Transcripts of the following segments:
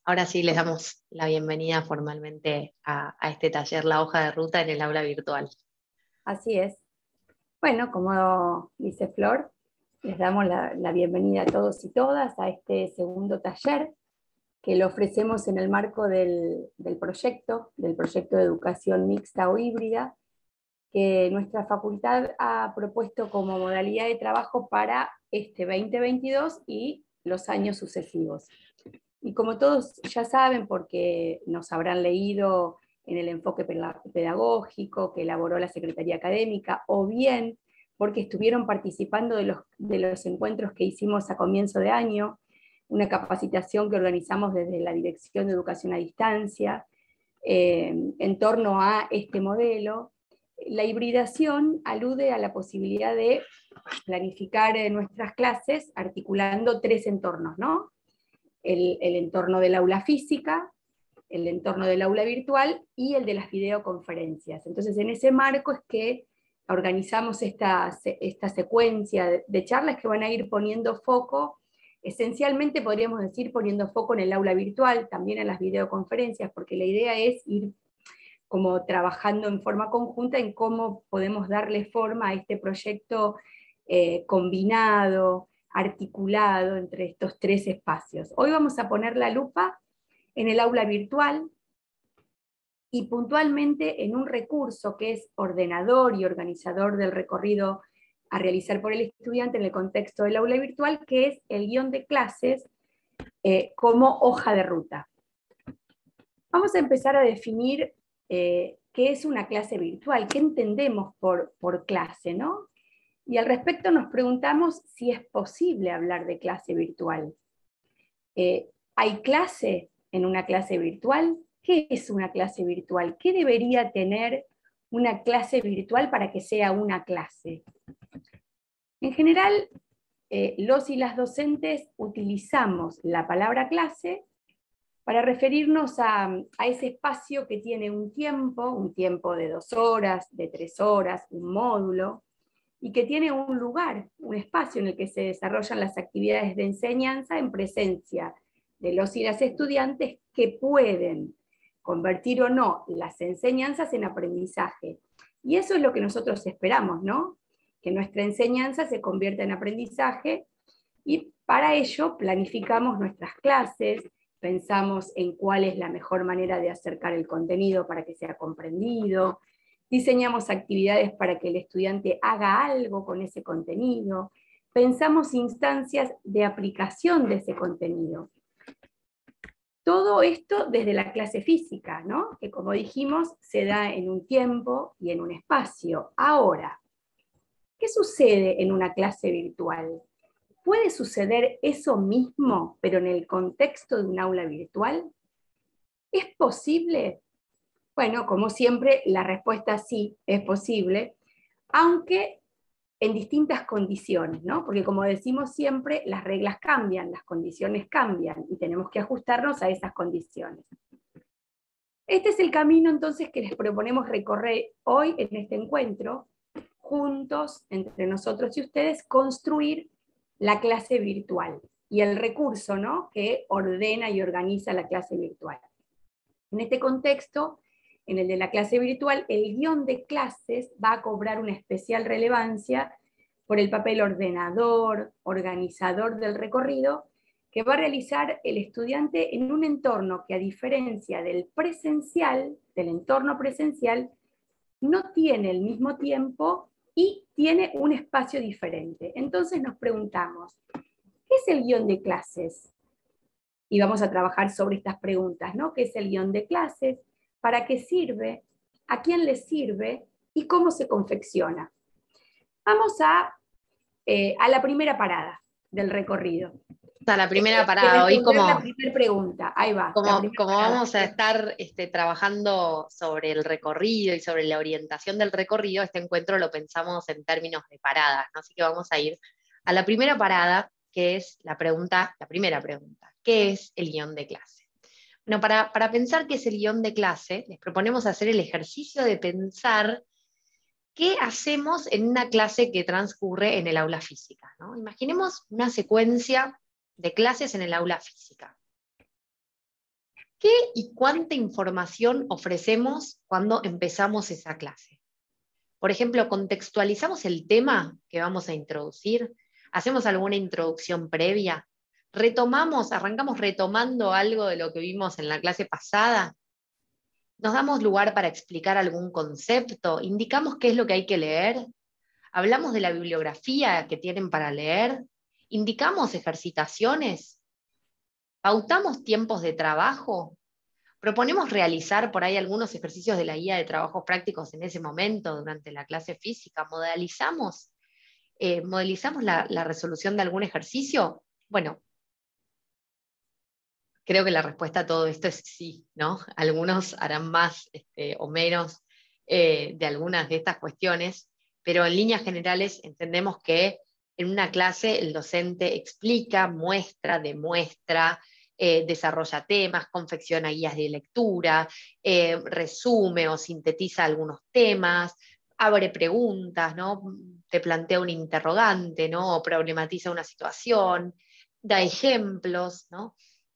Ahora sí les damos la bienvenida formalmente a este taller La Hoja de Ruta en el aula virtual. Así es. Bueno, como dice Flor, les damos la bienvenida a todos y todas a este segundo taller que lo ofrecemos en el marco del proyecto de educación mixta o híbrida, que nuestra facultad ha propuesto como modalidad de trabajo para este 2022 y los años sucesivos. Y como todos ya saben, porque nos habrán leído en el enfoque pedagógico que elaboró la Secretaría Académica, o bien porque estuvieron participando de los encuentros que hicimos a comienzo de año, una capacitación que organizamos desde la Dirección de Educación a Distancia, en torno a este modelo. La hibridación alude a la posibilidad de planificar nuestras clases articulando tres entornos, ¿no? El entorno del aula física, el entorno del aula virtual y el de las videoconferencias. Entonces, en ese marco es que organizamos esta secuencia de charlas que van a ir poniendo foco, esencialmente podríamos decir poniendo foco en el aula virtual, también en las videoconferencias, porque la idea es ir como trabajando en forma conjunta en cómo podemos darle forma a este proyecto combinado, articulado entre estos tres espacios. Hoy vamos a poner la lupa en el aula virtual y puntualmente en un recurso que es ordenador y organizador del recorrido a realizar por el estudiante en el contexto del aula virtual, que es el guión de clases como hoja de ruta. Vamos a empezar a definir qué es una clase virtual, qué entendemos por clase, ¿no? Y al respecto nos preguntamos si es posible hablar de clase virtual. ¿Hay clase en una clase virtual? ¿Qué es una clase virtual? ¿Qué debería tener una clase virtual para que sea una clase? En general, los y las docentes utilizamos la palabra clase para referirnos a ese espacio que tiene un tiempo de 2 horas, de 3 horas, un módulo, y que tiene un lugar, un espacio en el que se desarrollan las actividades de enseñanza en presencia de los y las estudiantes que pueden convertir o no las enseñanzas en aprendizaje. Y eso es lo que nosotros esperamos, ¿no? Que nuestra enseñanza se convierta en aprendizaje, y para ello planificamos nuestras clases, pensamos en cuál es la mejor manera de acercar el contenido para que sea comprendido, diseñamos actividades para que el estudiante haga algo con ese contenido, pensamos instancias de aplicación de ese contenido. Todo esto desde la clase física, ¿no? Que como dijimos, se da en un tiempo y en un espacio. Ahora, ¿qué sucede en una clase virtual? ¿Puede suceder eso mismo, pero en el contexto de un aula virtual? ¿Es posible? Bueno, como siempre, la respuesta sí, es posible, aunque en distintas condiciones, ¿no? Porque como decimos siempre, las reglas cambian, las condiciones cambian, y tenemos que ajustarnos a esas condiciones. Este es el camino entonces que les proponemos recorrer hoy en este encuentro, juntos, entre nosotros y ustedes, construir la clase virtual y el recurso, ¿no?, que ordena y organiza la clase virtual. En este contexto, en el de la clase virtual, el guión de clases va a cobrar una especial relevancia por el papel ordenador, organizador del recorrido, que va a realizar el estudiante en un entorno que, a diferencia del presencial, del entorno presencial, no tiene el mismo tiempo y tiene un espacio diferente. Entonces nos preguntamos, ¿qué es el guión de clases? Y vamos a trabajar sobre estas preguntas, ¿no? ¿Qué es el guión de clases? ¿Para qué sirve? ¿A quién le sirve? ¿Y cómo se confecciona? Vamos a la primera parada del recorrido. A la primera De parada, hoy responder la primera pregunta. Ahí va, la primera como parada. vamos a estar trabajando sobre el recorrido y sobre la orientación del recorrido, este encuentro lo pensamos en términos de paradas, ¿no? Así que vamos a ir a la primera parada, que es la primera pregunta, ¿qué es el guión de clase? Bueno, para pensar qué es el guión de clase, les proponemos hacer el ejercicio de pensar qué hacemos en una clase que transcurre en el aula física, ¿no? Imaginemos una secuencia de clases en el aula física. ¿Qué y cuánta información ofrecemos cuando empezamos esa clase? Por ejemplo, ¿contextualizamos el tema que vamos a introducir? ¿Hacemos alguna introducción previa? ¿Arrancamos retomando algo de lo que vimos en la clase pasada? ¿Nos damos lugar para explicar algún concepto? ¿Indicamos qué es lo que hay que leer? ¿Hablamos de la bibliografía que tienen para leer? ¿Indicamos ejercitaciones? ¿Pautamos tiempos de trabajo? ¿Proponemos realizar por ahí algunos ejercicios de la guía de trabajos prácticos en ese momento durante la clase física? ¿Modelizamos la resolución de algún ejercicio? Bueno, creo que la respuesta a todo esto es sí, ¿no? Algunos harán más o menos de algunas de estas cuestiones, pero en líneas generales entendemos que en una clase el docente explica, muestra, demuestra, desarrolla temas, confecciona guías de lectura, resume o sintetiza algunos temas, abre preguntas, ¿no? Te plantea un interrogante, ¿no? O problematiza una situación, da ejemplos, ¿no?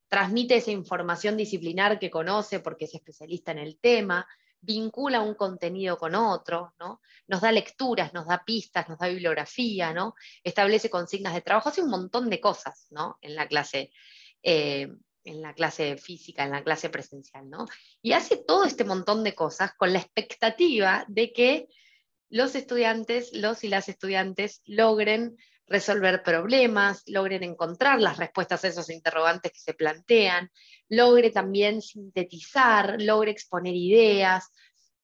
Transmite esa información disciplinar que conoce porque es especialista en el tema, vincula un contenido con otro, ¿no? Nos da lecturas, nos da pistas, nos da bibliografía, ¿no? Establece consignas de trabajo, hace un montón de cosas, ¿no? En la clase física, en la clase presencial, ¿no? Y hace todo este montón de cosas con la expectativa de que los y las estudiantes logren resolver problemas, logren encontrar las respuestas a esos interrogantes que se plantean, logre también sintetizar, logre exponer ideas,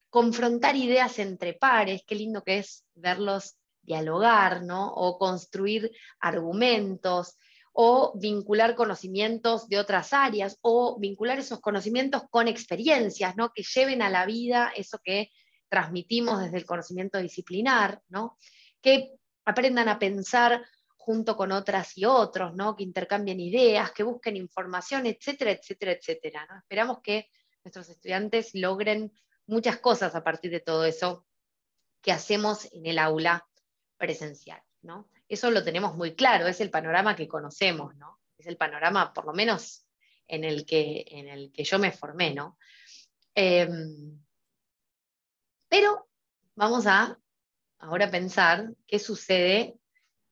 confrontar ideas entre pares, qué lindo que es verlos dialogar, ¿no? O construir argumentos, o vincular conocimientos de otras áreas, o vincular esos conocimientos con experiencias, ¿no? Que lleven a la vida eso que transmitimos desde el conocimiento disciplinar, ¿no? Que aprendan a pensar junto con otras y otros, ¿no? Que intercambien ideas, que busquen información, etcétera, etcétera, etcétera, ¿no? Esperamos que nuestros estudiantes logren muchas cosas a partir de todo eso que hacemos en el aula presencial, ¿no? Eso lo tenemos muy claro, es el panorama que conocemos, ¿no? Es el panorama, por lo menos, en el que yo me formé, ¿no? Pero vamos a ahora pensar qué sucede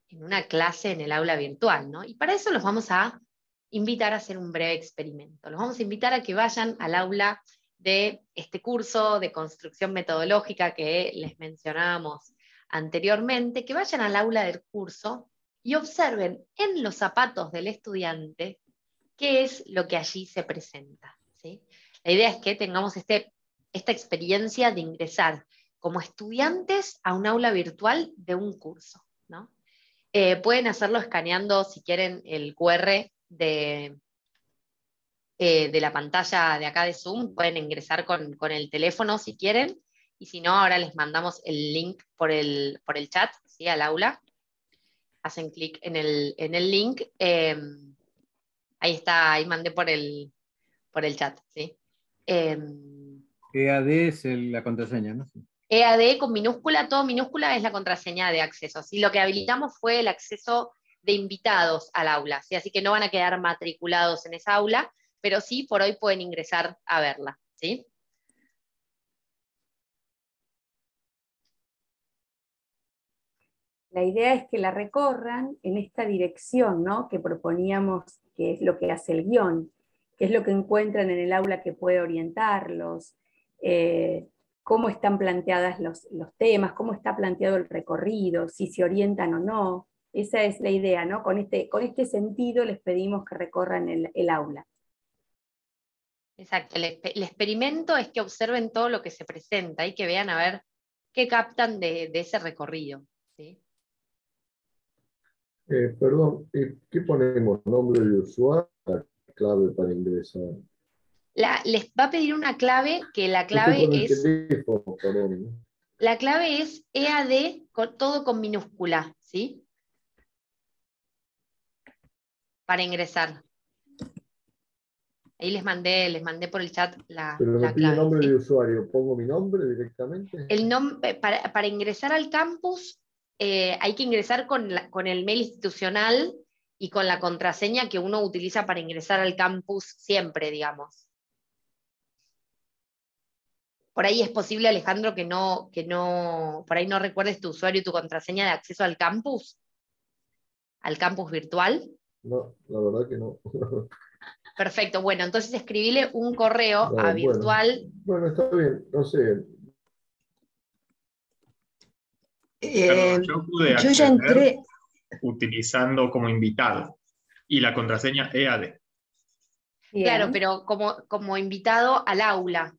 en una clase en el aula virtual, ¿no? Y para eso los vamos a invitar a hacer un breve experimento. Los vamos a invitar a que vayan al aula de este curso de construcción metodológica que les mencionábamos anteriormente, que vayan al aula del curso y observen en los zapatos del estudiante qué es lo que allí se presenta, ¿sí? La idea es que tengamos esta experiencia de ingresar como estudiantes a un aula virtual de un curso, ¿no? Pueden hacerlo escaneando, si quieren, el QR de la pantalla de acá de Zoom, pueden ingresar con el teléfono si quieren, y si no, ahora les mandamos el link por el chat, ¿sí? Al aula. Hacen clic en el link. Ahí está, ahí mandé por el chat, ¿sí? EAD es la contraseña, ¿no? EAD con minúscula, todo minúscula es la contraseña de acceso. ¿Sí? Lo que habilitamos fue el acceso de invitados al aula, ¿sí? Así que no van a quedar matriculados en esa aula, pero sí por hoy pueden ingresar a verla, ¿sí? La idea es que la recorran en esta dirección, ¿no? Que proponíamos, que es lo que hace el guión, que es lo que encuentran en el aula que puede orientarlos, cómo están planteadas los temas, cómo está planteado el recorrido, si se orientan o no. Esa es la idea, ¿no? Con este sentido les pedimos que recorran el aula. Exacto, el experimento es que observen todo lo que se presenta y que vean a ver qué captan de ese recorrido, ¿sí? Perdón, ¿qué ponemos? ¿Nombre de usuario? Clave para ingresar. Les va a pedir una clave, que la Yo estoy clave con el es... teléfono, perdón. La clave es EAD, todo con minúscula, ¿sí? Para ingresar. Ahí les mandé por el chat Pero me la pide clave, nombre ¿sí? de usuario. ¿Pongo mi nombre directamente? Para ingresar al campus hay que ingresar con el mail institucional y con la contraseña que uno utiliza para ingresar al campus siempre, digamos. Por ahí es posible, Alejandro, por ahí no recuerdes tu usuario y tu contraseña de acceso al campus virtual. No, la verdad que no. Perfecto, bueno, entonces escribile un correo No, a bueno, virtual. bueno, está bien, no sé. Perdón, yo pude Yo ya acceder entré, utilizando como invitado y la contraseña EAD. Claro, Bien. pero como invitado al aula.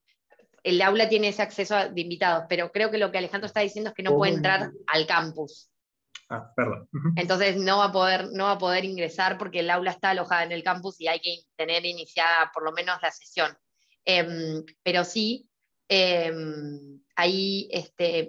El aula tiene ese acceso de invitados, pero creo que lo que Alejandro está diciendo es que no puede ¿Cómo? entrar al campus. Ah, perdón. Entonces no va a poder ingresar porque el aula está alojada en el campus y hay que tener iniciada por lo menos la sesión. Pero sí, ahí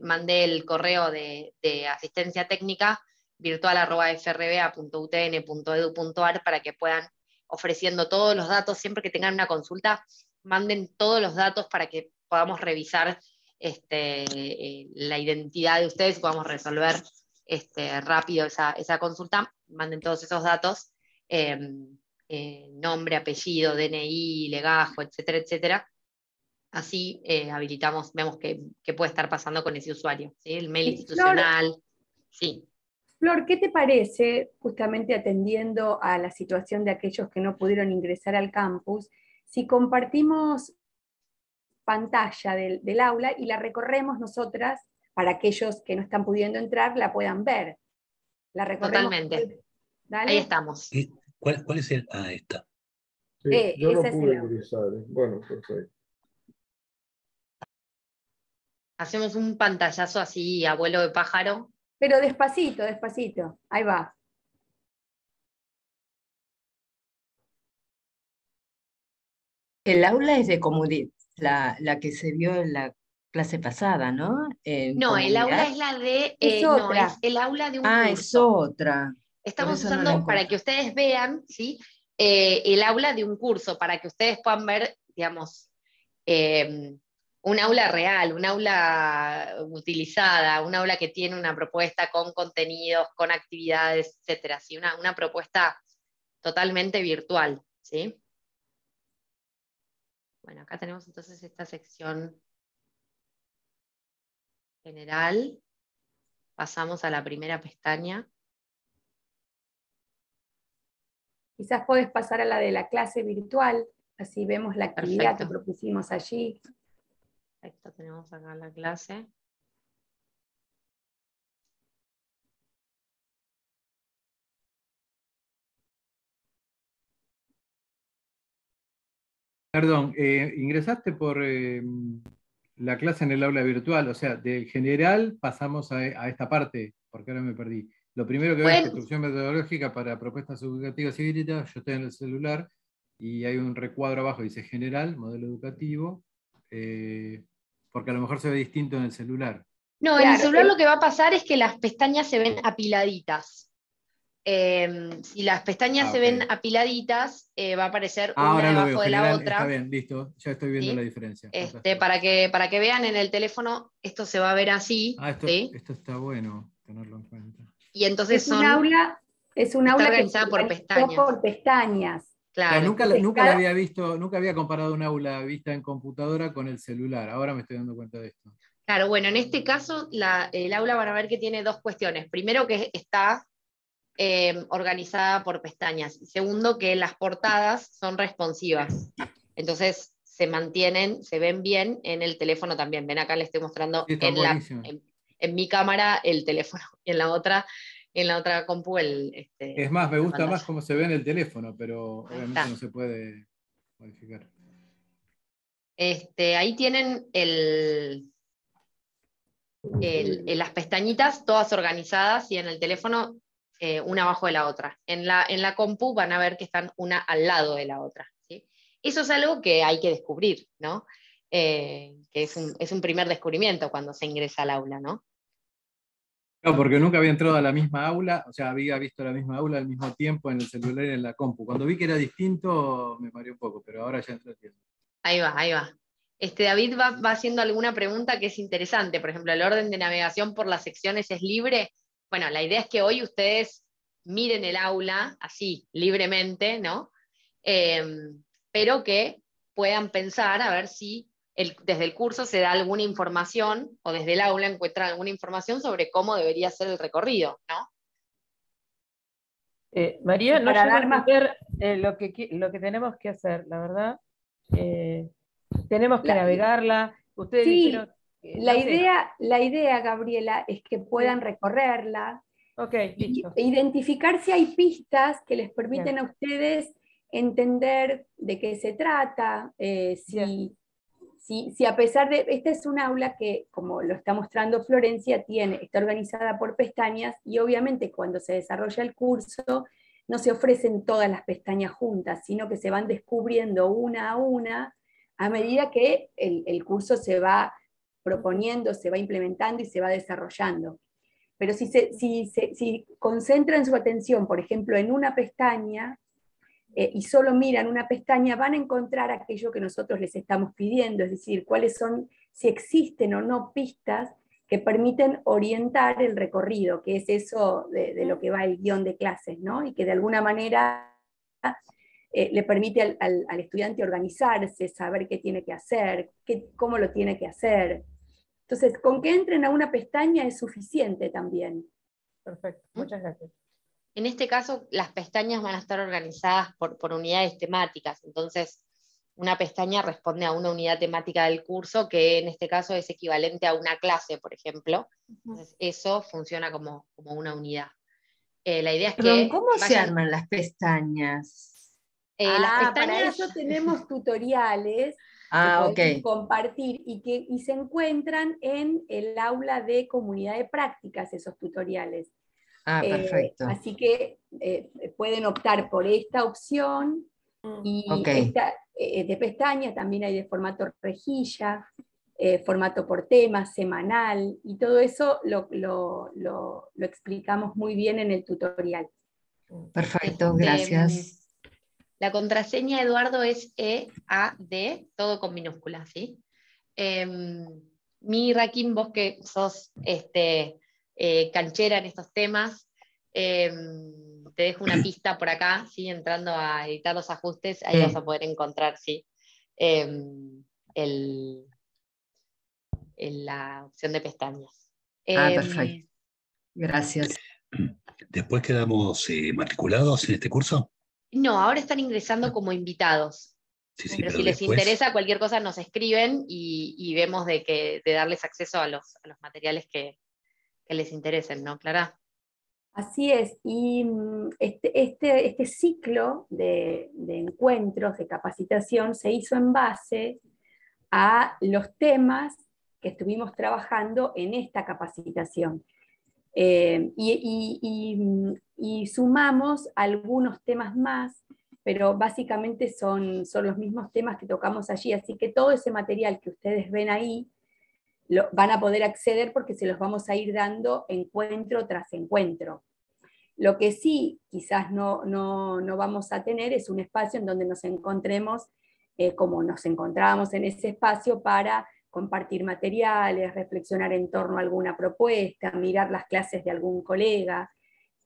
mandé el correo de asistencia técnica virtual@frba.utn.edu.ar para que puedan, ofreciendo todos los datos, siempre que tengan una consulta, manden todos los datos para que podamos revisar la identidad de ustedes y podamos resolver rápido esa consulta. Manden todos esos datos, nombre, apellido, DNI, legajo, etcétera, etcétera. Así habilitamos, vemos qué puede estar pasando con ese usuario, ¿sí? El mail institucional. Sí. Flor, ¿qué te parece, justamente atendiendo a la situación de aquellos que no pudieron ingresar al campus, si compartimos pantalla del aula y la recorremos nosotras para aquellos que no están pudiendo entrar la puedan ver? La recorremos. Totalmente. ¿Dale? Ahí estamos. ¿Cuál es el? Ah, esta. Sí, yo no esa es pude el aula. ingresar. Bueno, perfecto. Hacemos un pantallazo así, abuelo de pájaro. Pero despacito, despacito. Ahí va. El aula es de comunidad, la que se vio en la clase pasada, ¿no? En No, el aula comunidad. es la de, Es no, otra. es el aula de un Ah, curso. es otra. Por Estamos eso no la usando, para encuentro. que ustedes vean, ¿sí? El aula de un curso, para que ustedes puedan ver, digamos, un aula real, un aula utilizada, un aula que tiene una propuesta con contenidos, con actividades, etcétera, ¿sí? Una propuesta totalmente virtual, ¿sí? Bueno, acá tenemos entonces esta sección general. Pasamos a la primera pestaña. Quizás podés pasar a la de la clase virtual, así vemos la actividad Perfecto. que propusimos allí. Perfecto, tenemos acá la clase. Perdón, ingresaste por la clase en el aula virtual, o sea, del general pasamos a esta parte, porque ahora me perdí. Lo primero que veo es Bueno. construcción metodológica para propuestas educativas y híbridas. Yo estoy en el celular y hay un recuadro abajo, dice general, modelo educativo, porque a lo mejor se ve distinto en el celular. No, en el Claro, celular lo que va a pasar es que las pestañas se ven apiladitas. Si las pestañas se ok. ven apiladitas, va a aparecer una Ahora lo debajo veo, de la general, otra. está bien, listo, ya estoy viendo ¿sí? la diferencia. Fantástico. Para que vean en el teléfono, esto se va a ver así. ¿sí? Esto está bueno tenerlo en cuenta. Y entonces es un aula está que se organizada por organizó pestañas. por pestañas. Claro. Nunca la había visto, nunca había comparado un aula vista en computadora con el celular. Ahora me estoy dando cuenta de esto. Claro, bueno, en este caso el aula van a ver que tiene dos cuestiones. Primero, que está organizada por pestañas. Segundo, que las portadas son responsivas. Entonces se mantienen, se ven bien en el teléfono también. Ven, acá les estoy mostrando Sí, están buenísimos. en mi cámara el teléfono y en la otra compu Es más, me la gusta más pantalla. cómo se ve en el teléfono, pero Ahí obviamente está. no se puede modificar. Ahí tienen las pestañitas todas organizadas y en el teléfono una abajo de la otra. En la compu van a ver que están una al lado de la otra. ¿sí? Eso es algo que hay que descubrir, ¿no? Que es un primer descubrimiento cuando se ingresa al aula, ¿no? No, porque nunca había entrado a la misma aula, o sea, había visto la misma aula al mismo tiempo en el celular y en la compu. Cuando vi que era distinto, me mareé un poco, pero ahora ya entiendo. Ahí va, ahí va. David va haciendo alguna pregunta que es interesante. Por ejemplo, ¿el orden de navegación por las secciones es libre? Bueno, la idea es que hoy ustedes miren el aula así, libremente, ¿no? Pero que puedan pensar a ver si desde el curso se da alguna información, o desde el aula encuentran alguna información sobre cómo debería ser el recorrido, ¿no? María, no Para llego a dar más- entender lo que tenemos que hacer, la verdad. Tenemos que La- navegarla. Ustedes Sí, dijeron, no sé. la idea, Gabriela, es que puedan recorrerla Ok, y listo. identificar si hay pistas que les permiten Bien. a ustedes entender de qué se trata, Bien. si a pesar de, esta es un aula que, como lo está mostrando Florencia, está organizada por pestañas, y obviamente cuando se desarrolla el curso no se ofrecen todas las pestañas juntas, sino que se van descubriendo una a una a medida que el curso se va proponiendo, se va implementando y se va desarrollando. Pero si concentran su atención, por ejemplo, en una pestaña, y solo miran una pestaña, van a encontrar aquello que nosotros les estamos pidiendo, es decir, cuáles son, si existen o no pistas que permiten orientar el recorrido, que es eso de lo que va el guión de clases, ¿no? Y que de alguna manera le permite al estudiante organizarse, saber qué tiene que hacer, cómo lo tiene que hacer. Entonces, con que entren a una pestaña es suficiente también. Perfecto, muchas gracias. En este caso, las pestañas van a estar organizadas por unidades temáticas, entonces una pestaña responde a una unidad temática del curso, que en este caso es equivalente a una clase, por ejemplo. Entonces, eso funciona como una unidad. La idea es Perdón, que ¿cómo se vayan, arman las pestañas? las Para pestañas, eso tenemos tutoriales que Ah, ok. podemos compartir y se encuentran en el aula de comunidad de prácticas, esos tutoriales. Ah, perfecto. Así que pueden optar por esta opción, y Ok. esta de pestañas, también hay de formato rejilla, formato por tema, semanal, y todo eso lo explicamos muy bien en el tutorial. Perfecto, gracias. La contraseña, Eduardo, es EAD, todo con minúsculas, ¿sí? Raquín, vos que sos canchera en estos temas, te dejo una pista por acá, ¿sí? Entrando a editar los ajustes, ahí vas a poder encontrar, ¿sí? La opción de pestañas. Perfecto. Gracias. ¿Después quedamos matriculados en este curso? No, ahora están ingresando como invitados. Sí, Pero pero si les después. interesa, cualquier cosa nos escriben y vemos de darles acceso a los materiales que les interesen, ¿no, Clara? Así es, y este ciclo de encuentros, de capacitación, se hizo en base a los temas que estuvimos trabajando en esta capacitación. Y sumamos algunos temas más, pero básicamente son los mismos temas que tocamos allí, así que todo ese material que ustedes ven ahí van a poder acceder porque se los vamos a ir dando encuentro tras encuentro. Lo que sí quizás no vamos a tener es un espacio en donde nos encontremos como nos encontrábamos en ese espacio, para compartir materiales, reflexionar en torno a alguna propuesta, mirar las clases de algún colega.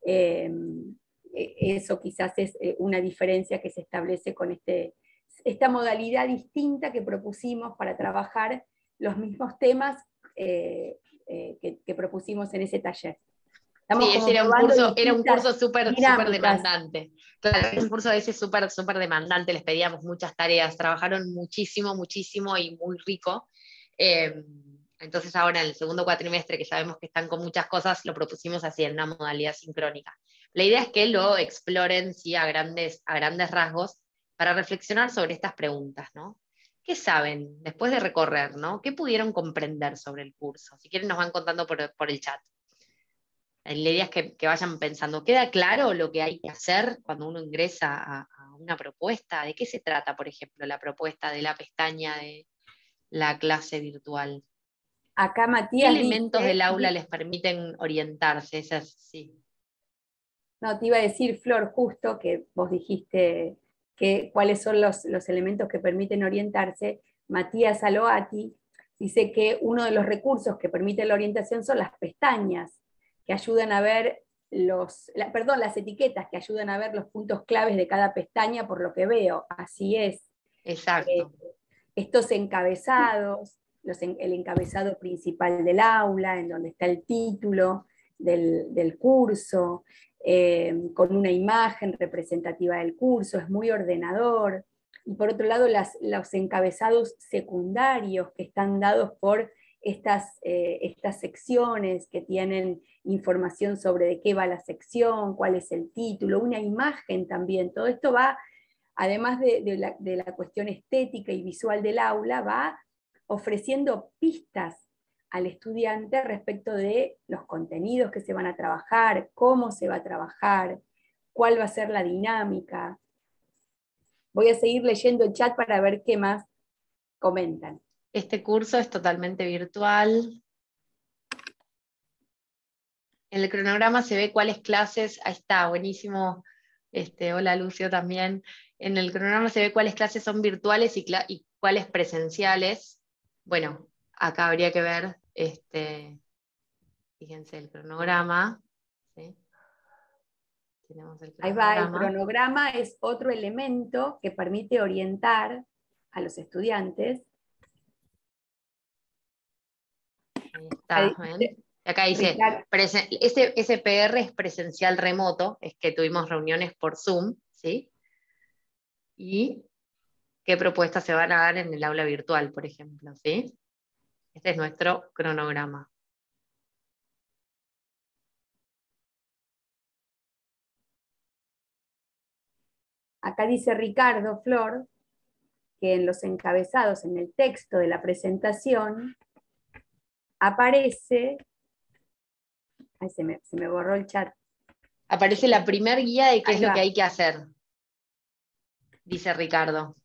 Eso quizás es una diferencia que se establece con esta modalidad distinta que propusimos para trabajar los mismos temas que propusimos en ese taller. Sí, ese era un curso súper demandante. Claro, era un curso ese súper demandante, les pedíamos muchas tareas, trabajaron muchísimo y muy rico. Entonces ahora en el segundo cuatrimestre, que sabemos que están con muchas cosas, lo propusimos así en una modalidad sincrónica. La idea es que lo exploren, sí, a grandes rasgos, para reflexionar sobre estas preguntas, ¿no? ¿Qué saben después de recorrer, ¿no? ¿Qué pudieron comprender sobre el curso? Si quieren nos van contando por el chat. La idea es que vayan pensando, ¿queda claro lo que hay que hacer cuando uno ingresa a una propuesta? ¿De qué se trata, por ejemplo, la propuesta de la pestaña de la clase virtual? Acá ¿Qué Matías elementos dice, del aula les permiten orientarse? Sí. No, te iba a decir, Flor, justo que vos dijiste cuáles son los elementos que permiten orientarse. Matías Aloati dice que uno de los recursos que permite la orientación son las pestañas, que ayudan a ver las etiquetas que ayudan a ver los puntos claves de cada pestaña por lo que veo, así es. Exacto. Estos encabezados, el encabezado principal del aula, en donde está el título del curso, con una imagen representativa del curso, es muy ordenador. Y por otro lado, los encabezados secundarios que están dados por estas secciones que tienen información sobre de qué va la sección, cuál es el título, una imagen también. Todo esto va, además de la cuestión estética y visual del aula, va ofreciendo pistas al estudiante respecto de los contenidos que se van a trabajar, cómo se va a trabajar, cuál va a ser la dinámica. Voy a seguir leyendo el chat para ver qué más comentan. Este curso es totalmente virtual. En el cronograma se ve cuáles clases, ahí está, buenísimo. Hola Lucio también. En el cronograma se ve cuáles clases son virtuales y cuáles presenciales. Bueno, acá habría que ver, fíjense el cronograma. ¿Sí? Tenemos el Ahí va, el cronograma es otro elemento que permite orientar a los estudiantes. Ahí está, ¿ven? Acá dice, SPR es presencial remoto, es que tuvimos reuniones por Zoom, ¿sí? Y qué propuestas se van a dar en el aula virtual, por ejemplo, ¿sí? Este es nuestro cronograma. Acá dice Ricardo Flor que en los encabezados, en el texto de la presentación, aparece... Ay, se me borró el chat. Aparece la primer guía de qué es lo que hay que hacer, dice Ricardo.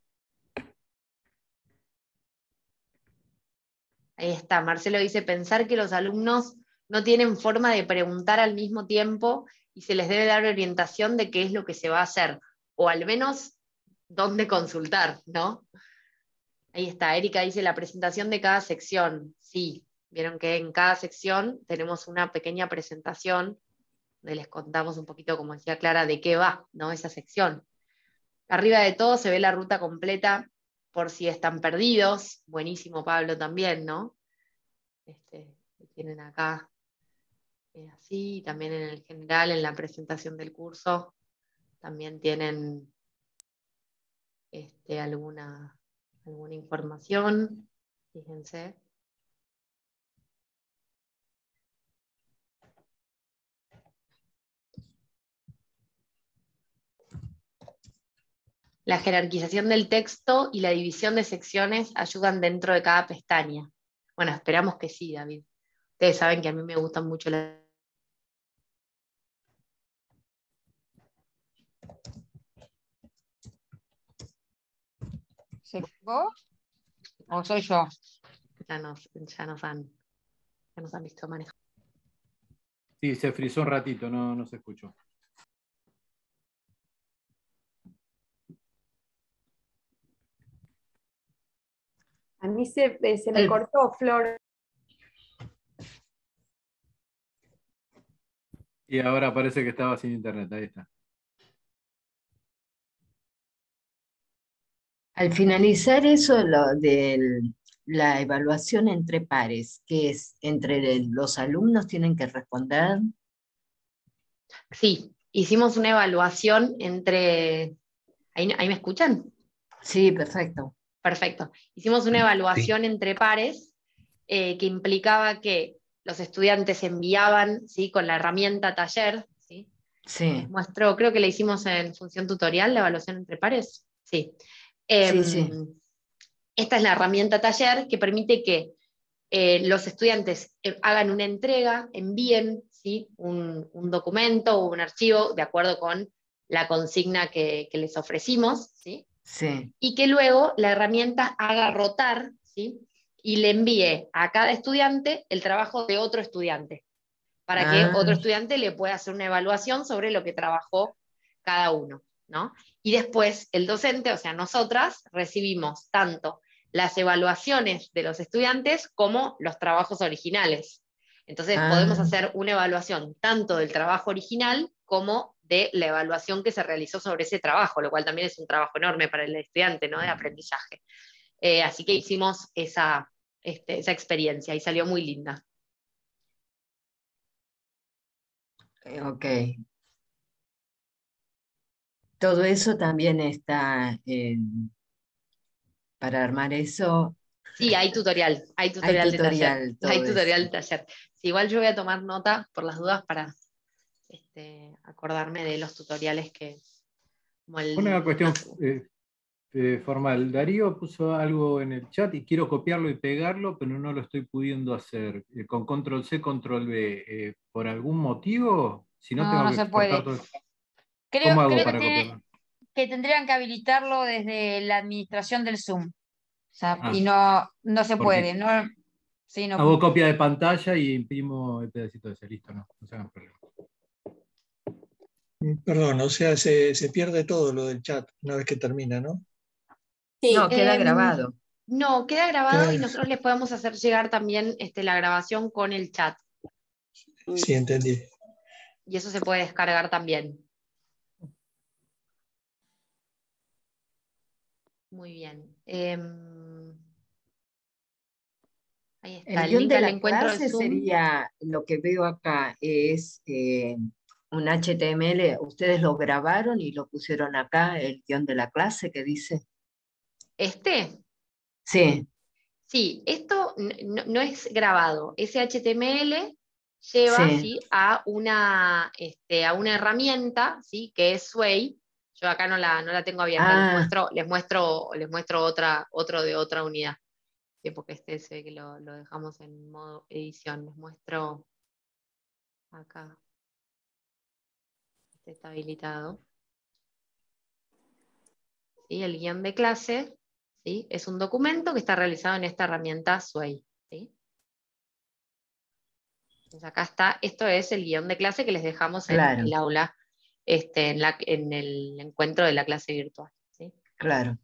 Ahí está, Marcelo dice, pensar que los alumnos no tienen forma de preguntar al mismo tiempo y se les debe dar orientación de qué es lo que se va a hacer, o al menos dónde consultar, ¿no? Ahí está, Erika dice la presentación de cada sección. Sí, vieron que en cada sección tenemos una pequeña presentación donde les contamos un poquito, como decía Clara, de qué va, ¿no? Esa sección. Arriba de todo se ve la ruta completa por si están perdidos. Buenísimo, Pablo, también, ¿no? Tienen acá así, también en el general, en la presentación del curso, también tienen alguna información, fíjense. La jerarquización del texto y la división de secciones ayudan dentro de cada pestaña. Bueno, esperamos que sí, David. Ustedes saben que a mí me gustan mucho las... ¿Se fue? ¿O soy yo? Ya nos han visto manejar. Sí, se frizó un ratito, no se escuchó. A mí se me cortó, Flor. Y ahora parece que estaba sin internet, ahí está. Al finalizar eso de la evaluación entre pares, que es entre los alumnos tienen que responder. Sí, hicimos una evaluación entre... ¿Ahí me escuchan? Sí, perfecto. Perfecto. Hicimos una evaluación entre pares que implicaba que los estudiantes enviaban, ¿sí? Con la herramienta taller, ¿sí? Sí. Les muestro, creo que la hicimos en función tutorial, la evaluación entre pares. Sí. Sí. Esta es la herramienta taller que permite que los estudiantes hagan una entrega, envíen, ¿sí? un documento o un archivo de acuerdo con la consigna que les ofrecimos, ¿sí? Sí. Y que luego la herramienta haga rotar, ¿sí? Y le envíe a cada estudiante el trabajo de otro estudiante, para que otro estudiante le pueda hacer una evaluación sobre lo que trabajó cada uno, ¿no? Y después el docente, o sea, nosotras, recibimos tanto las evaluaciones de los estudiantes como los trabajos originales. Entonces Ah, podemos hacer una evaluación tanto del trabajo original como de la evaluación que se realizó sobre ese trabajo, lo cual también es un trabajo enorme para el estudiante, ¿no? De aprendizaje. Así que hicimos esa experiencia y salió muy linda. ok. Todo eso también está para armar eso. Sí, hay tutorial Hay de taller. tutorial, Hay todo eso. tutorial de taller. Sí, igual yo voy a tomar nota por las dudas para acordarme de los tutoriales que... como Una cuestión no, formal. Darío puso algo en el chat y quiero copiarlo y pegarlo, pero no lo estoy pudiendo hacer. Con control C, control V. ¿Por algún motivo? Si no, No, tengo no que se exportar puede. todo. Creo, ¿Cómo hago creo para copiarlo? que tendrían que habilitarlo desde la administración del Zoom. O sea, Ah, y no se puede. porque No, sí, no. hago copia de pantalla y imprimo el pedacito de ese, listo, no se hagan problema. Perdón, o sea, se pierde todo lo del chat una vez que termina, ¿no? Sí, No, queda grabado. No, queda grabado y Queda- nosotros les podemos hacer llegar también la grabación con el chat. Sí, entendí. Y eso se puede descargar también. Muy bien. Ahí está, El el guión link de al la encuentro de clase Zoom. sería, lo que veo acá es un HTML. ¿Ustedes lo grabaron y lo pusieron acá, el guión de la clase que dice? Sí, Sí, esto no es grabado. Ese HTML lleva, sí. ¿sí? a una herramienta, ¿sí? Que es Sway. Yo acá no la tengo abierta, Ah, les muestro otro de otra unidad. Sí, porque se ve que lo dejamos en modo edición. Les muestro acá. Este está habilitado. ¿Sí? El guión de clase, ¿sí? Es un documento que está realizado en esta herramienta Sway. ¿Sí? Entonces acá está, esto es el guión de clase que les dejamos en claro, el aula, en el encuentro de la clase virtual. ¿Sí? claro. Acá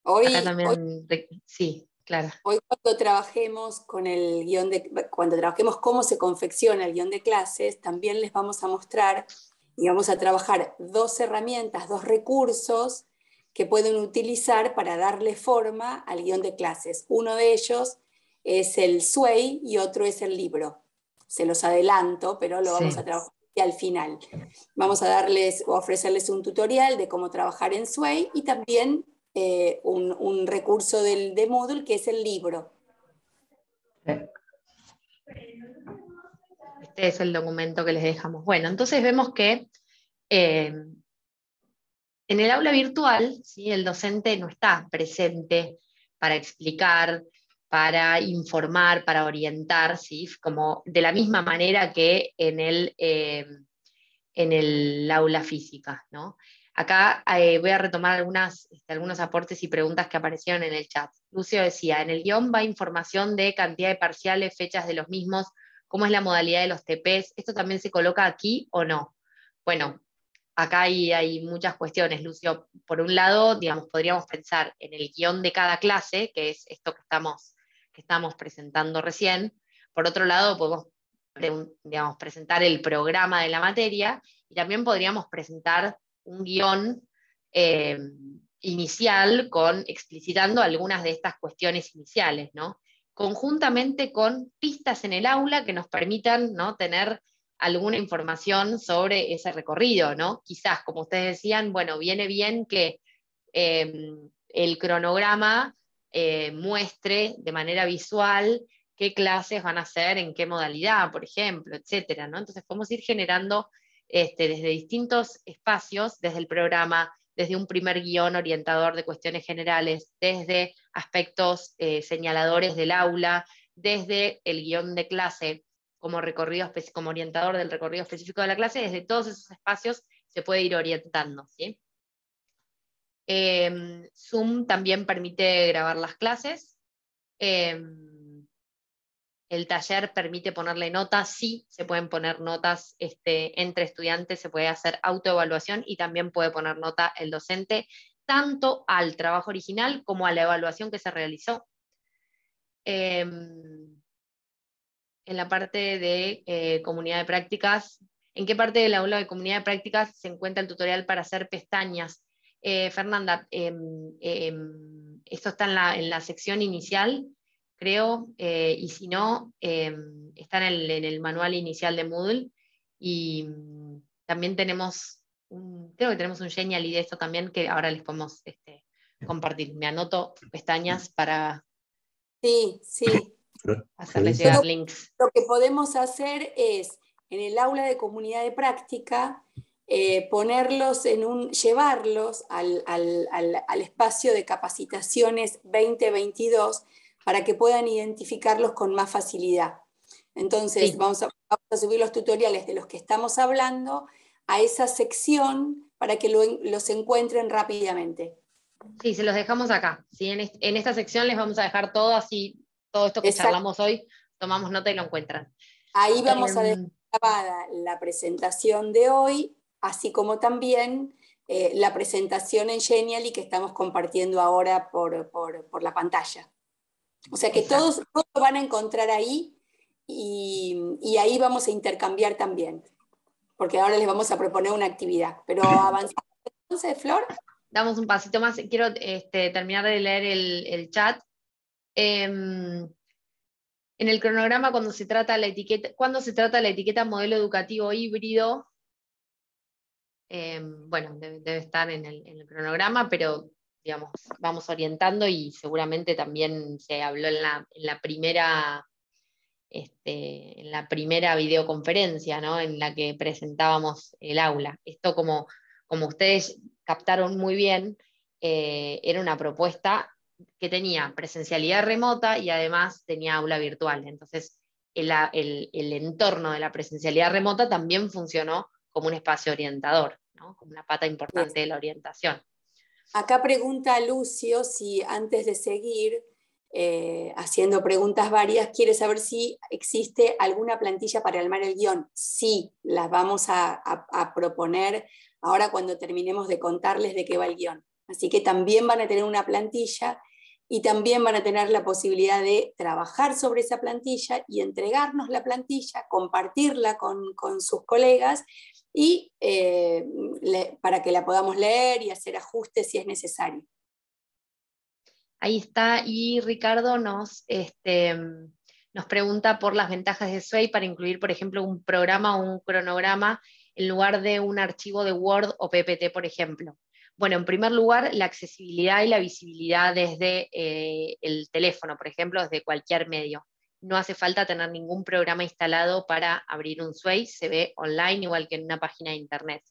hoy, también, sí, claro. hoy cuando trabajemos con el cuando trabajemos cómo se confecciona el guión de clases, también les vamos a mostrar y vamos a trabajar dos herramientas, dos recursos que pueden utilizar para darle forma al guión de clases. Uno de ellos es el Sway y otro es el libro. Se los adelanto, pero lo vamos a Sí, trabajar al final. Vamos a ofrecerles un tutorial de cómo trabajar en Sway y también un recurso de Moodle que es el libro. Este es el documento que les dejamos. Bueno, entonces vemos que en el aula virtual, ¿sí? El docente no está presente para explicar, para informar, para orientar, ¿sí? Como de la misma manera que en el aula física, ¿no? Acá voy a retomar algunos aportes y preguntas que aparecieron en el chat. Lucio decía, en el guión va información de cantidad de parciales, fechas de los mismos, cómo es la modalidad de los TPs, ¿esto también se coloca aquí o no? Bueno, acá hay muchas cuestiones, Lucio. Por un lado, digamos, podríamos pensar en el guión de cada clase, que es esto que estamos presentando recién. Por otro lado, podemos digamos, presentar el programa de la materia y también podríamos presentar un guión eh, inicial explicitando algunas de estas cuestiones iniciales, ¿no? Conjuntamente con pistas en el aula que nos permitan, ¿no? tener alguna información sobre ese recorrido, ¿no? Quizás, como ustedes decían, bueno, viene bien que el cronograma muestre de manera visual qué clases van a hacer, en qué modalidad, por ejemplo, etcétera, ¿no? Entonces podemos ir generando desde distintos espacios, desde el programa, desde un primer guión orientador de cuestiones generales, desde aspectos señaladores del aula, desde el guión de clase como como orientador del recorrido específico de la clase, desde todos esos espacios se puede ir orientando, ¿sí? Zoom también permite grabar las clases. El taller permite ponerle notas, sí, se pueden poner notas entre estudiantes, se puede hacer autoevaluación y también puede poner nota el docente, tanto al trabajo original como a la evaluación que se realizó. en la parte de comunidad de prácticas. ¿En qué parte del aula de comunidad de prácticas se encuentra el tutorial para hacer pestañas? Fernanda, esto está en la sección inicial, creo, y si no, está en el manual inicial de Moodle, y también tenemos, creo que tenemos un Genially de esto también, que ahora les podemos compartir. Me anoto pestañas para Sí, sí. hacerles llegar links. Lo que podemos hacer es, en el aula de comunidad de práctica, llevarlos al espacio de capacitaciones 2022 para que puedan identificarlos con más facilidad. Entonces, Sí. vamos a subir los tutoriales de los que estamos hablando a esa sección para que los encuentren rápidamente. Sí, se los dejamos acá. ¿Sí? En esta sección les vamos a dejar todo, así todo esto que charlamos hoy, tomamos nota y lo encuentran. Ahí vamos a dejar grabada la presentación de hoy, así como también la presentación en Genially que estamos compartiendo ahora por la pantalla. O sea que todos lo van a encontrar ahí y ahí vamos a intercambiar también, porque ahora les vamos a proponer una actividad. Pero avanzamos entonces, Flor. Damos un pasito más. Quiero terminar de leer el chat. En el cronograma, cuando se trata la etiqueta modelo educativo híbrido, bueno, debe estar en el cronograma, pero digamos, vamos orientando, y seguramente también se habló en la primera videoconferencia, ¿no? En la que presentábamos el aula. Esto, como ustedes captaron muy bien, era una propuesta que tenía presencialidad remota y además tenía aula virtual. Entonces, el entorno de la presencialidad remota también funcionó como un espacio orientador, ¿no? Como una pata importante de la orientación. Acá pregunta Lucio si antes de seguir haciendo preguntas varias, quiere saber si existe alguna plantilla para armar el guión. Sí, las vamos a proponer ahora cuando terminemos de contarles de qué va el guión. Así que también van a tener una plantilla y también van a tener la posibilidad de trabajar sobre esa plantilla y entregarnos la plantilla, compartirla con sus colegas y para que la podamos leer y hacer ajustes si es necesario. Ahí está, y Ricardo nos pregunta por las ventajas de Sway para incluir, por ejemplo, un programa o un cronograma en lugar de un archivo de Word o PPT, por ejemplo. Bueno, en primer lugar, la accesibilidad y la visibilidad desde el teléfono, por ejemplo, desde cualquier medio. No hace falta tener ningún programa instalado para abrir un Sway, se ve online igual que en una página de internet.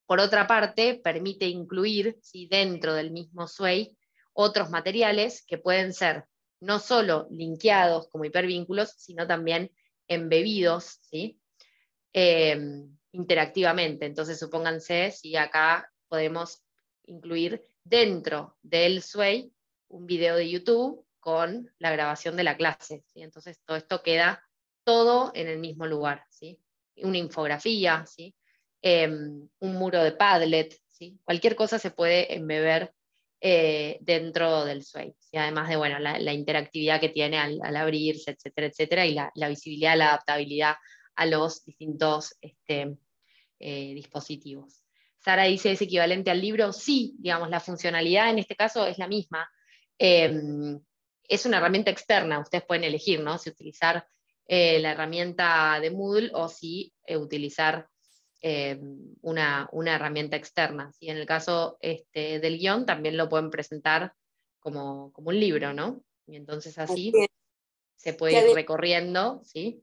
Por otra parte, permite incluir, ¿sí?, dentro del mismo Sway otros materiales que pueden ser no solo linkeados como hipervínculos, sino también embebidos, ¿sí? Interactivamente. Entonces, supónganse si acá podemos incluir dentro del Sway un video de YouTube con la grabación de la clase, ¿sí? Entonces, todo esto queda todo en el mismo lugar, ¿sí? Una infografía, ¿sí? Un muro de Padlet, ¿sí? Cualquier cosa se puede embeber dentro del Sway, ¿sí? Además de, bueno, la interactividad que tiene al abrirse, etcétera, etcétera, y la visibilidad, la adaptabilidad a los distintos dispositivos. Sara dice, ¿es equivalente al libro? Sí, digamos, la funcionalidad en este caso es la misma. Es una herramienta externa, ustedes pueden elegir, ¿no?, si utilizar la herramienta de Moodle o si utilizar una herramienta externa. ¿Sí? En el caso del guión también lo pueden presentar como un libro, ¿no? Y entonces así se puede ir recorriendo, ¿sí?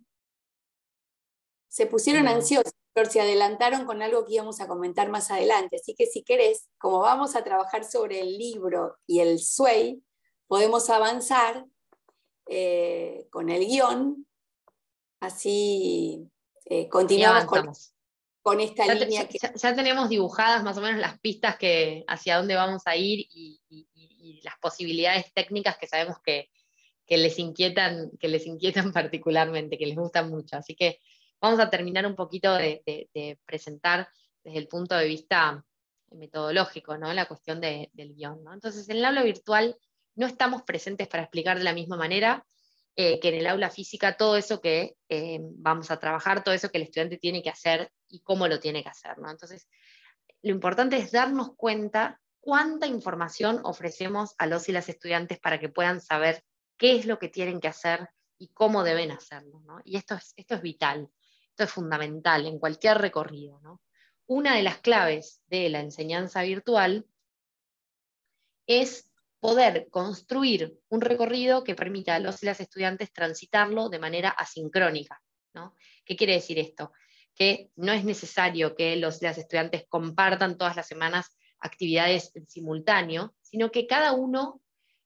Se pusieron ansiosos, pero se adelantaron con algo que íbamos a comentar más adelante. Así que si querés, como vamos a trabajar sobre el libro y el Sway, podemos avanzar con el guión, así continuamos con esta línea. Ya tenemos dibujadas más o menos las pistas hacia dónde vamos a ir y las posibilidades técnicas que sabemos que les inquietan particularmente, que les gustan mucho. Así que vamos a terminar un poquito de presentar desde el punto de vista metodológico, ¿no?, la cuestión del guión, ¿no? Entonces, en el aula virtual no estamos presentes para explicar de la misma manera, que en el aula física todo eso que vamos a trabajar, todo eso que el estudiante tiene que hacer y cómo lo tiene que hacer, ¿no? Entonces, lo importante es darnos cuenta cuánta información ofrecemos a los y las estudiantes para que puedan saber qué es lo que tienen que hacer y cómo deben hacerlo, ¿no? Y esto es vital, esto es fundamental en cualquier recorrido, ¿no? Una de las claves de la enseñanza virtual es poder construir un recorrido que permita a los y las estudiantes transitarlo de manera asincrónica, ¿no? ¿Qué quiere decir esto? Que no es necesario que los y las estudiantes compartan todas las semanas actividades en simultáneo, sino que cada uno,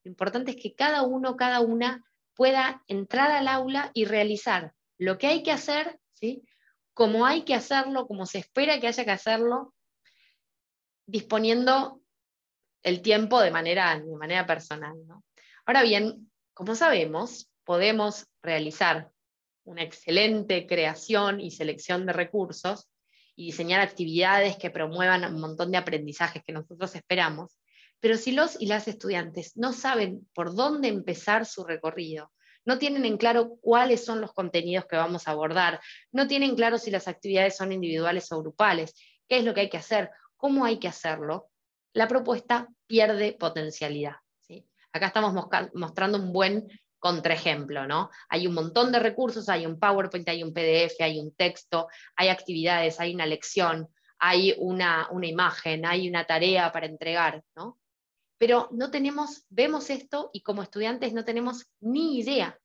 lo importante es que cada uno, cada una pueda entrar al aula y realizar lo que hay que hacer, ¿sí? Como hay que hacerlo, como se espera que haya que hacerlo, disponiendo el tiempo de manera personal, ¿no? Ahora bien, como sabemos, podemos realizar una excelente creación y selección de recursos y diseñar actividades que promuevan un montón de aprendizajes que nosotros esperamos, pero si los y las estudiantes no saben por dónde empezar su recorrido, no tienen en claro cuáles son los contenidos que vamos a abordar, no tienen claro si las actividades son individuales o grupales, qué es lo que hay que hacer, cómo hay que hacerlo, la propuesta pierde potencialidad, ¿sí? Acá estamos mostrando un buen contraejemplo, ¿no? Hay un montón de recursos, hay un PowerPoint, hay un PDF, hay un texto, hay actividades, hay una lección, hay una imagen, hay una tarea para entregar, ¿no? Pero vemos esto y como estudiantes no tenemos ni idea,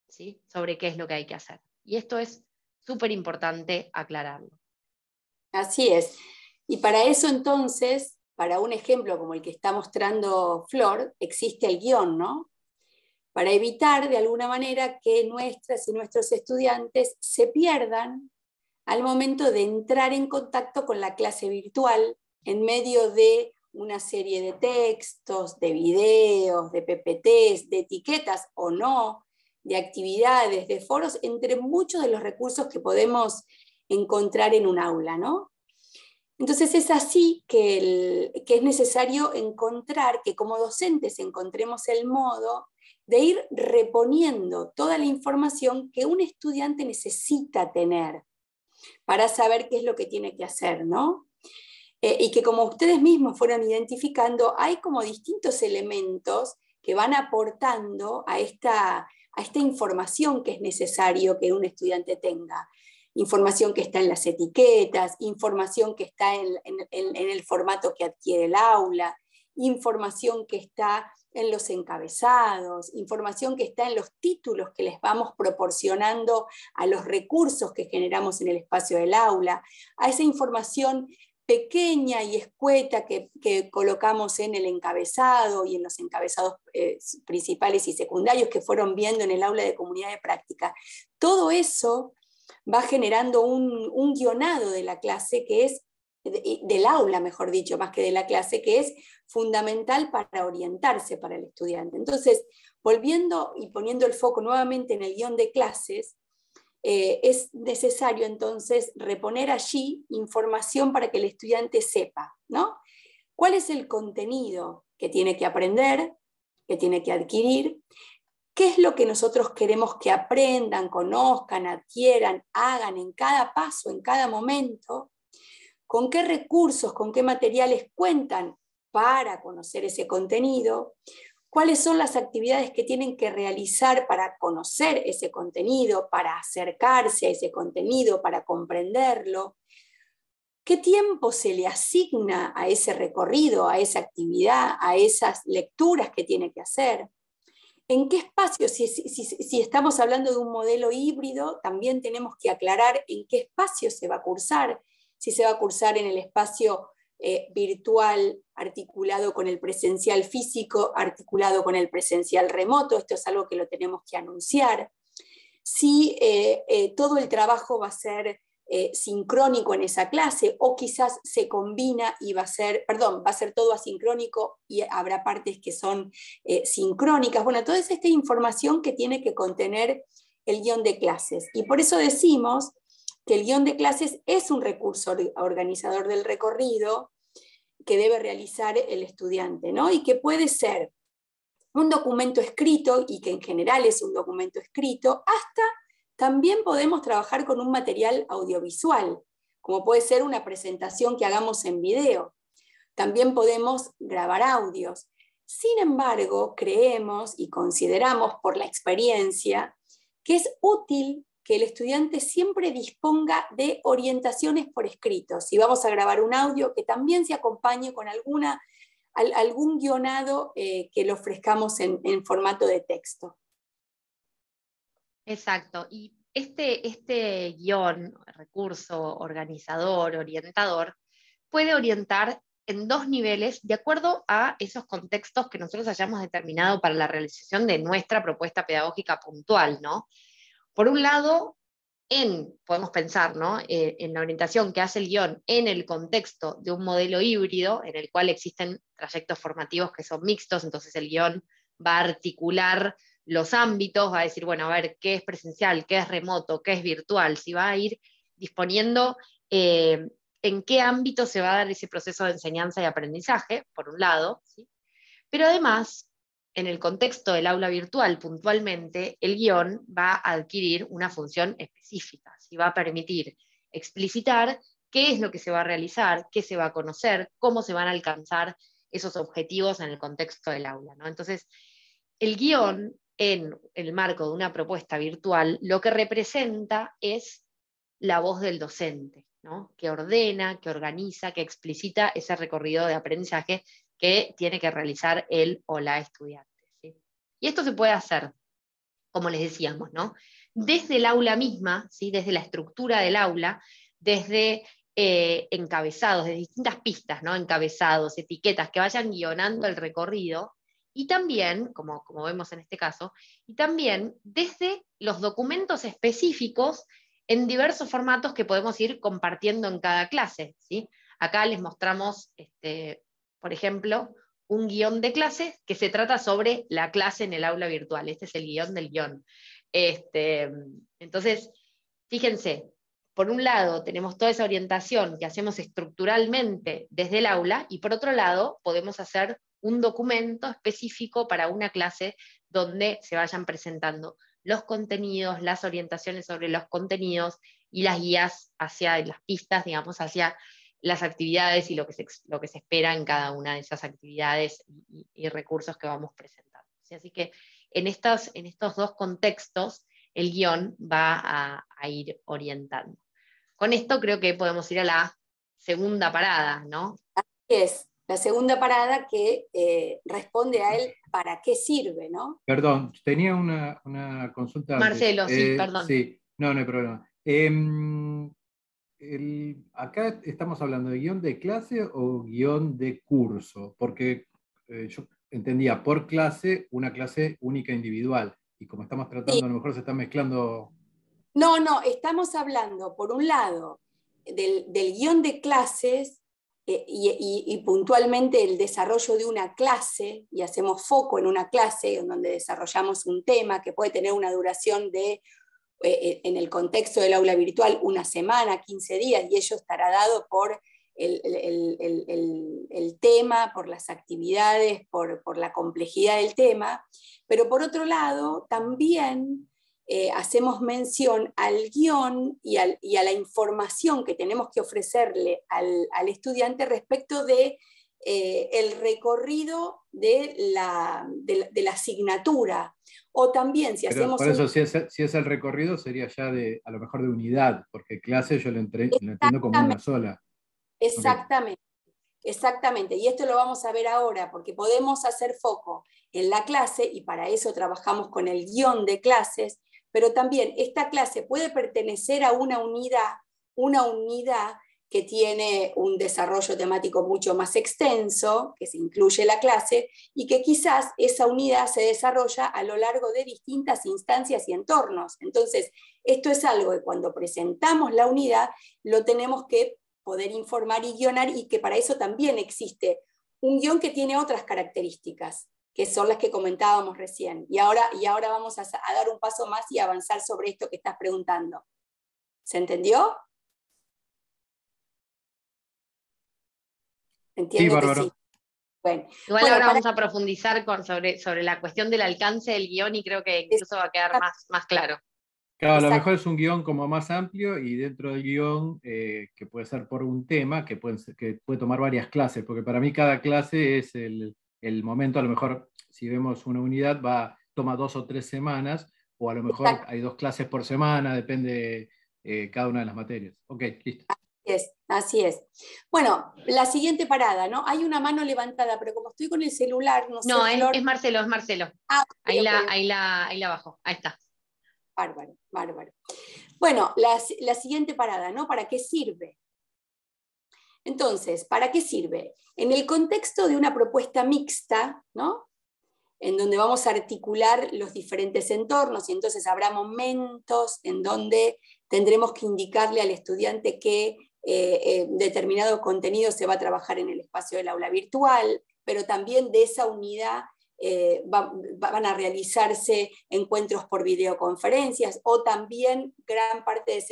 ¿sí? Sobre qué es lo que hay que hacer. Y esto es súper importante aclararlo. Así es. Y para eso entonces, para un ejemplo como el que está mostrando Flor, existe el guión, ¿no? Para evitar de alguna manera que nuestras y nuestros estudiantes se pierdan al momento de entrar en contacto con la clase virtual en medio de una serie de textos, de videos, de PPTs, de etiquetas o no, de actividades, de foros, entre muchos de los recursos que podemos encontrar en un aula, ¿no? Entonces es así que es necesario encontrar, que como docentes encontremos el modo de ir reponiendo toda la información que un estudiante necesita tener para saber qué es lo que tiene que hacer, ¿no? Y que como ustedes mismos fueron identificando, hay como distintos elementos que van aportando a esta información que es necesario que un estudiante tenga. Información que está en las etiquetas, información que está en el formato que adquiere el aula, información que está en los encabezados, información que está en los títulos que les vamos proporcionando a los recursos que generamos en el espacio del aula, a esa información pequeña y escueta que colocamos en el encabezado y en los encabezados principales y secundarios que fueron viendo en el aula de comunidad de práctica. Todo eso va generando un guionado de la clase que es, del aula mejor dicho, más que de la clase, que es fundamental para orientarse para el estudiante. Entonces, volviendo y poniendo el foco nuevamente en el guión de clases, es necesario entonces reponer allí información para que el estudiante sepa, ¿no? ¿Cuál es el contenido que tiene que aprender, que tiene que adquirir? ¿Qué es lo que nosotros queremos que aprendan, conozcan, adquieran, hagan en cada paso, en cada momento? ¿Con qué recursos, con qué materiales cuentan para conocer ese contenido? ¿Cuáles son las actividades que tienen que realizar para conocer ese contenido, para acercarse a ese contenido, para comprenderlo? ¿Qué tiempo se le asigna a ese recorrido, a esa actividad, a esas lecturas que tiene que hacer? ¿En qué espacio? Si estamos hablando de un modelo híbrido, también tenemos que aclarar en qué espacio se va a cursar. Si se va a cursar en el espacio virtual articulado con el presencial físico, articulado con el presencial remoto, esto es algo que lo tenemos que anunciar. Si todo el trabajo va a ser sincrónico en esa clase, o quizás se combina y va a ser todo asincrónico y habrá partes que son sincrónicas. Bueno, toda esta información que tiene que contener el guión de clases. Y por eso decimos que el guión de clases es un recurso organizador del recorrido que debe realizar el estudiante, ¿no? Y que puede ser un documento escrito, y que en general es un documento escrito, hasta también podemos trabajar con un material audiovisual, como puede ser una presentación que hagamos en video. También podemos grabar audios. Sin embargo, creemos y consideramos por la experiencia que es útil que el estudiante siempre disponga de orientaciones por escrito. Si vamos a grabar un audio, que también se acompañe con algún guionado que lo ofrezcamos en formato de texto. Exacto. Y este guión, recurso, organizador, orientador, puede orientar en dos niveles de acuerdo a esos contextos que nosotros hayamos determinado para la realización de nuestra propuesta pedagógica puntual, ¿no? Por un lado, podemos pensar, ¿no?, en la orientación que hace el guión en el contexto de un modelo híbrido, en el cual existen trayectos formativos que son mixtos, entonces el guión va a articular los ámbitos, va a decir, bueno, a ver, qué es presencial, qué es remoto, qué es virtual, si va a ir disponiendo en qué ámbito se va a dar ese proceso de enseñanza y aprendizaje, por un lado, ¿sí? Pero además, en el contexto del aula virtual, puntualmente, el guión va a adquirir una función específica, ¿sí? Va a permitir explicitar qué es lo que se va a realizar, qué se va a conocer, cómo se van a alcanzar esos objetivos en el contexto del aula, ¿no? Entonces, el guión, en el marco de una propuesta virtual, lo que representa es la voz del docente, ¿no?, que ordena, que organiza, que explicita ese recorrido de aprendizaje que tiene que realizar él o la estudiante, ¿sí? Y esto se puede hacer, como les decíamos, ¿no?, desde el aula misma, ¿sí?, desde la estructura del aula, desde encabezados, de distintas pistas, ¿no?, encabezados, etiquetas que vayan guionando el recorrido, y también, como vemos en este caso, y también desde los documentos específicos en diversos formatos que podemos ir compartiendo en cada clase, ¿sí? Acá les mostramos, por ejemplo, un guión de clase que se trata sobre la clase en el aula virtual. Este es el guión del guión. Entonces, fíjense, por un lado tenemos toda esa orientación que hacemos estructuralmente desde el aula, y por otro lado podemos hacer un documento específico para una clase donde se vayan presentando los contenidos, las orientaciones sobre los contenidos y las guías hacia las pistas, digamos, hacia las actividades y lo que se espera en cada una de esas actividades y recursos que vamos presentando. Así que en estos dos contextos el guión va a ir orientando. Con esto creo que podemos ir a la segunda parada, ¿no? Así es, la segunda parada que responde a él para qué sirve, ¿no? Perdón, tenía una consulta antes. Marcelo, sí, perdón. Sí, no hay problema. Acá estamos hablando de guión de clase o guión de curso, porque yo entendía por clase una clase única individual, y como estamos tratando, Sí. a lo mejor se están mezclando. No, estamos hablando, por un lado, del guión de clases y puntualmente el desarrollo de una clase, y hacemos foco en una clase en donde desarrollamos un tema que puede tener una duración de, en el contexto del aula virtual, una semana, 15 días, y ello estará dado por el tema, por las actividades, por la complejidad del tema. Pero por otro lado, también hacemos mención al guión y a la información que tenemos que ofrecerle al estudiante respecto de el recorrido de la asignatura. O también si Pero hacemos por eso, si es el recorrido, sería ya a lo mejor de unidad, porque clase yo lo entiendo como una sola. Exactamente. Okay. Exactamente, y esto lo vamos a ver ahora, porque podemos hacer foco en la clase, y para eso trabajamos con el guión de clases, pero también esta clase puede pertenecer a una unidad que tiene un desarrollo temático mucho más extenso, que se incluye la clase, y que quizás esa unidad se desarrolla a lo largo de distintas instancias y entornos. Entonces, esto es algo que cuando presentamos la unidad, lo tenemos que poder informar y guionar, y que para eso también existe un guión que tiene otras características, que son las que comentábamos recién. Y ahora vamos a dar un paso más y avanzar sobre esto que estás preguntando. ¿Se entendió? Entiendo Sí, que bárbaro. sí. Bueno, Igual bueno, ahora para- vamos a profundizar sobre la cuestión del alcance del guión y creo que incluso va a quedar más claro. Claro, a lo Exacto. mejor es un guión como más amplio y dentro del guión, que puede ser por un tema, que puede tomar varias clases, porque para mí cada clase es el momento, a lo mejor si vemos una unidad toma 2 o 3 semanas, o a lo mejor Exacto. hay 2 clases por semana, depende cada una de las materias. Ok, listo. Así es. Bueno, la siguiente parada, ¿no? Hay una mano levantada, pero como estoy con el celular, no sé, No, Flor. es Marcelo, es Marcelo. Ah, ok, Ahí ok. la bajo, ahí está. Bárbaro, bárbaro. Bueno, la siguiente parada, ¿no? ¿Para qué sirve? Entonces, ¿para qué sirve? En el contexto de una propuesta mixta, ¿no? En donde vamos a articular los diferentes entornos y entonces habrá momentos en donde tendremos que indicarle al estudiante que determinado contenido se va a trabajar en el espacio del aula virtual, pero también de esa unidad van a realizarse encuentros por videoconferencias, o también gran parte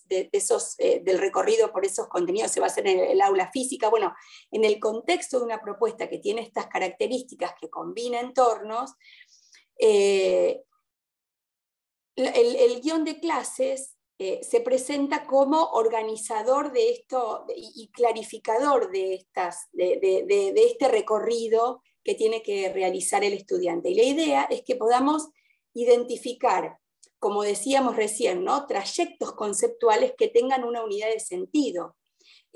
del recorrido por esos contenidos se va a hacer en el aula física. Bueno, en el contexto de una propuesta que tiene estas características, que combina entornos, el guión de clases se presenta como organizador de esto y clarificador de este recorrido que tiene que realizar el estudiante. Y la idea es que podamos identificar, como decíamos recién, ¿no? Trayectos conceptuales que tengan una unidad de sentido,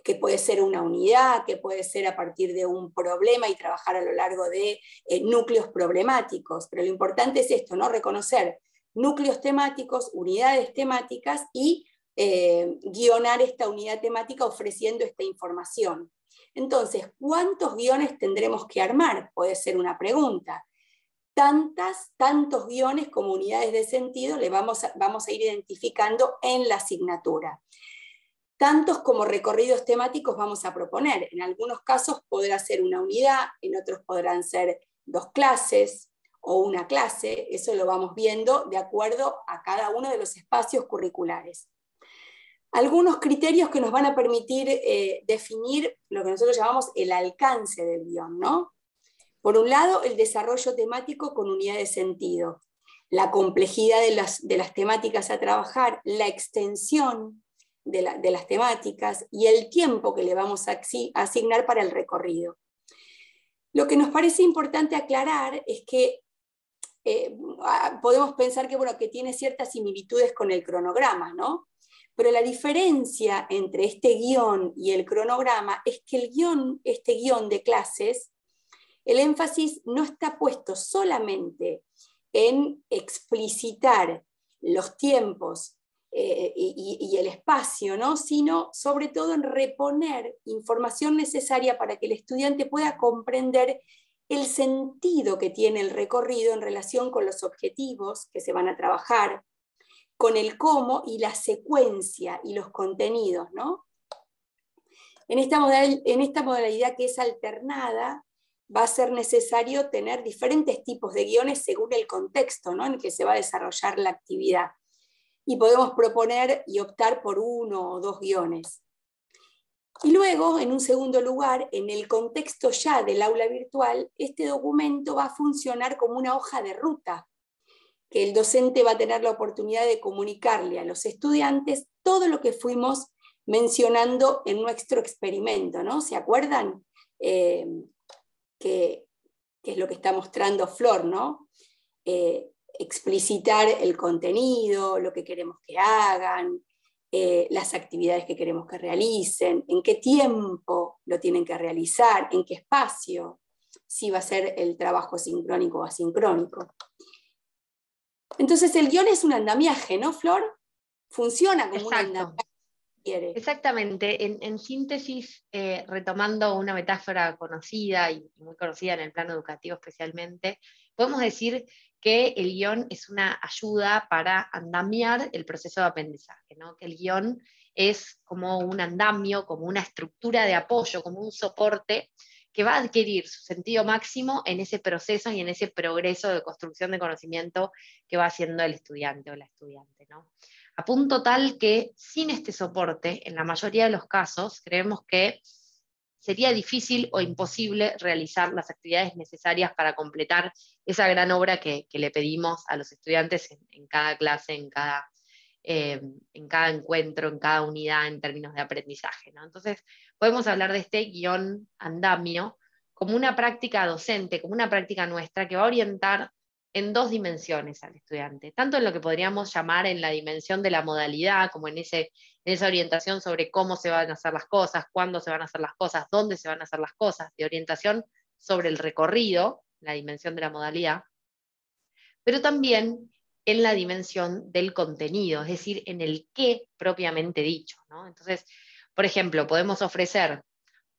que puede ser una unidad, que puede ser a partir de un problema y trabajar a lo largo de núcleos problemáticos. Pero lo importante es esto, ¿no? Reconocer núcleos temáticos, unidades temáticas y guionar esta unidad temática ofreciendo esta información. Entonces, ¿cuántos guiones tendremos que armar? Puede ser una pregunta. Tantos guiones como unidades de sentido le vamos a ir identificando en la asignatura. Tantos como recorridos temáticos vamos a proponer. En algunos casos podrá ser una unidad, en otros podrán ser 2 clases o una clase. Eso lo vamos viendo de acuerdo a cada uno de los espacios curriculares. Algunos criterios que nos van a permitir definir lo que nosotros llamamos el alcance del guión, ¿no? Por un lado, el desarrollo temático con unidad de sentido, la complejidad de las temáticas a trabajar, la extensión de las temáticas y el tiempo que le vamos a asignar para el recorrido. Lo que nos parece importante aclarar es que podemos pensar que, bueno, que tiene ciertas similitudes con el cronograma, ¿no? Pero la diferencia entre este guión y el cronograma es que este guión de clases, el énfasis no está puesto solamente en explicitar los tiempos y el espacio, ¿no? Sino sobre todo en reponer información necesaria para que el estudiante pueda comprender el sentido que tiene el recorrido en relación con los objetivos que se van a trabajar, con el cómo y la secuencia y los contenidos, ¿no? En esta modalidad que es alternada, va a ser necesario tener diferentes tipos de guiones según el contexto, ¿no? En el que se va a desarrollar la actividad. Y podemos proponer y optar por 1 o 2 guiones. Y luego, en un segundo lugar, en el contexto ya del aula virtual, este documento va a funcionar como una hoja de ruta, que el docente va a tener la oportunidad de comunicarle a los estudiantes todo lo que fuimos mencionando en nuestro experimento, ¿no? ¿Se acuerdan? Que es lo que está mostrando Flor, ¿no? Explicitar el contenido, lo que queremos que hagan, las actividades que queremos que realicen, en qué tiempo lo tienen que realizar, en qué espacio, si va a ser el trabajo sincrónico o asincrónico. Entonces el guión es un andamiaje, ¿no, Flor? Funciona como un andamiaje. Exactamente. En síntesis, retomando una metáfora conocida y muy conocida en el plano educativo especialmente, podemos decir que el guión es una ayuda para andamiar el proceso de aprendizaje, ¿no? Que el guión es como un andamio, como una estructura de apoyo, como un soporte que va a adquirir su sentido máximo en ese proceso y en ese progreso de construcción de conocimiento que va haciendo el estudiante o la estudiante, ¿no? A punto tal que sin este soporte, en la mayoría de los casos, creemos que sería difícil o imposible realizar las actividades necesarias para completar esa gran obra que le pedimos a los estudiantes en cada clase, en cada encuentro, en cada unidad en términos de aprendizaje, ¿no? Entonces, podemos hablar de este guión andamio como una práctica docente, como una práctica nuestra que va a orientar en 2 dimensiones al estudiante, tanto en lo que podríamos llamar en la dimensión de la modalidad, como en esa orientación sobre cómo se van a hacer las cosas, cuándo se van a hacer las cosas, dónde se van a hacer las cosas, de orientación sobre el recorrido, la dimensión de la modalidad, pero también en la dimensión del contenido, es decir, en el qué propiamente dicho, ¿no? Entonces, por ejemplo, podemos ofrecer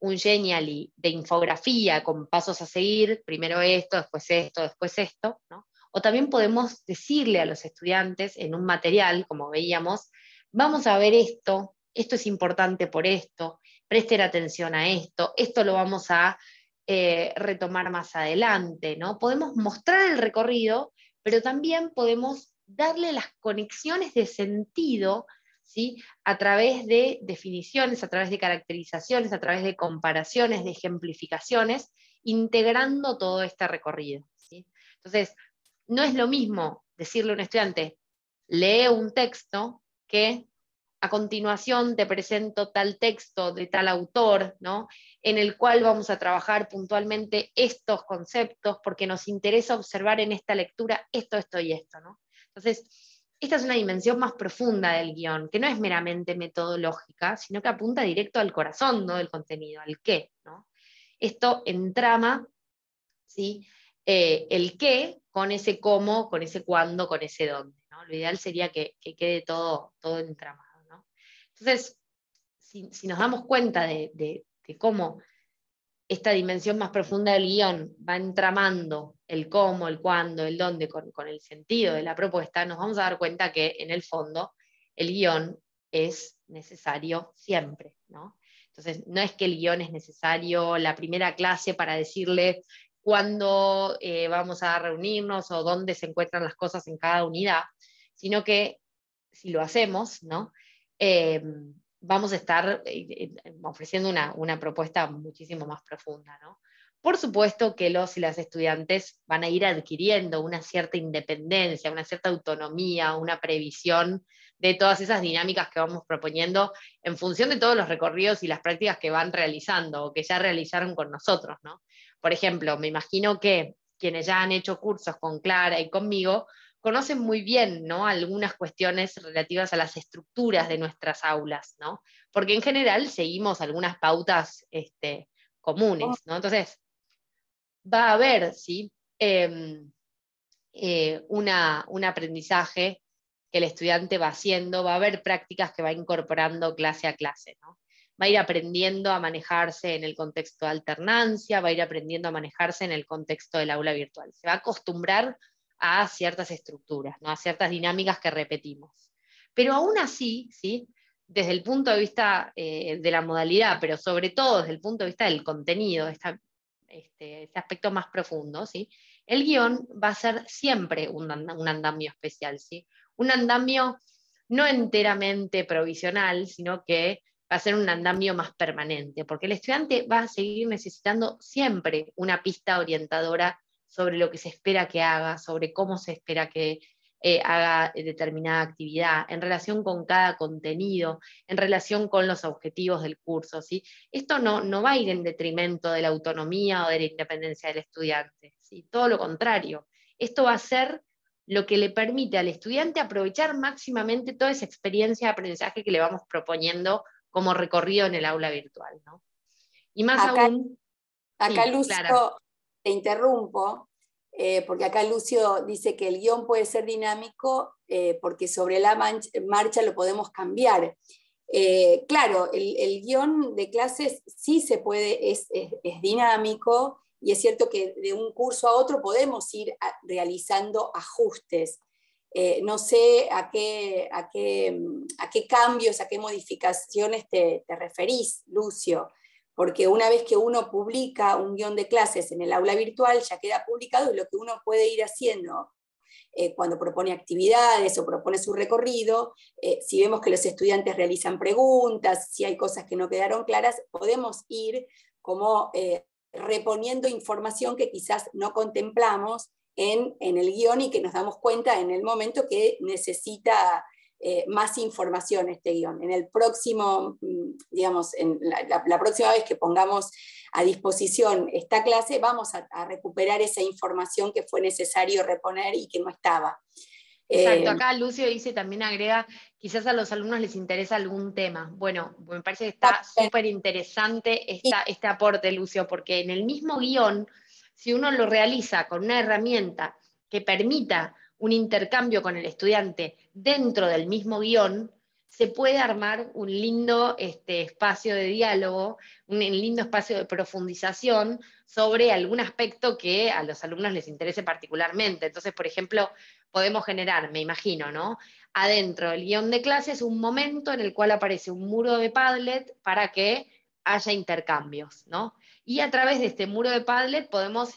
un Genially de infografía con pasos a seguir, primero esto, después esto, ¿no? O también podemos decirle a los estudiantes en un material, como veíamos, vamos a ver esto es importante por esto, presten atención a esto lo vamos a retomar más adelante, ¿no? Podemos mostrar el recorrido, pero también podemos darle las conexiones de sentido, ¿sí? A través de definiciones, a través de caracterizaciones, a través de comparaciones, de ejemplificaciones, integrando todo este recorrido, ¿sí? Entonces, no es lo mismo decirle a un estudiante, lee un texto, que a continuación te presento tal texto de tal autor, ¿no? En el cual vamos a trabajar puntualmente estos conceptos, porque nos interesa observar en esta lectura esto y esto, ¿no? Entonces, esta es una dimensión más profunda del guión, que no es meramente metodológica, sino que apunta directo al corazón, ¿no? Del contenido, al qué, ¿no? Esto entrama, ¿sí? El qué con ese cómo, con ese cuándo, con ese dónde, ¿no? Lo ideal sería que quede todo entramado, ¿no? Entonces, si nos damos cuenta de cómo esta dimensión más profunda del guión va entramando el cómo, el cuándo, el dónde con el sentido de la propuesta, nos vamos a dar cuenta que en el fondo el guión es necesario siempre, ¿no? Entonces, no es que el guión es necesario la primera clase para decirle cuándo vamos a reunirnos o dónde se encuentran las cosas en cada unidad, sino que si lo hacemos, ¿no? Vamos a estar ofreciendo una propuesta muchísimo más profunda, ¿no? Por supuesto que los y las estudiantes van a ir adquiriendo una cierta independencia, una cierta autonomía, una previsión de todas esas dinámicas que vamos proponiendo en función de todos los recorridos y las prácticas que van realizando o que ya realizaron con nosotros, ¿no? Por ejemplo, me imagino que quienes ya han hecho cursos con Clara y conmigo conocen muy bien, ¿no? Algunas cuestiones relativas a las estructuras de nuestras aulas, ¿no? Porque en general seguimos algunas pautas comunes, ¿no? Entonces, va a haber, ¿sí? Un aprendizaje que el estudiante va haciendo, va a haber prácticas que va incorporando clase a clase, ¿no? Va a ir aprendiendo a manejarse en el contexto de alternancia, va a ir aprendiendo a manejarse en el contexto del aula virtual. Se va a acostumbrar a ciertas estructuras, ¿no? A ciertas dinámicas que repetimos. Pero aún así, ¿sí? Desde el punto de vista de la modalidad, pero sobre todo desde el punto de vista del contenido, este aspecto más profundo, ¿sí? El guión va a ser siempre un andamio especial, ¿sí? Un andamio no enteramente provisional, sino que va a ser un andamio más permanente, porque el estudiante va a seguir necesitando siempre una pista orientadora sobre lo que se espera que haga, sobre cómo se espera que haga determinada actividad, en relación con cada contenido, en relación con los objetivos del curso, ¿sí? Esto no va a ir en detrimento de la autonomía o de la independencia del estudiante, ¿sí? Todo lo contrario. Esto va a ser lo que le permite al estudiante aprovechar máximamente toda esa experiencia de aprendizaje que le vamos proponiendo como recorrido en el aula virtual, ¿no? Y más aún... Acá sí, Lucio, Clara. te interrumpo, porque acá Lucio dice que el guión puede ser dinámico porque sobre la marcha lo podemos cambiar. Claro, el guión de clases sí se puede, es dinámico, y es cierto que de un curso a otro podemos ir realizando ajustes. No sé a qué cambios, a qué modificaciones te referís, Lucio, porque una vez que uno publica un guión de clases en el aula virtual, ya queda publicado, y lo que uno puede ir haciendo cuando propone actividades o propone su recorrido, si vemos que los estudiantes realizan preguntas, si hay cosas que no quedaron claras, podemos ir como reponiendo información que quizás no contemplamos en el guión y que nos damos cuenta en el momento que necesita más información este guión. En el próximo, digamos, en la próxima vez que pongamos a disposición esta clase, vamos a recuperar esa información que fue necesario reponer y que no estaba. Exacto, acá Lucio dice, también agrega, quizás a los alumnos les interesa algún tema. Bueno, me parece que está súper interesante este aporte, Lucio, porque en el mismo guión, si uno lo realiza con una herramienta que permita un intercambio con el estudiante dentro del mismo guión, se puede armar un lindo espacio de diálogo, un lindo espacio de profundización sobre algún aspecto que a los alumnos les interese particularmente. Entonces, por ejemplo, podemos generar, me imagino, ¿no?, adentro del guión de clases un momento en el cual aparece un muro de Padlet para que haya intercambios, ¿no? Y a través de este muro de Padlet podemos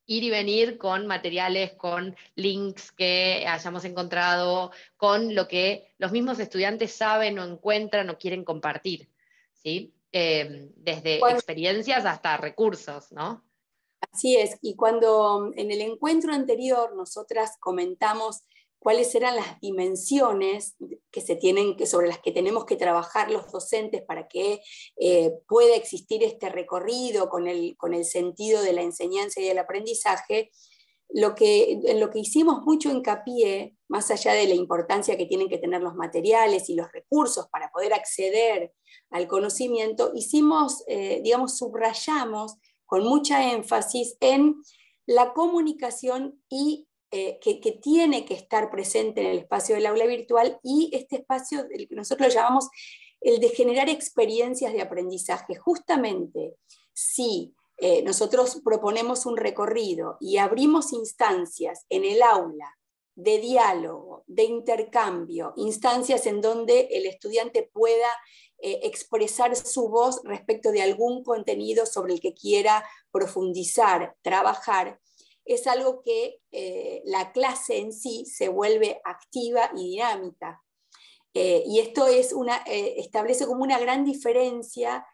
ir y venir con materiales, con links que hayamos encontrado, con lo que los mismos estudiantes saben o encuentran o quieren compartir, ¿sí? Desde experiencias hasta recursos, ¿no? Así es, y cuando en el encuentro anterior nosotras comentamos cuáles eran las dimensiones sobre las que tenemos que trabajar los docentes para que pueda existir este recorrido con el sentido de la enseñanza y del aprendizaje, en lo que hicimos mucho hincapié, más allá de la importancia que tienen que tener los materiales y los recursos para poder acceder al conocimiento, subrayamos con mucha énfasis en la comunicación y que tiene que estar presente en el espacio del aula virtual, y este espacio del que nosotros lo llamamos el de generar experiencias de aprendizaje. Justamente si nosotros proponemos un recorrido y abrimos instancias en el aula de diálogo, de intercambio, instancias en donde el estudiante pueda expresar su voz respecto de algún contenido sobre el que quiera profundizar, trabajar, es algo que la clase en sí se vuelve activa y dinámica. Y esto establece como una gran diferencia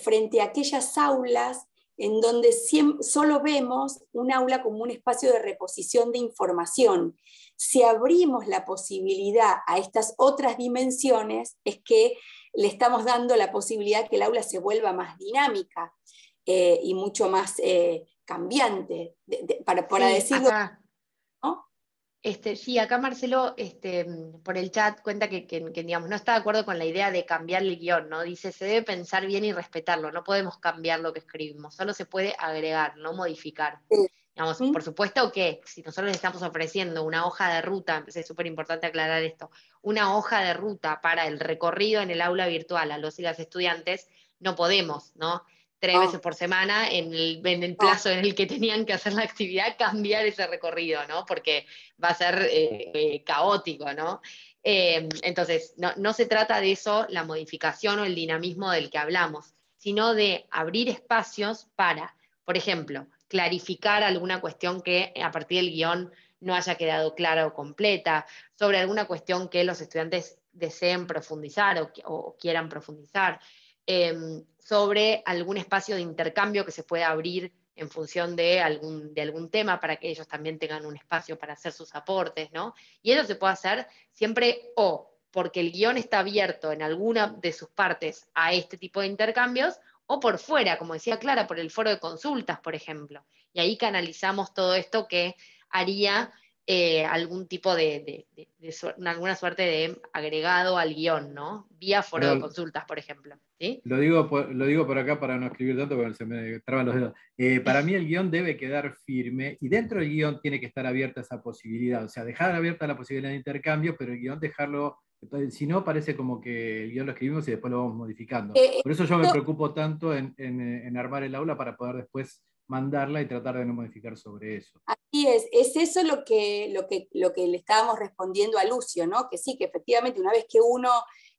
frente a aquellas aulas en donde solo vemos un aula como un espacio de reposición de información. Si abrimos la posibilidad a estas otras dimensiones, es que le estamos dando la posibilidad que el aula se vuelva más dinámica y mucho más cambiante, para sí, decirlo. Acá, ¿no? Sí, acá Marcelo por el chat cuenta que, digamos, no está de acuerdo con la idea de cambiar el guión, ¿no? Dice, se debe pensar bien y respetarlo, no podemos cambiar lo que escribimos, solo se puede agregar, no modificar. Sí. Digamos, por supuesto que si nosotros le estamos ofreciendo una hoja de ruta, es súper importante aclarar esto, una hoja de ruta para el recorrido en el aula virtual a los y las estudiantes, no podemos, ¿no?, 3 veces por semana, en el plazo en el que tenían que hacer la actividad, cambiar ese recorrido, ¿no? Porque va a ser caótico, ¿no? Entonces, no se trata de eso, la modificación o el dinamismo del que hablamos, sino de abrir espacios para, por ejemplo, clarificar alguna cuestión que a partir del guión no haya quedado clara o completa, sobre alguna cuestión que los estudiantes deseen profundizar o quieran profundizar, sobre algún espacio de intercambio que se pueda abrir en función de algún tema para que ellos también tengan un espacio para hacer sus aportes, ¿no? Y eso se puede hacer siempre porque el guión está abierto en alguna de sus partes a este tipo de intercambios, o por fuera, como decía Clara, por el foro de consultas, por ejemplo. Y ahí canalizamos todo esto que haría algún tipo alguna suerte de agregado al guión, ¿no? Vía foro de consultas, por ejemplo. ¿Sí? Lo digo por acá para no escribir tanto, porque se me traban los dedos. Para mí el guión debe quedar firme, y dentro del guión tiene que estar abierta esa posibilidad. O sea, dejar abierta la posibilidad de intercambio, pero el guión dejarlo. Si no, parece como que el guión lo escribimos y después lo vamos modificando. Por eso yo me preocupo tanto en armar el aula para poder después mandarla y tratar de no modificar sobre eso. Así es eso lo que le estábamos respondiendo a Lucio, ¿no? Que sí, que efectivamente una vez que uno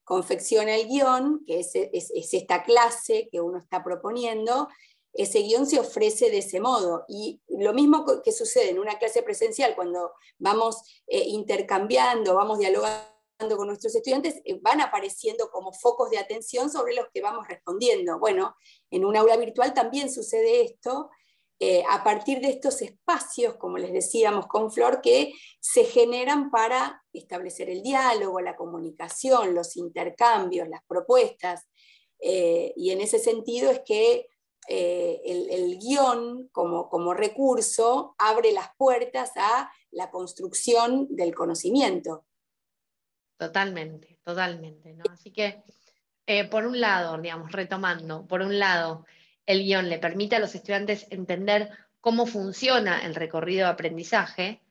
confecciona el guión, que es esta clase que uno está proponiendo, ese guión se ofrece de ese modo. Y lo mismo que sucede en una clase presencial, cuando vamos intercambiando, vamos dialogando con nuestros estudiantes, van apareciendo como focos de atención sobre los que vamos respondiendo. Bueno, en un aula virtual también sucede esto, a partir de estos espacios, como les decíamos con Flor, que se generan para establecer el diálogo, la comunicación, los intercambios, las propuestas, y en ese sentido es que el guión como recurso abre las puertas a la construcción del conocimiento. Totalmente, totalmente, ¿no? Así que, por un lado, digamos, retomando, por un lado, el guión le permite a los estudiantes entender cómo funciona el recorrido de aprendizaje,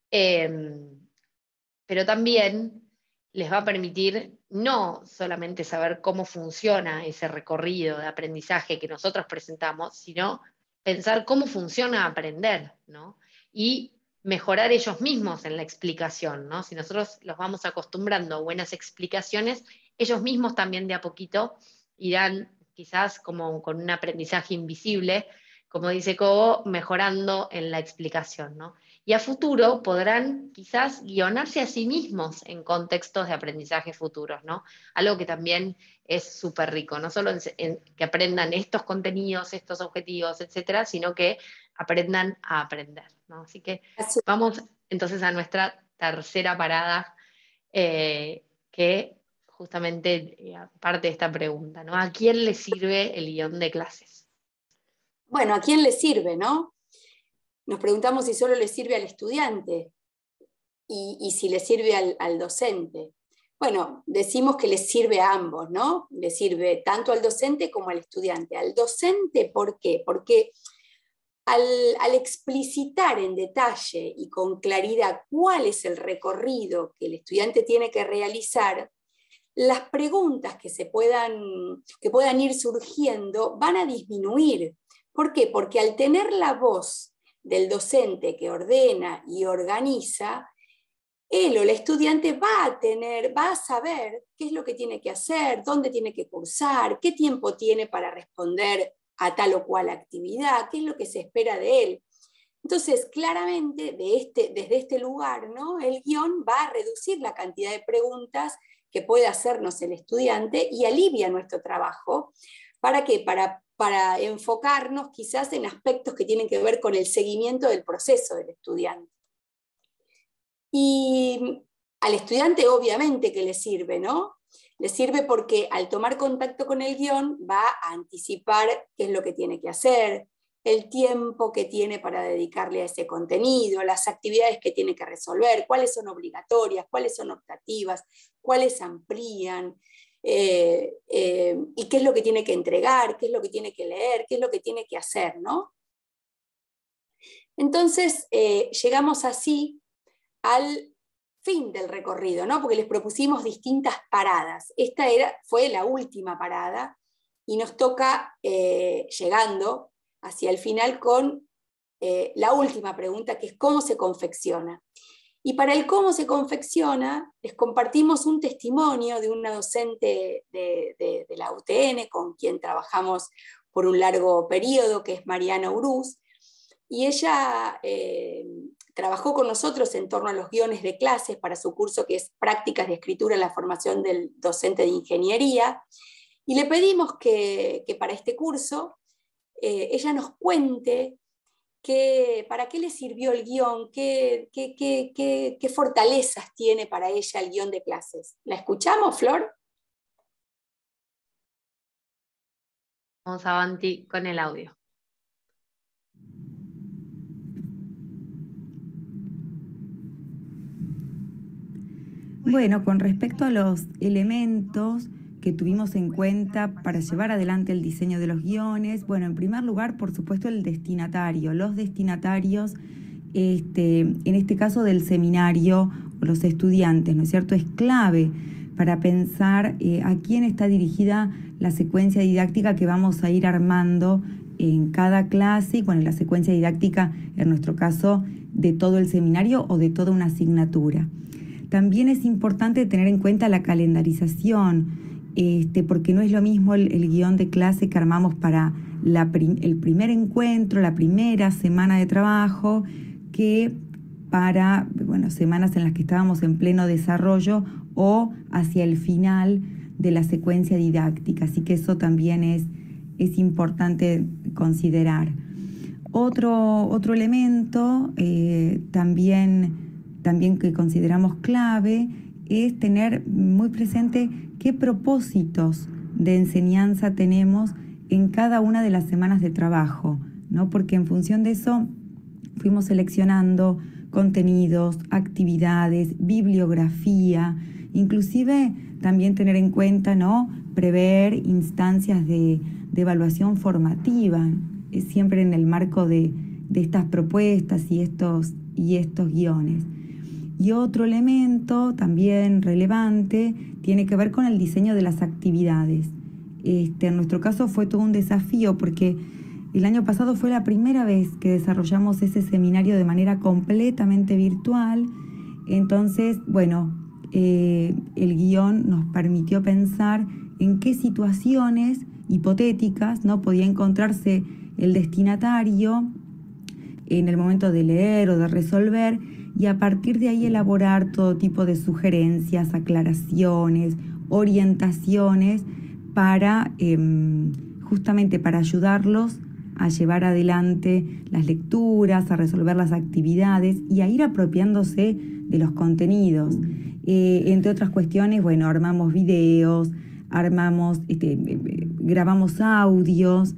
pero también les va a permitir no solamente saber cómo funciona ese recorrido de aprendizaje que nosotros presentamos, sino pensar cómo funciona aprender, ¿no? Y mejorar ellos mismos en la explicación, ¿no? Si nosotros los vamos acostumbrando a buenas explicaciones, ellos mismos también de a poquito irán quizás como con un aprendizaje invisible, como dice Cobo, mejorando en la explicación, ¿no? Y a futuro podrán quizás guionarse a sí mismos en contextos de aprendizaje futuros, ¿no? Algo que también es súper rico, no solo en que aprendan estos contenidos, estos objetivos, etcétera, sino que aprendan a aprender, ¿no? Así que vamos entonces a nuestra tercera parada, que justamente parte de esta pregunta, ¿no? ¿A quién le sirve el guión de clases? Bueno, ¿a quién le sirve, no? Nos preguntamos si solo le sirve al estudiante y si le sirve al docente. Bueno, decimos que le sirve a ambos, ¿no? Le sirve tanto al docente como al estudiante. Al docente, ¿por qué? Porque al explicitar en detalle y con claridad cuál es el recorrido que el estudiante tiene que realizar, las preguntas que puedan ir surgiendo van a disminuir. ¿Por qué? Porque al tener la voz del docente que ordena y organiza, él o el estudiante va a saber qué es lo que tiene que hacer, dónde tiene que cursar, qué tiempo tiene para responder a tal o cual actividad, qué es lo que se espera de él. Entonces, claramente, desde este lugar, ¿no? El guión va a reducir la cantidad de preguntas que puede hacernos el estudiante y alivia nuestro trabajo. ¿Para qué? Para enfocarnos quizás en aspectos que tienen que ver con el seguimiento del proceso del estudiante. Y al estudiante obviamente que le sirve, ¿no? Le sirve porque al tomar contacto con el guión va a anticipar qué es lo que tiene que hacer, el tiempo que tiene para dedicarle a ese contenido, las actividades que tiene que resolver, cuáles son obligatorias, cuáles son optativas, cuáles amplían, y qué es lo que tiene que entregar, qué es lo que tiene que leer, qué es lo que tiene que hacer, ¿no? Entonces, llegamos así al fin del recorrido, ¿no? Porque les propusimos distintas paradas. Esta fue la última parada y nos toca, llegando hacia el final, con la última pregunta, que es ¿cómo se confecciona? Y para el cómo se confecciona, les compartimos un testimonio de una docente de la UTN, con quien trabajamos por un largo periodo, que es Mariana Uruz, y ella trabajó con nosotros en torno a los guiones de clases para su curso que es Prácticas de Escritura en la Formación del Docente de Ingeniería, y le pedimos que para este curso ella nos cuente para qué le sirvió el guión, qué fortalezas tiene para ella el guión de clases. ¿La escuchamos, Flor? Vamos avanti con el audio. Bueno, con respecto a los elementos que tuvimos en cuenta para llevar adelante el diseño de los guiones, bueno, en primer lugar, por supuesto, el destinatario. Los destinatarios, en este caso del seminario, o los estudiantes, ¿no es cierto?, es clave para pensar a quién está dirigida la secuencia didáctica que vamos a ir armando en cada clase, y bueno, la secuencia didáctica, en nuestro caso, de todo el seminario o de toda una asignatura. También es importante tener en cuenta la calendarización, porque no es lo mismo el guión de clase que armamos para el primer encuentro, la primera semana de trabajo, que para, bueno, semanas en las que estábamos en pleno desarrollo o hacia el final de la secuencia didáctica. Así que eso también es importante considerar. Otro elemento también que consideramos clave es tener muy presente qué propósitos de enseñanza tenemos en cada una de las semanas de trabajo, ¿no? Porque en función de eso fuimos seleccionando contenidos, actividades, bibliografía, inclusive también tener en cuenta, ¿no?, prever instancias de evaluación formativa, siempre en el marco de estas propuestas y estos guiones. Y otro elemento también relevante tiene que ver con el diseño de las actividades. En nuestro caso fue todo un desafío porque el año pasado fue la primera vez que desarrollamos ese seminario de manera completamente virtual. Entonces, bueno, el guión nos permitió pensar en qué situaciones hipotéticas, ¿no?, podía encontrarse el destinatario en el momento de leer o de resolver, y a partir de ahí elaborar todo tipo de sugerencias, aclaraciones, orientaciones para justamente para ayudarlos a llevar adelante las lecturas, a resolver las actividades y a ir apropiándose de los contenidos. Entre otras cuestiones, bueno, armamos videos, grabamos audios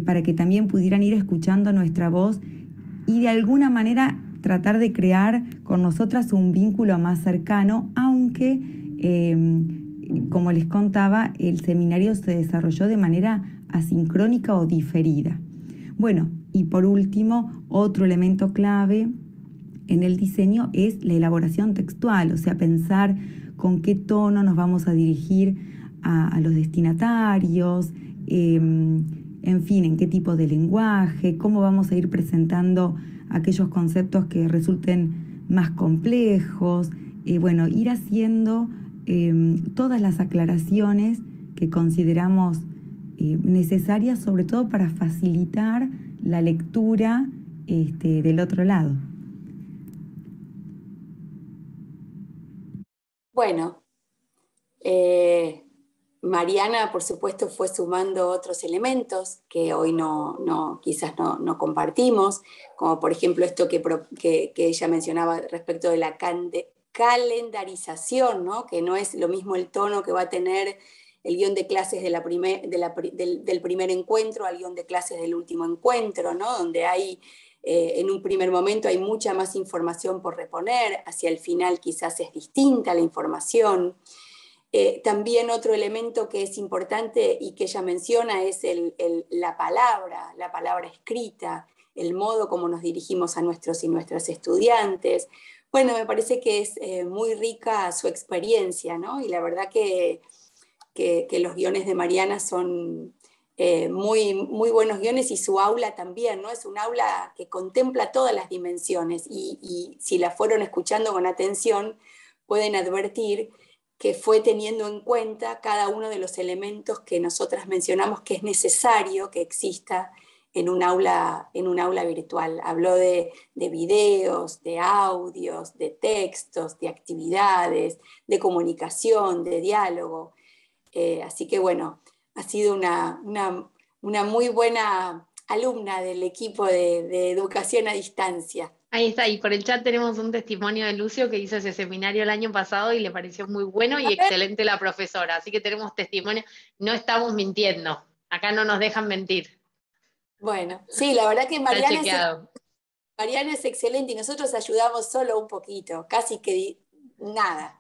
para que también pudieran ir escuchando nuestra voz y de alguna manera tratar de crear con nosotras un vínculo más cercano, aunque, como les contaba, el seminario se desarrolló de manera asincrónica o diferida. Bueno, y por último, otro elemento clave en el diseño es la elaboración textual, o sea, pensar con qué tono nos vamos a dirigir a los destinatarios, en fin, en qué tipo de lenguaje, cómo vamos a ir presentando aquellos conceptos que resulten más complejos, bueno, ir haciendo todas las aclaraciones que consideramos necesarias, sobre todo para facilitar la lectura del otro lado. Bueno, Mariana, por supuesto, fue sumando otros elementos que hoy quizás no compartimos, como por ejemplo esto que ella mencionaba respecto de la calendarización, ¿no?, que no es lo mismo el tono que va a tener el guión de clases del primer encuentro al guión de clases del último encuentro, ¿no?, donde hay, en un primer momento hay mucha más información por reponer, hacia el final quizás es distinta la información. También otro elemento que es importante y que ella menciona es la palabra escrita, el modo como nos dirigimos a nuestros y nuestras estudiantes. Bueno, me parece que es muy rica su experiencia, ¿no? Y la verdad que los guiones de Mariana son muy, muy buenos guiones, y su aula también, ¿no? Es un aula que contempla todas las dimensiones y si la fueron escuchando con atención pueden advertir que fue teniendo en cuenta cada uno de los elementos que nosotras mencionamos que es necesario que exista en un aula virtual. Habló de videos, de audios, de textos, de actividades, de comunicación, de diálogo. Así que bueno, ha sido una muy buena alumna del equipo de educación a distancia. Ahí está, y por el chat tenemos un testimonio de Lucio que hizo ese seminario el año pasado y le pareció muy bueno y excelente la profesora, así que tenemos testimonio, no estamos mintiendo, acá no nos dejan mentir. Bueno, sí, la verdad que Mariana es excelente y nosotros ayudamos solo un poquito, casi que nada.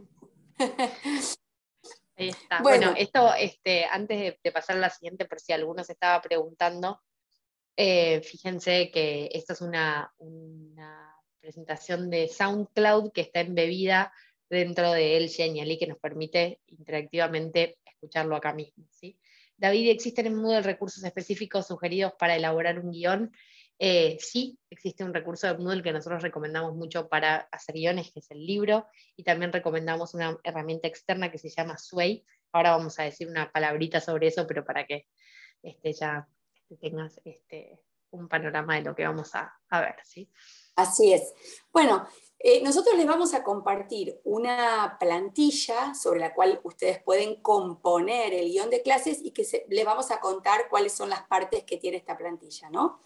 Ahí está. Bueno, esto, antes de pasar a la siguiente, por si alguno se estaba preguntando, fíjense que esta es una presentación de SoundCloud que está embebida dentro de El Genial y que nos permite interactivamente escucharlo acá mismo, ¿sí? David, ¿existen en Moodle recursos específicos sugeridos para elaborar un guión? Sí, existe un recurso de Moodle que nosotros recomendamos mucho para hacer guiones, que es el libro, y también recomendamos una herramienta externa que se llama Sway. Ahora vamos a decir una palabrita sobre eso, pero para que ya tengas un panorama de lo que vamos a ver, ¿sí? Así es. Bueno, Nosotros les vamos a compartir una plantilla sobre la cual ustedes pueden componer el guión de clases y que les vamos a contar cuáles son las partes que tiene esta plantilla, ¿no?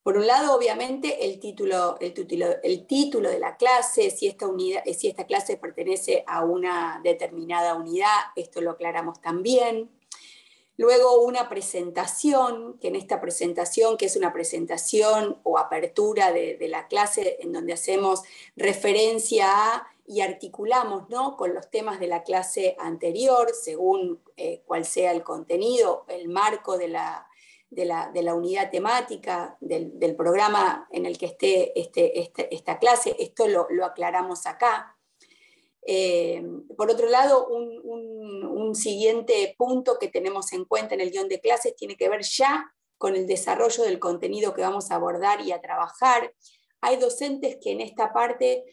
Por un lado, obviamente, el título de la clase, si esta clase pertenece a una determinada unidad, esto lo aclaramos también. Luego una presentación, que en esta presentación, que es una presentación o apertura de la clase, en donde hacemos referencia a y articulamos, ¿no?, con los temas de la clase anterior, según cuál sea el contenido, el marco de la unidad temática, del programa en el que esté esta clase. Esto lo aclaramos acá. Por otro lado, un siguiente punto que tenemos en cuenta en el guión de clases tiene que ver ya con el desarrollo del contenido que vamos a abordar y a trabajar. Hay docentes que en esta parte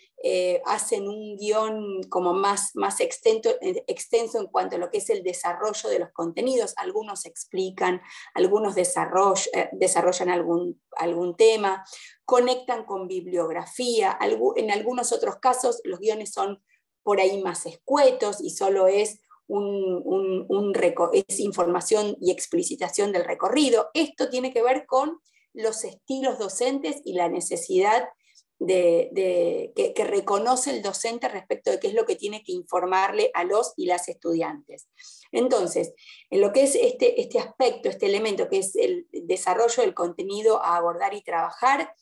hacen un guión como más extenso en cuanto a lo que es el desarrollo de los contenidos. Algunos explican, algunos desarrollan algún tema, conectan con bibliografía. En algunos otros casos los guiones son por ahí más escuetos y solo es información y explicitación del recorrido. Esto tiene que ver con los estilos docentes y la necesidad que reconoce el docente respecto de qué es lo que tiene que informarle a los y las estudiantes. Entonces, en lo que es este aspecto, este elemento que es el desarrollo del contenido a abordar y trabajar,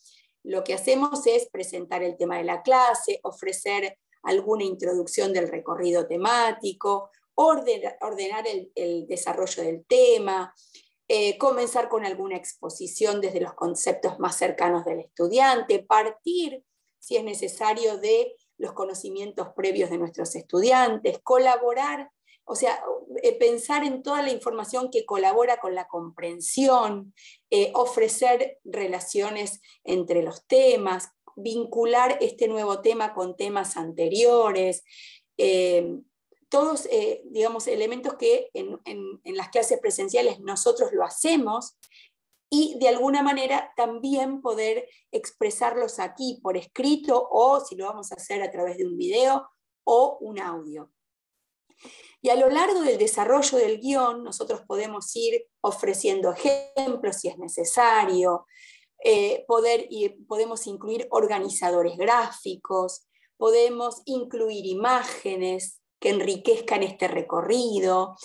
lo que hacemos es presentar el tema de la clase, ofrecer alguna introducción del recorrido temático, ordenar el desarrollo del tema, comenzar con alguna exposición desde los conceptos más cercanos del estudiante, partir, si es necesario, de los conocimientos previos de nuestros estudiantes, colaborar, o sea, pensar en toda la información que colabora con la comprensión, ofrecer relaciones entre los temas, vincular este nuevo tema con temas anteriores, todos, digamos, elementos que en las clases presenciales nosotros lo hacemos y de alguna manera también poder expresarlos aquí por escrito o si lo vamos a hacer a través de un video o un audio. Y a lo largo del desarrollo del guión nosotros podemos ir ofreciendo ejemplos si es necesario, podemos incluir organizadores gráficos, podemos incluir imágenes que enriquezcan este recorrido,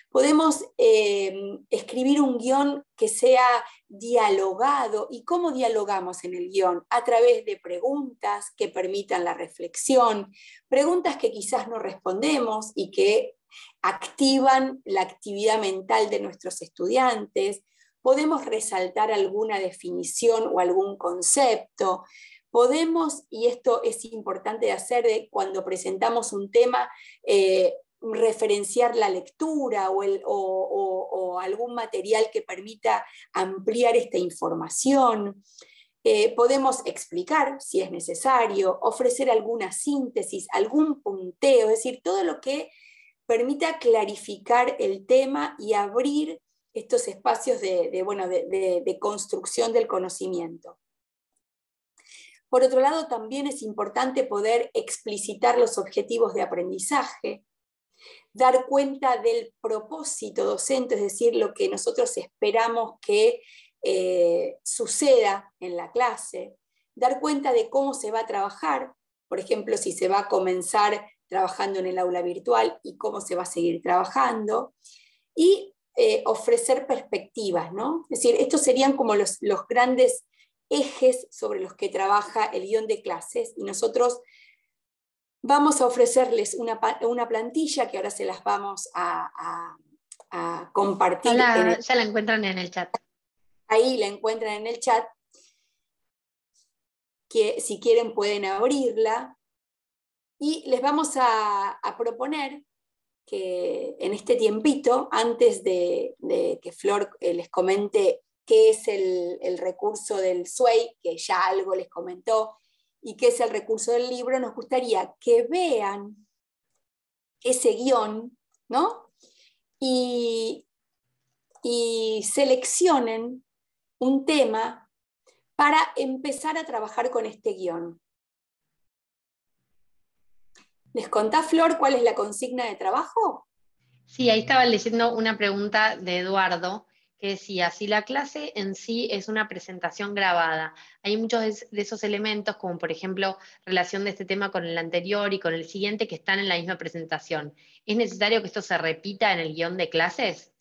podemos escribir un guión que sea dialogado. ¿Y cómo dialogamos en el guión? A través de preguntas que permitan la reflexión, preguntas que quizás no respondemos y que activan la actividad mental de nuestros estudiantes. Podemos resaltar alguna definición o algún concepto. Podemos, y esto es importante de hacer cuando presentamos un tema, referenciar la lectura o algún material que permita ampliar esta información. Podemos explicar si es necesario, ofrecer alguna síntesis, algún punteo, es decir, todo lo que permita clarificar el tema y abrir estos espacios de construcción del conocimiento. Por otro lado, también es importante poder explicitar los objetivos de aprendizaje, dar cuenta del propósito docente, es decir, lo que nosotros esperamos que suceda en la clase, dar cuenta de cómo se va a trabajar, por ejemplo, si se va a comenzar trabajando en el aula virtual y cómo se va a seguir trabajando, y ofrecer perspectivas, ¿no? Es decir, estos serían como los grandes ejes sobre los que trabaja el guión de clases, y nosotros vamos a ofrecerles una plantilla que ahora se las vamos a compartir. Ya la encuentran en el chat. Ahí la encuentran en el chat, que si quieren pueden abrirla, y les vamos a proponer que en este tiempito, antes de que Flor les comente qué es el recurso del SWAY, que ya algo les comentó, y qué es el recurso del libro, nos gustaría que vean ese guión, ¿no? Y seleccionen un tema para empezar a trabajar con este guión. ¿Les contás, Flor, cuál es la consigna de trabajo? Sí, ahí estaba leyendo una pregunta de Eduardo que decía, si la clase en sí es una presentación grabada, hay muchos de esos elementos, como por ejemplo relación de este tema con el anterior y con el siguiente, que están en la misma presentación. ¿Es necesario que esto se repita en el guión de clases?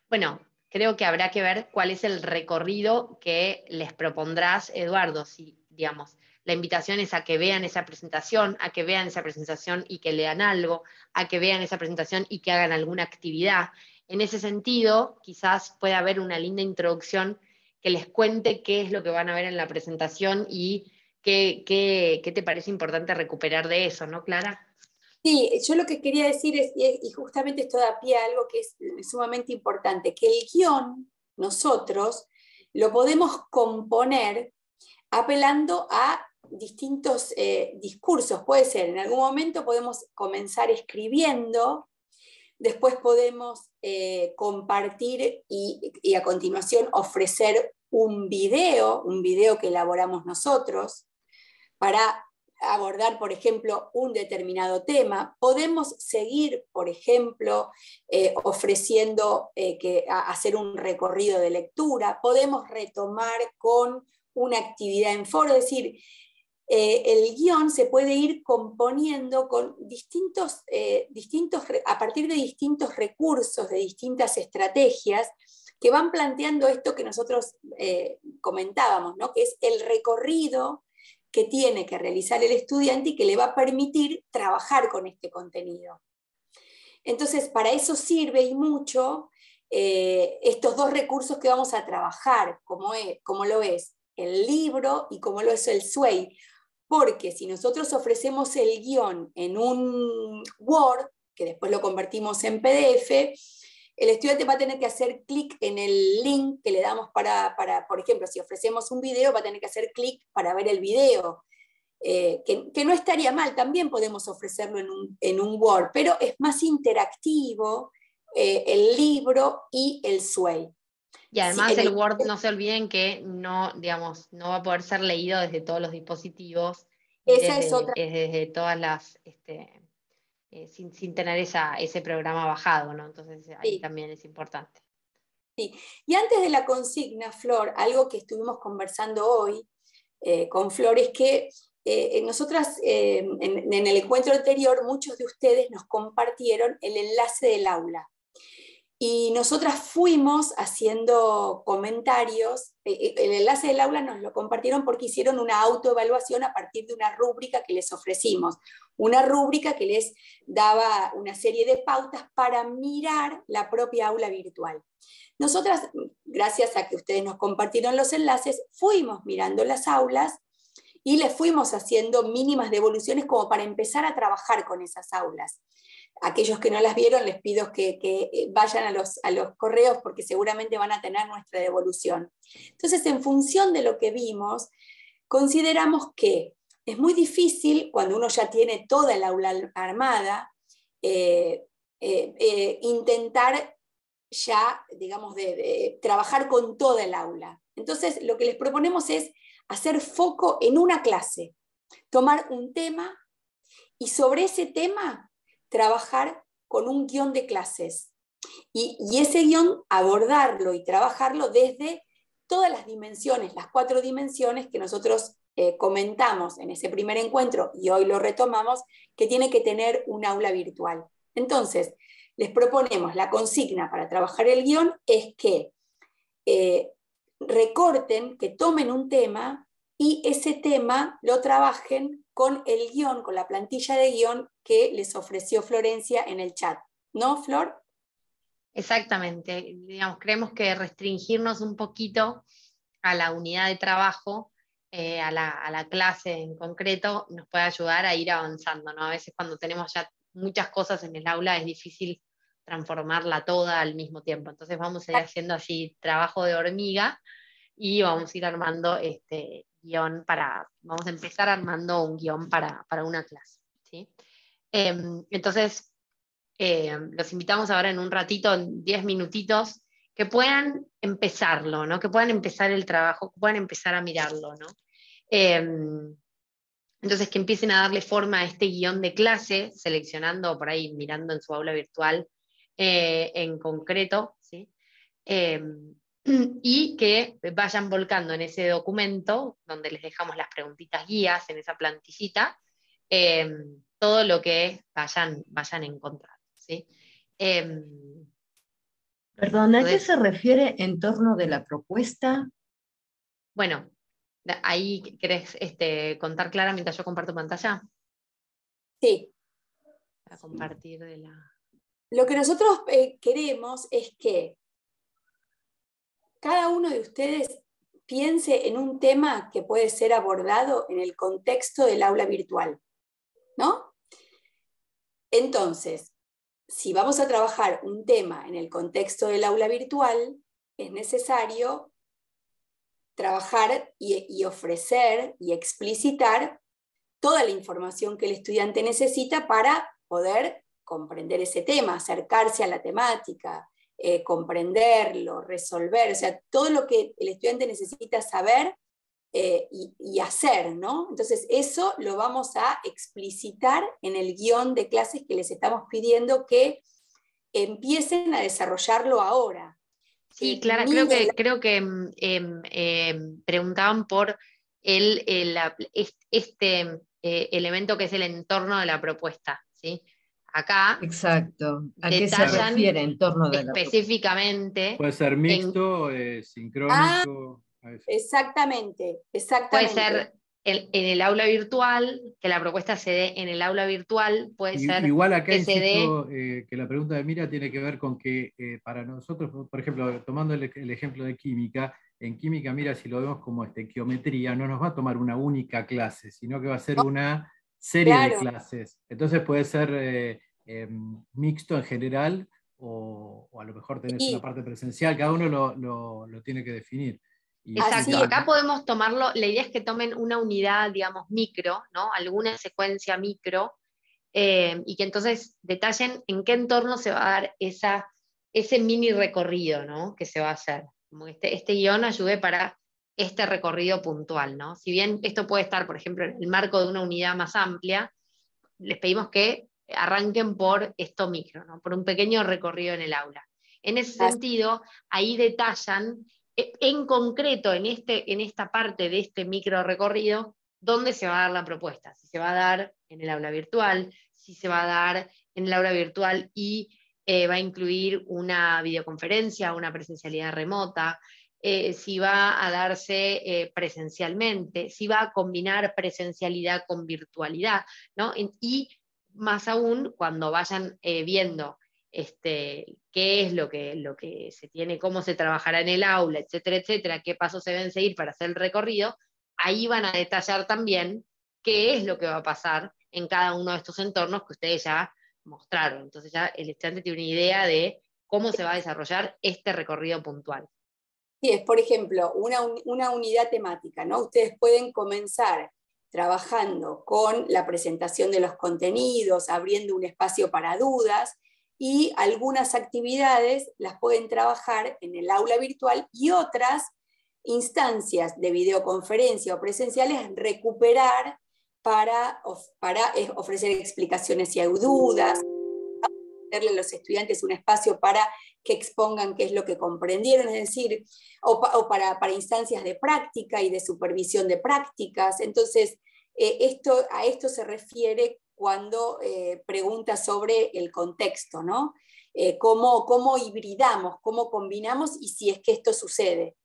Bueno, creo que habrá que ver cuál es el recorrido que les propondrás, Eduardo, si, digamos, la invitación es a que vean esa presentación, a que vean esa presentación y que lean algo, a que vean esa presentación y que hagan alguna actividad. En ese sentido, quizás pueda haber una linda introducción que les cuente qué es lo que van a ver en la presentación y qué te parece importante recuperar de eso, ¿no, Clara? Sí, yo lo que quería decir es, y justamente esto da pie a algo que es sumamente importante, que el guión, nosotros, lo podemos componer apelando a distintos discursos. Puede ser, en algún momento podemos comenzar escribiendo, después podemos compartir y a continuación ofrecer un video que elaboramos nosotros para abordar, por ejemplo, un determinado tema. Podemos seguir, por ejemplo, ofreciendo hacer un recorrido de lectura. Podemos retomar con una actividad en foro, es decir, el guión se puede ir componiendo con a partir de distintos recursos, de distintas estrategias que van planteando esto que nosotros comentábamos, ¿no? Que es el recorrido que tiene que realizar el estudiante y que le va a permitir trabajar con este contenido. Entonces, para eso sirve y mucho estos dos recursos que vamos a trabajar, como lo es el libro y como lo es el SWAY. Porque si nosotros ofrecemos el guión en un Word, que después lo convertimos en PDF, el estudiante va a tener que hacer clic en el link que le damos por ejemplo, si ofrecemos un video, va a tener que hacer clic para ver el video. Que no estaría mal, también podemos ofrecerlo en un Word, pero es más interactivo el libro y el SWAY. Y además el Word, no se olviden que no, digamos, no va a poder ser leído desde todos los dispositivos, desde todas las, sin tener ese programa bajado, ¿no? Entonces ahí también es importante. Sí. Y antes de la consigna, Flor, algo que estuvimos conversando hoy con Flor es que nosotras en el encuentro anterior muchos de ustedes nos compartieron el enlace del aula. Y nosotras fuimos haciendo comentarios, el enlace del aula nos lo compartieron porque hicieron una autoevaluación a partir de una rúbrica que les ofrecimos, una rúbrica que les daba una serie de pautas para mirar la propia aula virtual. Nosotras, gracias a que ustedes nos compartieron los enlaces, fuimos mirando las aulas y les fuimos haciendo mínimas devoluciones como para empezar a trabajar con esas aulas. Aquellos que no las vieron, les pido que vayan a los correos porque seguramente van a tener nuestra devolución. Entonces, en función de lo que vimos, consideramos que es muy difícil, cuando uno ya tiene toda el aula armada, intentar ya, digamos, de trabajar con toda el aula. Entonces, lo que les proponemos es hacer foco en una clase, tomar un tema y sobre ese tema trabajar con un guión de clases y ese guión abordarlo y trabajarlo desde todas las dimensiones, las 4 dimensiones que nosotros comentamos en ese primer encuentro y hoy lo retomamos, que tiene que tener un aula virtual. Entonces, les proponemos la consigna para trabajar el guión es que recorten, que tomen un tema y ese tema lo trabajen con el guión, con la plantilla de guión que les ofreció Florencia en el chat. ¿No, Flor? Exactamente. Digamos, creemos que restringirnos un poquito a la unidad de trabajo, a la clase en concreto, nos puede ayudar a ir avanzando, ¿no? A veces cuando tenemos ya muchas cosas en el aula es difícil transformarla toda al mismo tiempo. Entonces vamos a ir haciendo así trabajo de hormiga y vamos a ir armando guión vamos a empezar armando un guión para una clase, ¿sí? Entonces, los invitamos ahora en un ratito, en 10 minutitos, que puedan empezarlo, ¿no? Que puedan empezar el trabajo, que puedan empezar a mirarlo, ¿no? Entonces, que empiecen a darle forma a este guión de clase, seleccionando por ahí, mirando en su aula virtual en concreto, ¿sí? Y que vayan volcando en ese documento, donde les dejamos las preguntitas guías, en esa plantillita, todo lo que vayan encontrando, ¿sí? Perdón, ¿a qué se refiere en torno de la propuesta? Bueno, ahí querés contar Clara mientras yo comparto pantalla. Sí. A compartir de la... Lo que nosotros queremos es que cada uno de ustedes piense en un tema que puede ser abordado en el contexto del aula virtual, ¿no? Entonces, si vamos a trabajar un tema en el contexto del aula virtual, es necesario trabajar y ofrecer y explicitar toda la información que el estudiante necesita para poder comprender ese tema, acercarse a la temática, comprenderlo, resolver, o sea, todo lo que el estudiante necesita saber y hacer, ¿no? Entonces eso lo vamos a explicitar en el guión de clases que les estamos pidiendo que empiecen a desarrollarlo ahora. Sí, Clara, creo que preguntaban por este elemento que es el entorno de la propuesta, ¿sí? Acá. Exacto. ¿A qué se refiere en torno de la específicamente? Puede ser mixto, sincrónico. Exactamente. Puede ser en el aula virtual, que la propuesta se dé en el aula virtual, puede ser igual acá que se dé... que la pregunta de Mira tiene que ver con que para nosotros, por ejemplo, tomando el ejemplo de química, en química, Mira, si lo vemos como estequiometría, no nos va a tomar una única clase, sino que va a ser una serie de clases. Entonces puede ser mixto en general, o a lo mejor tenés una parte presencial, cada uno lo tiene que definir. Exacto, acá podemos tomarlo, la idea es que tomen una unidad, digamos, micro, ¿no? Alguna secuencia micro, y que entonces detallen en qué entorno se va a dar ese mini recorrido, ¿no? Que se va a hacer. Como este guión ayude para este recorrido puntual, ¿no? Si bien esto puede estar, por ejemplo, en el marco de una unidad más amplia, les pedimos que arranquen por esto micro, ¿no? Por un pequeño recorrido en el aula. En ese sentido, ahí detallan en concreto en esta parte de este micro recorrido dónde se va a dar la propuesta, si se va a dar en el aula virtual, si se va a dar en el aula virtual y va a incluir una videoconferencia, una presencialidad remota, si va a darse presencialmente, si va a combinar presencialidad con virtualidad, ¿no? Y más aún cuando vayan viendo qué es lo que se tiene, cómo se trabajará en el aula, etcétera, etcétera, qué pasos se deben seguir para hacer el recorrido, ahí van a detallar también qué es lo que va a pasar en cada uno de estos entornos que ustedes ya mostraron. Entonces ya el estudiante tiene una idea de cómo se va a desarrollar este recorrido puntual. Sí, es por ejemplo una unidad temática, ¿no? Ustedes pueden comenzar trabajando con la presentación de los contenidos, abriendo un espacio para dudas, y algunas actividades las pueden trabajar en el aula virtual y otras instancias de videoconferencia o presenciales recuperar para ofrecer explicaciones si hay dudas, darle a los estudiantes un espacio para que expongan qué es lo que comprendieron, es decir, o para instancias de práctica y de supervisión de prácticas. Entonces, a esto se refiere cuando pregunta sobre el contexto, ¿no? Cómo hibridamos, cómo combinamos y si es que esto sucede.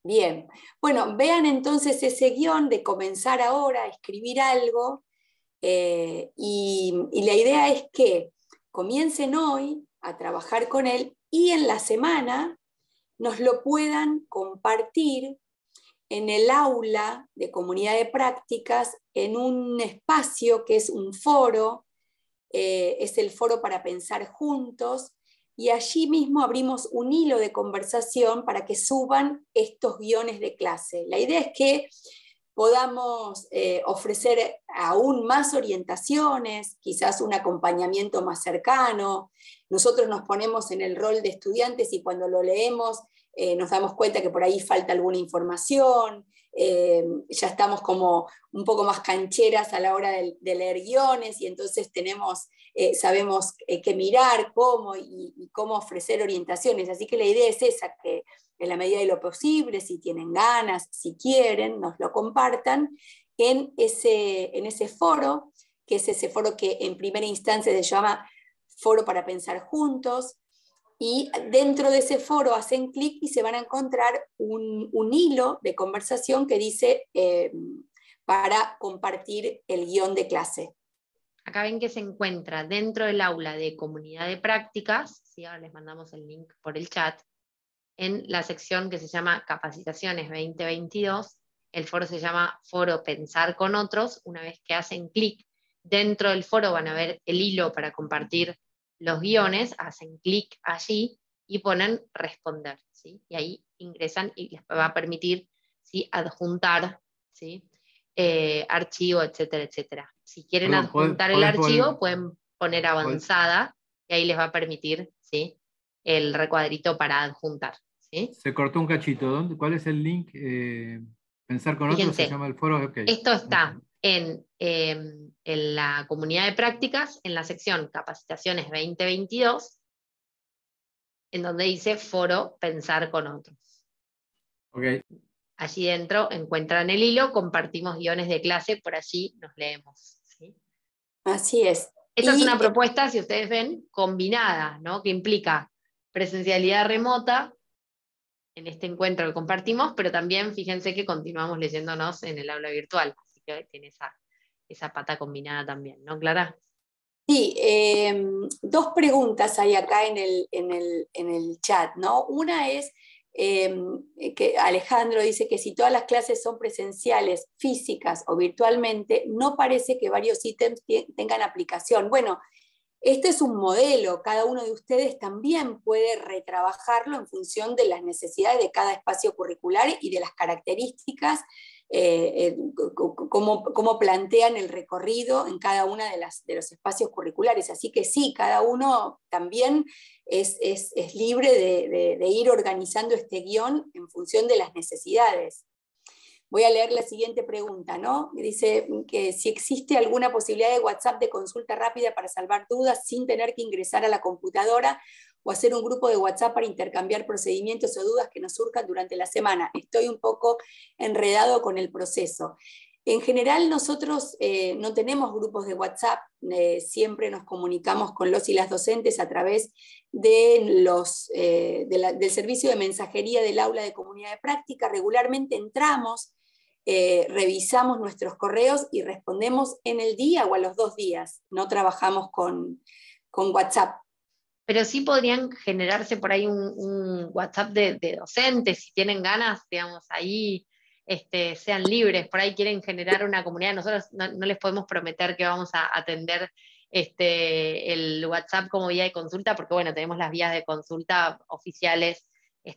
Bien, bueno, vean entonces ese guión de comenzar ahora a escribir algo, y la idea es que comiencen hoy a trabajar con él y en la semana nos lo puedan compartir en el aula de comunidad de prácticas, en un espacio que es un foro, es el foro para pensar juntos, y allí mismo abrimos un hilo de conversación para que suban estos guiones de clase. La idea es que podamos ofrecer aún más orientaciones, quizás un acompañamiento más cercano. Nosotros nos ponemos en el rol de estudiantes y cuando lo leemos nos damos cuenta que por ahí falta alguna información, ya estamos como un poco más cancheras a la hora de leer guiones y entonces sabemos qué mirar, cómo y cómo ofrecer orientaciones. Así que la idea es esa, que en la medida de lo posible, si tienen ganas, si quieren, nos lo compartan en ese foro, que es ese foro que en primera instancia se llama Foro para Pensar Juntos, y dentro de ese foro hacen clic y se van a encontrar un hilo de conversación que dice para compartir el guión de clase. Acá ven que se encuentra dentro del aula de comunidad de prácticas, ¿sí? Ahora les mandamos el link por el chat, en la sección que se llama Capacitaciones 2022, el foro se llama Foro Pensar con Otros. Una vez que hacen clic dentro del foro van a ver el hilo para compartir los guiones, hacen clic allí y ponen responder, ¿sí? Y ahí ingresan y les va a permitir, ¿sí?, adjuntar, ¿sí?, archivo, etcétera, etcétera. Si quieren adjuntar el archivo, pueden poner avanzada y ahí les va a permitir, ¿sí?, el recuadrito para adjuntar, ¿sí? Se cortó un cachito. ¿Cuál es el link? Pensar con Otros se llama el foro. Okay. Esto está en la comunidad de prácticas, en la sección Capacitaciones 2022, en donde dice Foro Pensar con Otros. Okay. Allí dentro encuentran el hilo, compartimos guiones de clase, por allí nos leemos, ¿sí? Así es. Esta es una propuesta, si ustedes ven, combinada, ¿no?, que implica presencialidad remota en este encuentro que compartimos, pero también fíjense que continuamos leyéndonos en el aula virtual, así que tiene esa pata combinada también, ¿no, Clara? Sí, dos preguntas hay acá en el chat, ¿no? Una es que Alejandro dice que si todas las clases son presenciales, físicas o virtualmente, no parece que varios ítems tengan aplicación. Bueno, este es un modelo, cada uno de ustedes también puede retrabajarlo en función de las necesidades de cada espacio curricular y de las características, cómo plantean el recorrido en cada uno de los espacios curriculares. Así que sí, cada uno también es libre de ir organizando este guión en función de las necesidades. Voy a leer la siguiente pregunta, ¿no? Dice que si existe alguna posibilidad de WhatsApp de consulta rápida para salvar dudas sin tener que ingresar a la computadora o hacer un grupo de WhatsApp para intercambiar procedimientos o dudas que nos surjan durante la semana. Estoy un poco enredado con el proceso. En general nosotros no tenemos grupos de WhatsApp, siempre nos comunicamos con los y las docentes a través de del servicio de mensajería del aula de comunidad de práctica. Regularmente entramos, revisamos nuestros correos y respondemos en el día o a los 2 días. No trabajamos con WhatsApp. Pero sí podrían generarse por ahí un WhatsApp de docentes, si tienen ganas, digamos, ahí sean libres, por ahí quieren generar una comunidad. Nosotros no les podemos prometer que vamos a atender el WhatsApp como vía de consulta, porque bueno, tenemos las vías de consulta oficiales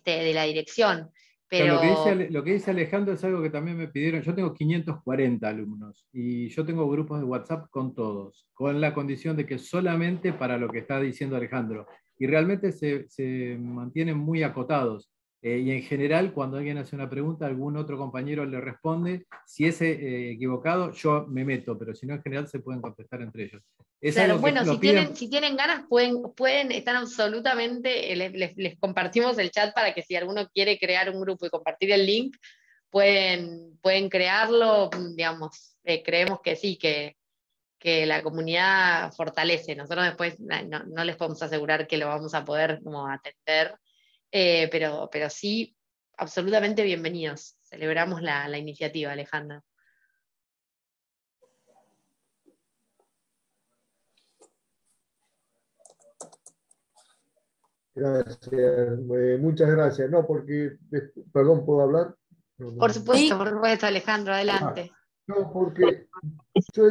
de la dirección. Pero lo que dice Alejandro es algo que también me pidieron. Yo tengo 540 alumnos y yo tengo grupos de WhatsApp con todos, con la condición de que solamente para lo que está diciendo Alejandro. Y realmente se mantienen muy acotados. Y en general, cuando alguien hace una pregunta, algún otro compañero le responde. Si es equivocado, yo me meto, pero si no, en general se pueden contestar entre ellos. Claro, bueno, si tienen ganas, pueden estar absolutamente, les compartimos el chat para que si alguno quiere crear un grupo y compartir el link, pueden crearlo, digamos, creemos que sí, que la comunidad fortalece. Nosotros después no les podemos asegurar que lo vamos a poder como atender, pero sí, absolutamente bienvenidos. Celebramos la iniciativa, Alejandra. Gracias, muchas gracias. No, porque, perdón, ¿puedo hablar? No, Por supuesto, Alejandro, adelante. No, porque yo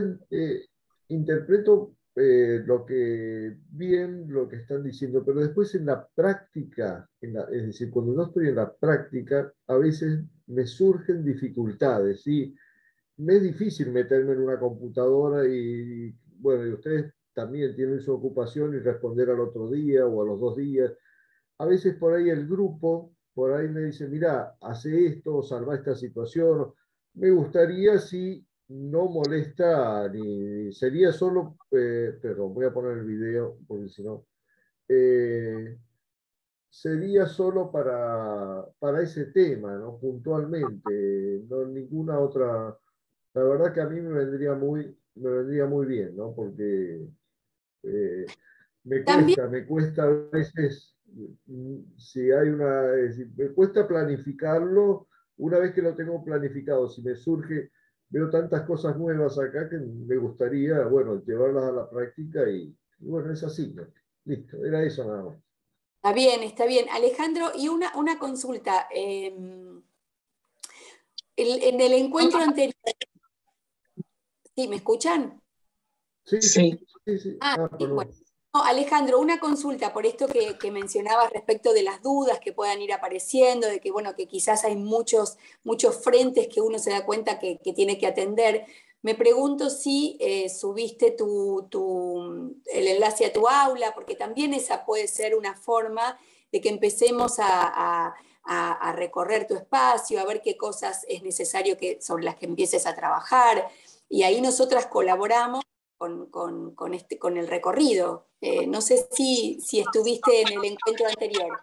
interpreto lo que están diciendo, pero después en la práctica, es decir, cuando yo estoy en la práctica, a veces me surgen dificultades, ¿sí? Me es difícil meterme en una computadora y, bueno, y ustedes también tienen su ocupación y responder al otro día o a los 2 días. A veces por ahí el grupo por ahí me dice, mira, hace esto, salva esta situación. Me gustaría si no molesta, ni sería solo, perdón, voy a poner el video, porque si no, sería solo para ese tema, ¿no? Puntualmente, no ninguna otra. La verdad que a mí me vendría muy bien, ¿no? Porque También, me cuesta a veces, si hay es decir, me cuesta planificarlo. Una vez que lo tengo planificado, si me surge, veo tantas cosas nuevas acá que me gustaría, bueno, llevarlas a la práctica y bueno, es así, ¿no? Listo, era eso nada más. está bien, está bien. Alejandro, y una consulta. En el encuentro anterior, ¿sí? ¿Me escuchan? Sí, sí, sí, sí. Ah, sí, bueno. Perdón. No, Alejandro, una consulta por esto que mencionabas respecto de las dudas que puedan ir apareciendo, de que, bueno, que quizás hay muchos frentes que uno se da cuenta que tiene que atender. Me pregunto si subiste el enlace a tu aula, porque también esa puede ser una forma de que empecemos a recorrer tu espacio, a ver qué cosas es necesario sobre las que empieces a trabajar. Y ahí nosotras colaboramos con el recorrido. No sé si estuviste en el encuentro anterior.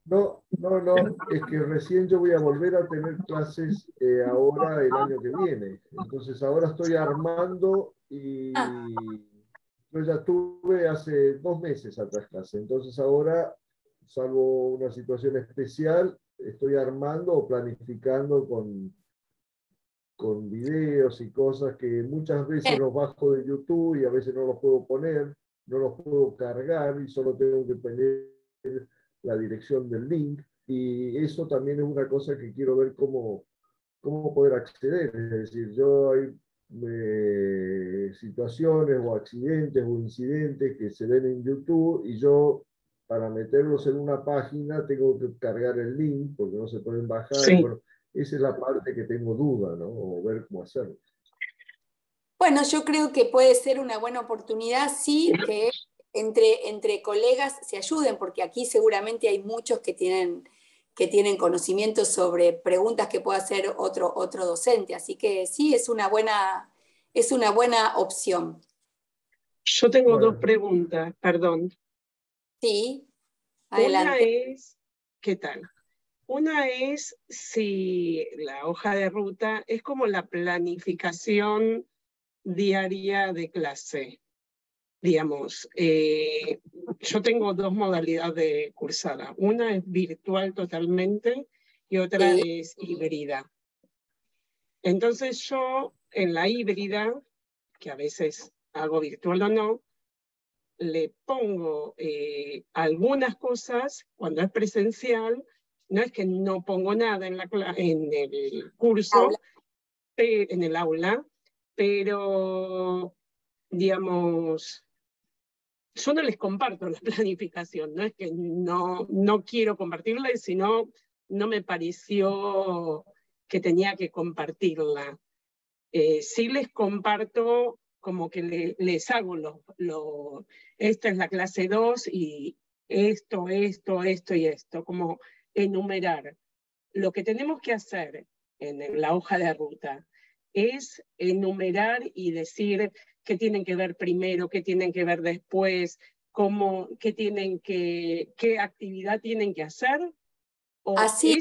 No, no, no, es que recién yo voy a volver a tener clases ahora el año que viene. Entonces ahora estoy armando y yo ya tuve hace 2 meses atrás clase. Entonces ahora, salvo una situación especial, estoy armando o planificando con videos y cosas que muchas veces los bajo de YouTube y a veces no los puedo poner, no los puedo cargar y solo tengo que poner la dirección del link. Y eso también es una cosa que quiero ver cómo poder acceder. Es decir, yo hay situaciones o accidentes o incidentes que se ven en YouTube y yo para meterlos en una página tengo que cargar el link porque no se pueden bajar. Sí. Bueno, esa es la parte que tengo duda, ¿no? O ver cómo hacerlo. Bueno, yo creo que puede ser una buena oportunidad, sí, que entre colegas se ayuden, porque aquí seguramente hay muchos que tienen conocimientos sobre preguntas que pueda hacer otro docente. Así que sí, es una buena opción. Yo tengo dos preguntas, perdón. Sí, adelante. Una es, ¿qué tal? Una es si la hoja de ruta es como la planificación diaria de clase. Digamos, yo tengo dos modalidades de cursada. Una es virtual totalmente y otra es híbrida. Entonces yo en la híbrida, que a veces hago virtual o no, le pongo algunas cosas cuando es presencial. No es que no pongo nada en el curso, en el aula, pero, digamos, yo no les comparto la planificación, no es que no quiero compartirla, sino no me pareció que tenía que compartirla. Sí les comparto como que les hago esta es la clase 2 y esto y esto, como enumerar. Lo que tenemos que hacer en la hoja de ruta es enumerar y decir qué tienen que ver primero, qué tienen que ver después, qué actividad tienen que hacer. Así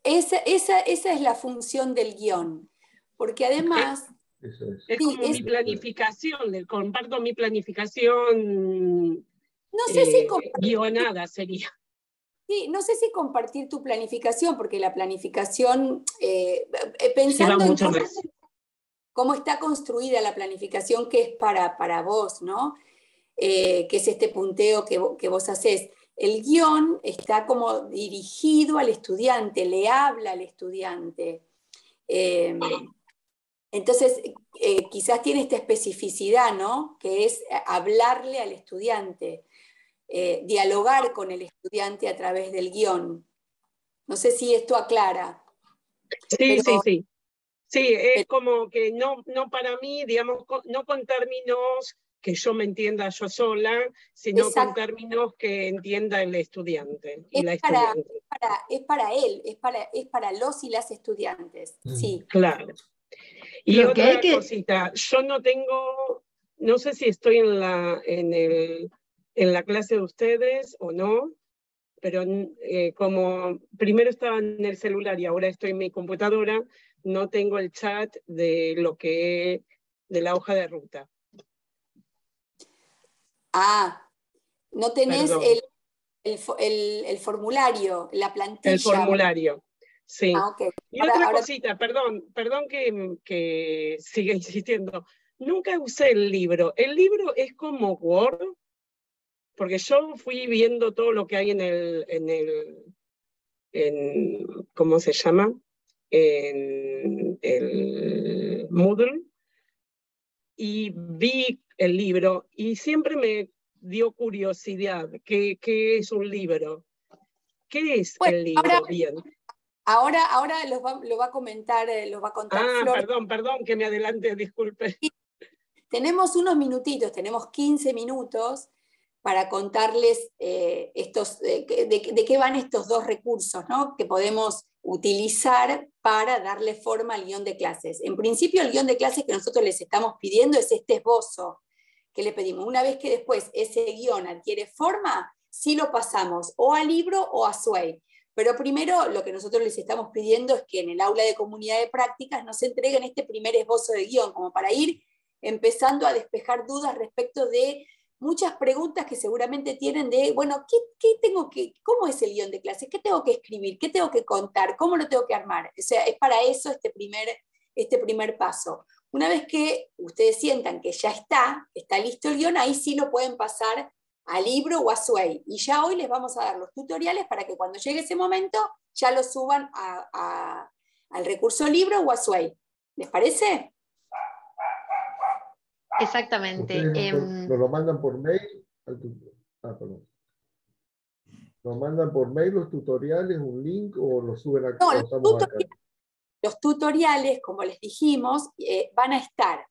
esa es la función del guión, porque además... Es como mi planificación, les comparto mi planificación no sé si guionada sería. Sí, no sé si compartir tu planificación, porque la planificación, pensando en cómo está construida la planificación que es para vos, ¿no? Que es este punteo que vos hacés. El guión está como dirigido al estudiante, le habla al estudiante. Entonces, quizás tiene esta especificidad, ¿no? Que es hablarle al estudiante. Dialogar con el estudiante a través del guión. No sé si esto aclara. Sí, sí. Sí, es como que no para mí, digamos, no con términos que yo me entienda yo sola, sino con Exacto. términos que entienda el estudiante y la Es para, estudiante. es para él, es para los y las estudiantes. Sí. Claro. Y Lo que hay otra que- cosita, yo no tengo, no sé si estoy en la clase de ustedes o no, pero como primero estaba en el celular y ahora estoy en mi computadora, no tengo el chat de de la hoja de ruta. Ah, no tenés Perdón. el formulario, la plantilla. El formulario, sí. Ah, ok. Y otra cosita, perdón que siga insistiendo. Nunca usé el libro. ¿El libro es como Word? Porque yo fui viendo todo lo que hay ¿cómo se llama? En el Moodle, y vi el libro y siempre me dio curiosidad. ¿Qué es un libro? ¿Qué es el libro? Bien. Ahora lo va a comentar, lo va a contar Flor. Perdón que me adelante, disculpe. Tenemos unos minutitos, tenemos 15 minutos para contarles de qué van estos dos recursos, ¿no?, que podemos utilizar para darle forma al guión de clases. En principio, el guión de clases que nosotros les estamos pidiendo es este esbozo que le pedimos. Una vez que después ese guión adquiere forma, sí lo pasamos o a libro o a Sway. Pero primero lo que nosotros les estamos pidiendo es que en el aula de comunidad de prácticas nos entreguen este primer esbozo de guión, como para ir empezando a despejar dudas respecto de muchas preguntas que seguramente tienen de, bueno, ¿cómo es el guión de clases? ¿Qué tengo que escribir? ¿Qué tengo que contar? ¿Cómo lo tengo que armar? O sea, es para eso este primer paso. Una vez que ustedes sientan que ya está listo el guión, ahí sí lo pueden pasar a libro o a Sway. Y ya hoy les vamos a dar los tutoriales para que cuando llegue ese momento ya lo suban al recurso libro o a Sway. ¿Les parece? Exactamente. ¿Nos lo mandan por mail? Perdón. ¿Nos mandan por mail los tutoriales, un link, o los suben acá? No, los tutoriales, como les dijimos, van a estar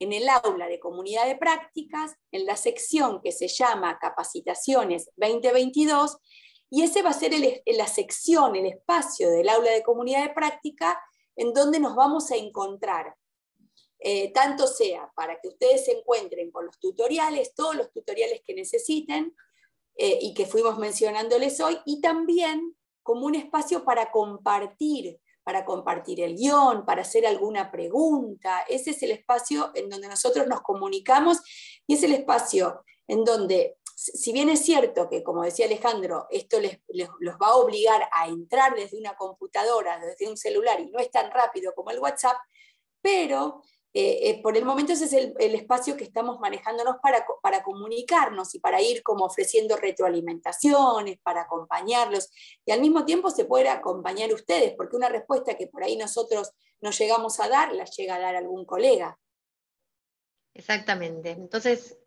en el aula de comunidad de prácticas, en la sección que se llama Capacitaciones 2022, y ese va a ser la sección, el espacio del aula de comunidad de práctica en donde nos vamos a encontrar. Tanto sea para que ustedes se encuentren con los tutoriales, todos los tutoriales que necesiten y que fuimos mencionándoles hoy, y también como un espacio para compartir el guión, para hacer alguna pregunta. Ese es el espacio en donde nosotros nos comunicamos y es el espacio en donde, si bien es cierto que, como decía Alejandro, esto los va a obligar a entrar desde una computadora, desde un celular, y no es tan rápido como el WhatsApp, pero por el momento ese es el espacio que estamos manejándonos para comunicarnos y para ir como ofreciendo retroalimentaciones, para acompañarlos, y al mismo tiempo se pueden acompañar ustedes, porque una respuesta que por ahí nosotros no llegamos a dar, la llega a dar algún colega. Exactamente. Entonces,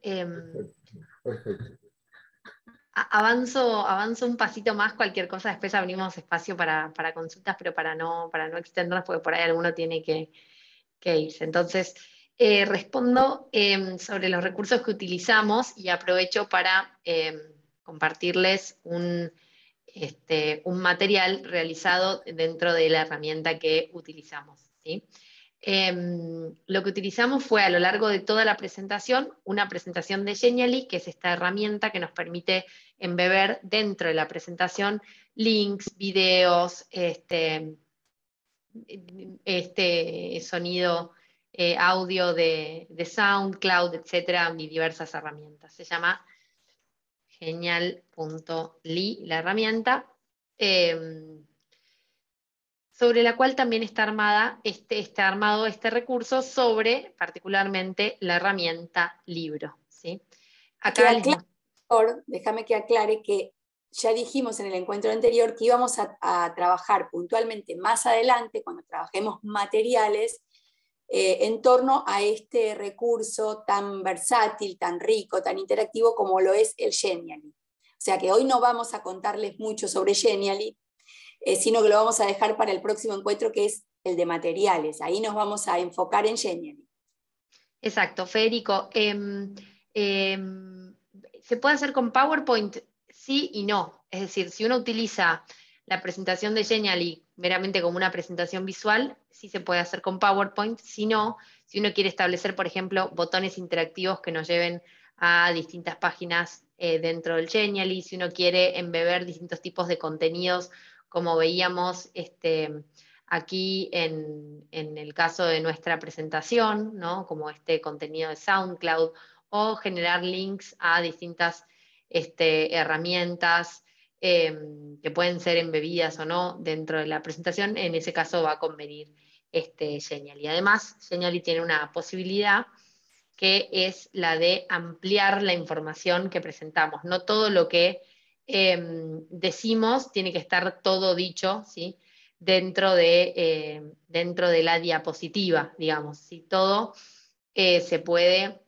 avanzo un pasito más, cualquier cosa, después abrimos espacio para consultas, pero para no extendernos, porque por ahí alguno tiene que irse. Entonces, respondo sobre los recursos que utilizamos y aprovecho para compartirles un material realizado dentro de la herramienta que utilizamos, ¿sí? Lo que utilizamos fue a lo largo de toda la presentación, una presentación de Genially, que es esta herramienta que nos permite embeber dentro de la presentación links, videos, sonido, audio de SoundCloud, etcétera, y diversas herramientas. Se llama genial.ly, la herramienta, sobre la cual también está armado este recurso sobre, particularmente, la herramienta libro, ¿sí? Acá déjame que aclare que ya dijimos en el encuentro anterior que íbamos a trabajar puntualmente más adelante, cuando trabajemos materiales, en torno a este recurso tan versátil, tan rico, tan interactivo como lo es el Genially. O sea que hoy no vamos a contarles mucho sobre Genially, sino que lo vamos a dejar para el próximo encuentro, que es el de materiales. Ahí nos vamos a enfocar en Genially. Exacto, Federico. ¿Se puede hacer con PowerPoint? Sí y no. Es decir, si uno utiliza la presentación de Genially meramente como una presentación visual, sí se puede hacer con PowerPoint. Si no, si uno quiere establecer, por ejemplo, botones interactivos que nos lleven a distintas páginas dentro del Genially, si uno quiere embeber distintos tipos de contenidos, como veíamos aquí en el caso de nuestra presentación, ¿no? Como este contenido de SoundCloud, o generar links a distintas herramientas que pueden ser embebidas o no dentro de la presentación. En ese caso va a convenir Genially. Además, Genially tiene una posibilidad que es la de ampliar la información que presentamos. No todo lo que decimos tiene que estar todo dicho, ¿sí? dentro de la diapositiva, digamos. Si todo se puede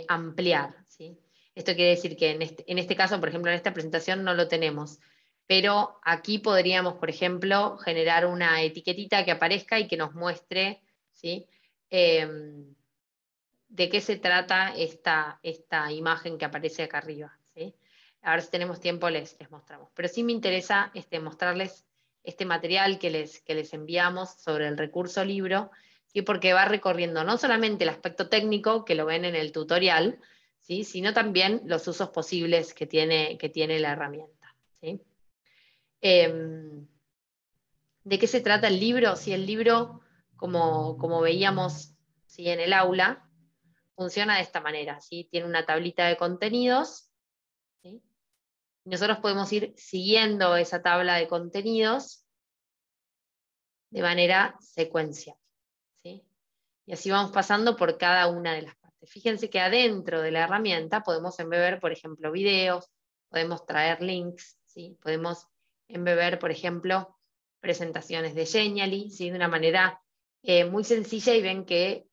ampliar, ¿sí? Esto quiere decir que en este caso, por ejemplo, en esta presentación no lo tenemos, pero aquí podríamos, por ejemplo, generar una etiquetita que aparezca y que nos muestre, ¿sí? De qué se trata esta imagen que aparece acá arriba, ¿sí? A ver si tenemos tiempo les mostramos. Pero sí me interesa mostrarles este material que les enviamos sobre el recurso libro, ¿sí? Porque va recorriendo no solamente el aspecto técnico, que lo ven en el tutorial, ¿sí? Sino también los usos posibles que tiene la herramienta, ¿sí? ¿De qué se trata el libro? Sí, el libro, como veíamos, ¿sí? en el aula, funciona de esta manera, ¿sí? Tiene una tablita de contenidos, ¿sí? Nosotros podemos ir siguiendo esa tabla de contenidos de manera secuencial, ¿sí? Y así vamos pasando por cada una de las partes. Fíjense que adentro de la herramienta podemos embeber, por ejemplo, videos, podemos traer links, ¿sí? Podemos embeber, por ejemplo, presentaciones de Genially, ¿sí? De una manera muy sencilla, y ven que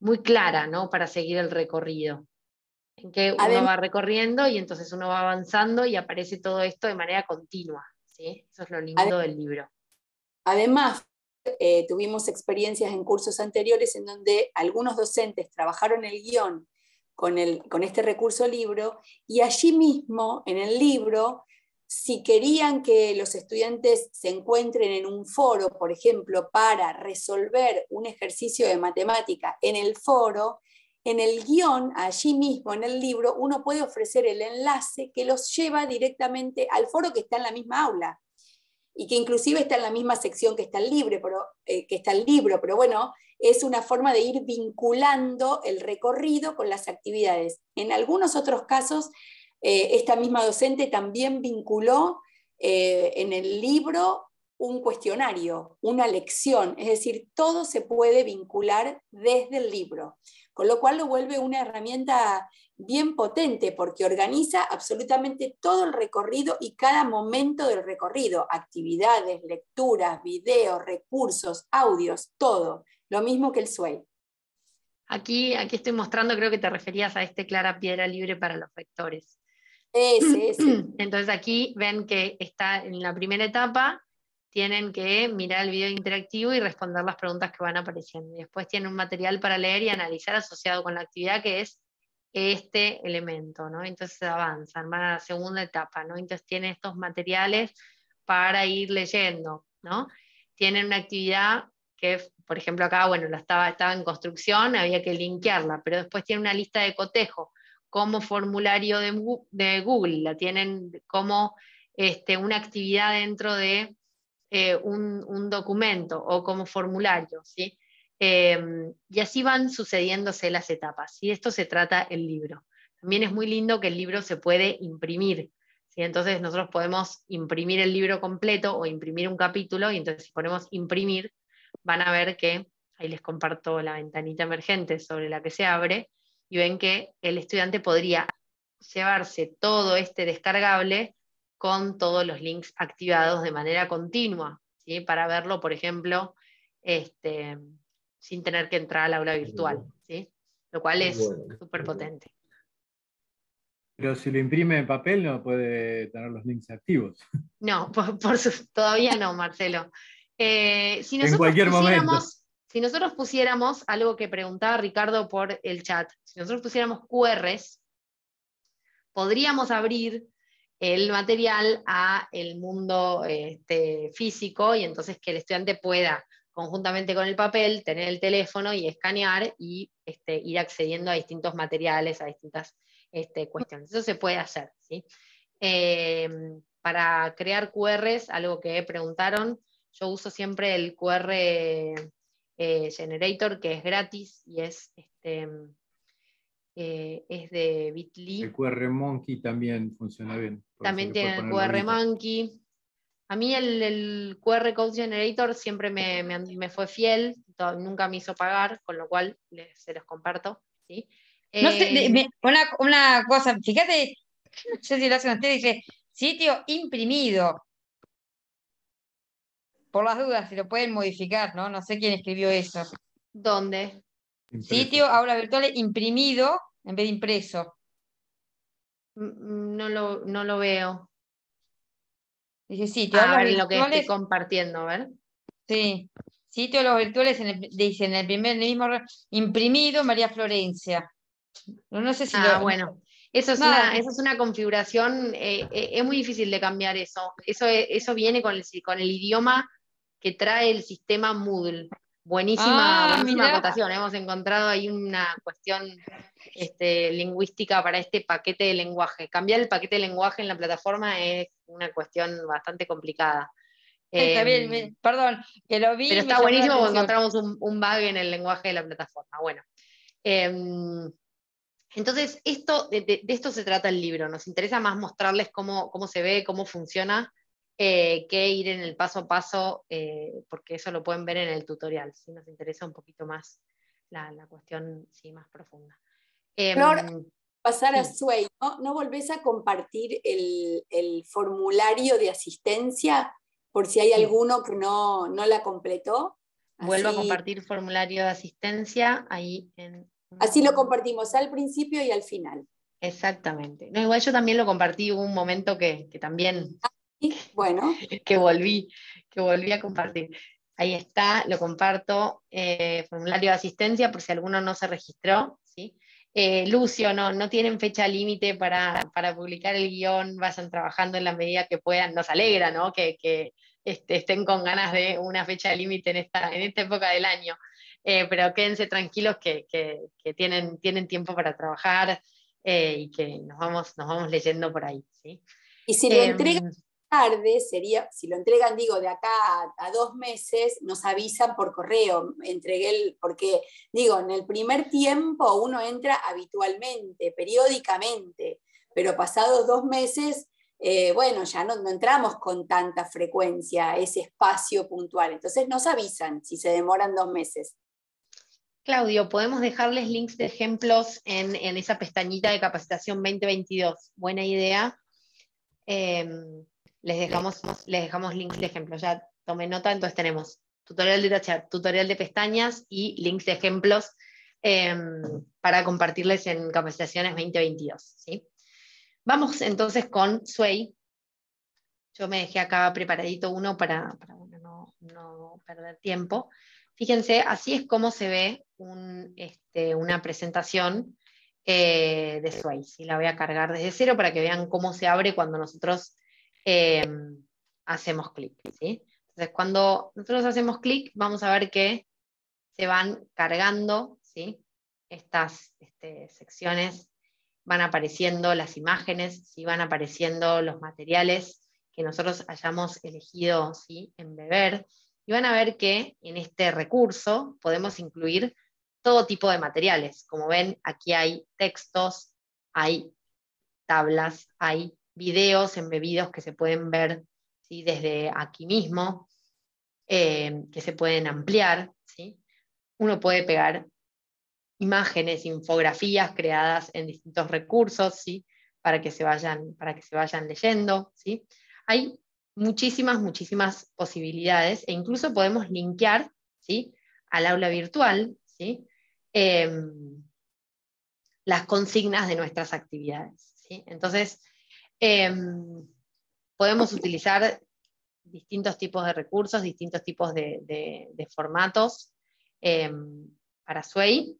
muy clara, ¿no? Para seguir el recorrido. En que uno va recorriendo y entonces uno va avanzando y aparece todo esto de manera continua, ¿sí? Eso es lo lindo del libro. Además, tuvimos experiencias en cursos anteriores en donde algunos docentes trabajaron el guión con este recurso libro, y allí mismo, en el libro, si querían que los estudiantes se encuentren en un foro, por ejemplo, para resolver un ejercicio de matemática en el foro, en el guión, allí mismo en el libro, uno puede ofrecer el enlace que los lleva directamente al foro que está en la misma aula, y que inclusive está en la misma sección que está el libro, pero bueno, es una forma de ir vinculando el recorrido con las actividades. En algunos otros casos, esta misma docente también vinculó en el libro un cuestionario, una lección, es decir, todo se puede vincular desde el libro, con lo cual lo vuelve una herramienta bien potente, porque organiza absolutamente todo el recorrido y cada momento del recorrido, actividades, lecturas, videos, recursos, audios, todo, lo mismo que el SWAY. Aquí estoy mostrando, creo que te referías a Clara Piedra Libre para los vectores. Ese. Entonces aquí ven que está en la primera etapa, tienen que mirar el video interactivo y responder las preguntas que van apareciendo. Y después tienen un material para leer y analizar asociado con la actividad, que es este elemento, ¿no? Entonces avanzan, van a la segunda etapa, ¿no? Entonces tienen estos materiales para ir leyendo, ¿no? Tienen una actividad que, por ejemplo, acá, bueno, estaba en construcción, había que linkearla, pero después tiene una lista de cotejo como formulario de Google, la tienen como una actividad dentro de un documento o como formulario, ¿sí? Y así van sucediéndose las etapas, y esto se trata el libro. También es muy lindo que el libro se puede imprimir, ¿sí? Entonces nosotros podemos imprimir el libro completo o imprimir un capítulo, y entonces si ponemos imprimir, van a ver que, ahí les comparto la ventanita emergente sobre la que se abre, y ven que el estudiante podría llevarse todo este descargable con todos los links activados de manera continua, ¿sí? Para verlo, por ejemplo, sin tener que entrar al aula virtual, ¿sí? Lo cual es súper potente. Pero si lo imprime en papel no puede tener los links activos. No, todavía no, Marcelo. Si en nosotros cualquier momento. Si nosotros pusiéramos algo que preguntaba Ricardo por el chat, si nosotros pusiéramos QRs, podríamos abrir el material a el mundo físico, y entonces que el estudiante pueda, conjuntamente con el papel, tener el teléfono y escanear y ir accediendo a distintos materiales, a distintas cuestiones. Eso se puede hacer, ¿sí? Para crear QRs, algo que preguntaron, yo uso siempre el QR Generator, que es gratis y es de Bitly. El QR Monkey también funciona bien. También tiene el QR Monkey. A mí el QR Code Generator siempre me fue fiel, nunca me hizo pagar, con lo cual se los comparto, ¿sí? No sé, una cosa, fíjate, no sé si lo hacen ustedes, dice sitio imprimido. Por las dudas, si lo pueden modificar, ¿no? No sé quién escribió eso. ¿Dónde? Impreso. Sitio aula virtual imprimido en vez de impreso. No lo veo. Dice sitio aulas A ver, lo que virtuales. estoy compartiendo, a ver. Sí. Sitio aulas virtuales, dice en el mismo imprimido María Florencia. No sé si bueno. Eso es una configuración, es muy difícil de cambiar eso. Eso viene con el idioma que trae el sistema Moodle. Buenísima acotación. Hemos encontrado ahí una cuestión lingüística para este paquete de lenguaje. Cambiar el paquete de lenguaje en la plataforma es una cuestión bastante complicada. Está bien, perdón, que lo vi. Pero está buenísimo porque encontramos un bug en el lenguaje de la plataforma. Bueno. Entonces, de esto se trata el libro. Nos interesa más mostrarles cómo se ve, cómo funciona, que ir en el paso a paso, porque eso lo pueden ver en el tutorial. ¿Sí? Nos interesa un poquito más la cuestión más profunda. Flor, pasar a sí. Sway, ¿no volvés a compartir el formulario de asistencia por si hay alguno que no la completó? Vuelvo a compartir formulario de asistencia ahí en... Así lo compartimos al principio y al final. Exactamente. No, igual yo también lo compartí, hubo un momento que también bueno. que volví a compartir. Ahí está, lo comparto, formulario de asistencia por si alguno no se registró, ¿sí? Lucio, no tienen fecha límite para publicar el guión, vayan trabajando en la medida que puedan. Nos alegra, ¿no? que estén con ganas de una fecha límite en esta época del año. Pero quédense tranquilos que tienen tiempo para trabajar y que nos vamos leyendo por ahí, ¿sí? Y si lo entregan tarde, si lo entregan, de acá a 2 meses, nos avisan por correo, porque, en el primer tiempo uno entra habitualmente, periódicamente, pero pasados 2 meses, ya no entramos con tanta frecuencia a ese espacio puntual, entonces nos avisan si se demoran 2 meses. Claudio, podemos dejarles links de ejemplos en esa pestañita de capacitación 2022. Buena idea. Les dejamos links de ejemplos. Ya tomé nota, entonces tenemos tutorial de chat, tutorial de pestañas y links de ejemplos para compartirles en capacitaciones 2022. ¿Sí? Vamos entonces con Sway. Yo me dejé acá preparadito uno para no perder tiempo. Fíjense, así es como se ve una presentación de Sway. ¿Sí? La voy a cargar desde cero para que vean cómo se abre cuando nosotros hacemos clic. ¿Sí? Entonces, cuando nosotros hacemos clic, vamos a ver que se van cargando, ¿sí? Estas secciones, van apareciendo las imágenes, ¿sí? Van apareciendo los materiales que nosotros hayamos elegido, ¿sí? Embeber, y van a ver que en este recurso podemos incluir todo tipo de materiales. Como ven, aquí hay textos, hay tablas, hay videos embebidos que se pueden ver, ¿sí? Desde aquí mismo, que se pueden ampliar, ¿sí? Uno puede pegar imágenes, infografías creadas en distintos recursos, ¿sí? para que se vayan leyendo, ¿sí? Hay muchísimas posibilidades, e incluso podemos linkear, ¿sí? al aula virtual, ¿sí? Las consignas de nuestras actividades, ¿sí? Entonces, podemos utilizar distintos tipos de recursos, distintos tipos de formatos, para Sway.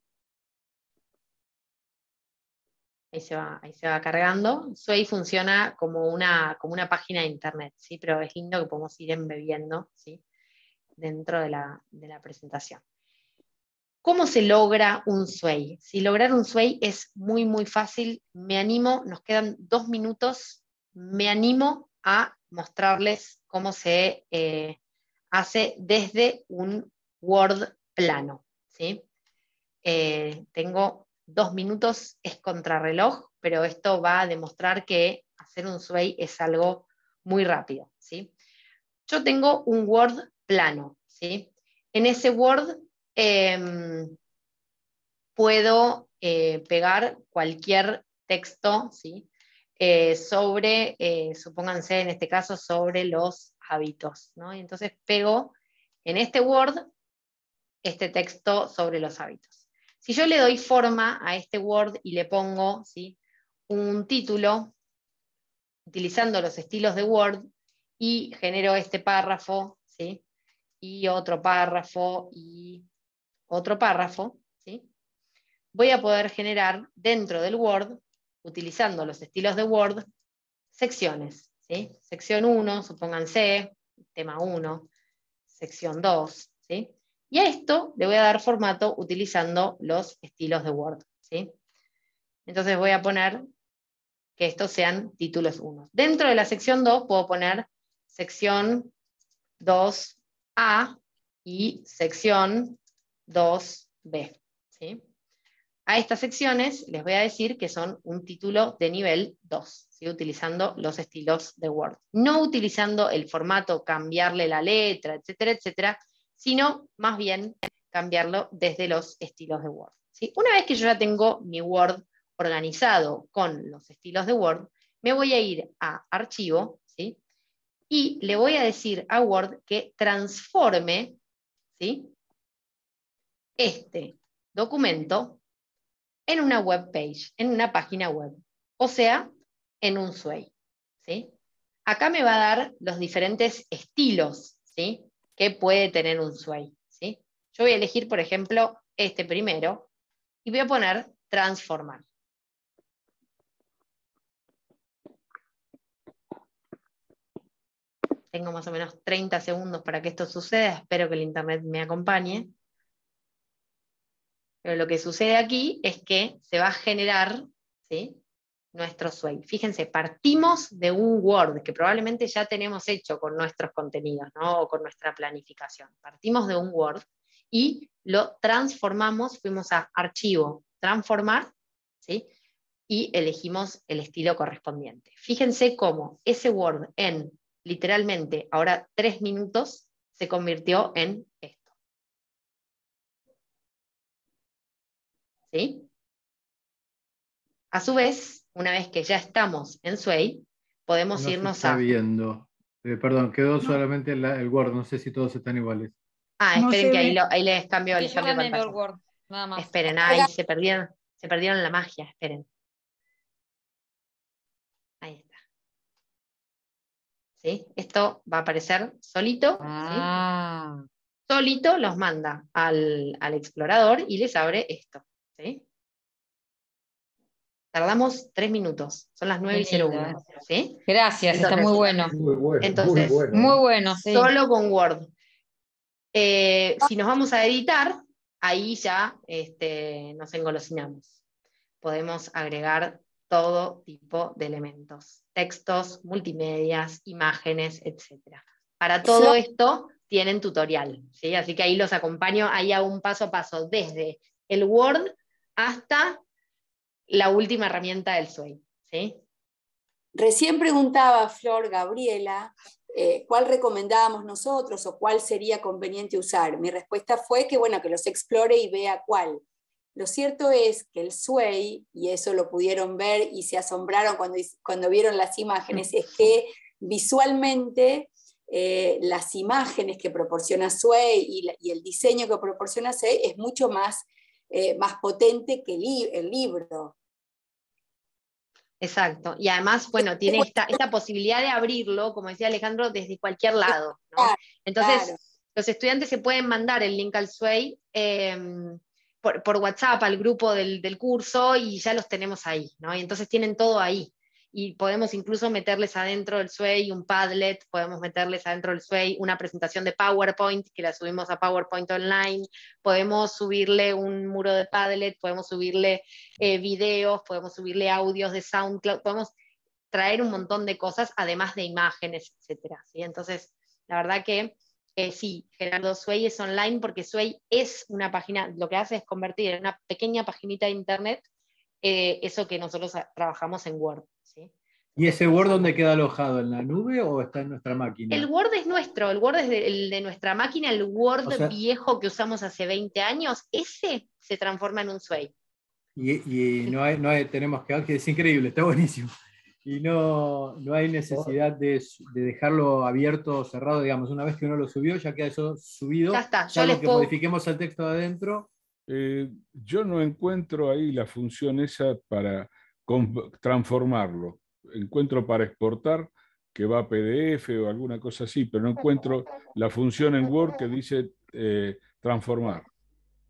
Ahí se va cargando. Sway funciona como una página de internet, ¿sí? Pero es lindo que podemos ir embebiendo, ¿sí? Dentro de la presentación. ¿Cómo se logra un Sway? Si lograr un Sway es muy, muy fácil. Me animo, nos quedan 2 minutos, me animo a mostrarles cómo se hace desde un Word plano, ¿sí? Tengo 2 minutos, es contrarreloj, pero esto va a demostrar que hacer un Sway es algo muy rápido, ¿sí? Yo tengo un Word plano, ¿sí? En ese Word puedo pegar cualquier texto, ¿sí? Sobre, supónganse en este caso, sobre los hábitos, ¿no? Y entonces pego en este Word este texto sobre los hábitos. Si yo le doy forma a este Word y le pongo, ¿sí?, un título, utilizando los estilos de Word, y genero este párrafo, ¿sí?, y otro párrafo, y otro párrafo, ¿sí?, voy a poder generar dentro del Word, utilizando los estilos de Word, secciones, ¿sí? Sección 1, supónganse, tema 1, sección 2, ¿sí? Y a esto le voy a dar formato utilizando los estilos de Word, ¿sí? Entonces voy a poner que estos sean títulos 1. Dentro de la sección 2 puedo poner sección 2A y sección 2B, ¿sí? A estas secciones les voy a decir que son un título de nivel 2, ¿sí?, utilizando los estilos de Word. No utilizando el formato, cambiarle la letra, etcétera, etcétera, sino más bien cambiarlo desde los estilos de Word, ¿sí? Una vez que yo ya tengo mi Word organizado con los estilos de Word, me voy a ir a Archivo, ¿sí?, y le voy a decir a Word que transforme, ¿sí?, este documento en una web page, en una página web, o sea, en un Sway, ¿sí? Acá me va a dar los diferentes estilos, ¿sí?, que puede tener un Sway, ¿sí? Yo voy a elegir, por ejemplo, este primero, y voy a poner transformar. Tengo más o menos 30 segundos para que esto suceda, espero que el internet me acompañe. Pero lo que sucede aquí es que se va a generar, ¿sí?, nuestro Sway. Fíjense, partimos de un Word que probablemente ya tenemos hecho con nuestros contenidos, ¿no?, o con nuestra planificación. Partimos de un Word y lo transformamos, fuimos a Archivo, Transformar, ¿sí?, y elegimos el estilo correspondiente. Fíjense cómo ese Word en literalmente ahora 3 minutos se convirtió en esto. ¿Sí? A su vez, una vez que ya estamos en Sway, podemos No se irnos está a... viendo. Perdón, quedó solamente el Word, no sé si todos están iguales. Ah, No esperen se que ve. ahí les cambio, Sí, les yo cambio también veo el pantalla. Word, nada más. Esperen, ahí se perdieron la magia, esperen. Ahí está. ¿Sí? Esto va a aparecer solito, Ah. ¿sí? Solito los manda al explorador y les abre esto, ¿sí? Tardamos 3 minutos, son las 9:01, ¿sí? Gracias, entonces, está muy bueno. Muy bueno, entonces, muy bueno. Muy bueno, sí. Solo con Word. Si nos vamos a editar, ahí ya nos engolosinamos. Podemos agregar todo tipo de elementos, textos, multimedias, imágenes, etc. Para todo esto tienen tutorial, ¿sí? Así que ahí los acompaño, ahí hago un paso a paso, desde el Word hasta la última herramienta del Sway, ¿sí? Recién preguntaba Flor Gabriela cuál recomendábamos nosotros o cuál sería conveniente usar. Mi respuesta fue que, bueno, que los explore y vea cuál. Lo cierto es que el Sway, y eso lo pudieron ver y se asombraron cuando vieron las imágenes, es que visualmente las imágenes que proporciona Sway y el diseño que proporciona Sway es mucho más potente que el libro. Exacto, y además, bueno, tiene esta posibilidad de abrirlo, como decía Alejandro, desde cualquier lado, ¿no? Entonces, los estudiantes se pueden mandar el link al SWAY por WhatsApp al grupo del curso y ya los tenemos ahí, ¿no? Y entonces tienen todo ahí. Y podemos incluso meterles adentro del SWAY un Padlet, podemos meterles adentro del SWAY una presentación de PowerPoint, que la subimos a PowerPoint Online, podemos subirle un muro de Padlet, podemos subirle videos, podemos subirle audios de SoundCloud, podemos traer un montón de cosas, además de imágenes, etc. ¿Sí? Entonces, la verdad que sí, Gerardo, SWAY es online porque SWAY es una página, lo que hace es convertir en una pequeña paginita de internet eso que nosotros trabajamos en Word. ¿Sí? ¿Y ese Word dónde queda alojado? ¿En la nube o está en nuestra máquina? El Word es nuestro, el Word es el de nuestra máquina, el Word viejo que usamos hace 20 años, ese se transforma en un SWAY. Y no hay, tenemos que es increíble, está buenísimo. Y no hay necesidad de dejarlo abierto o cerrado, digamos, una vez que uno lo subió, ya queda eso subido. Ya está, salvo que modifiquemos el texto de adentro. Yo no encuentro ahí la función esa para transformarlo. Encuentro para exportar, que va a PDF o alguna cosa así, pero no encuentro la función en Word que dice transformar.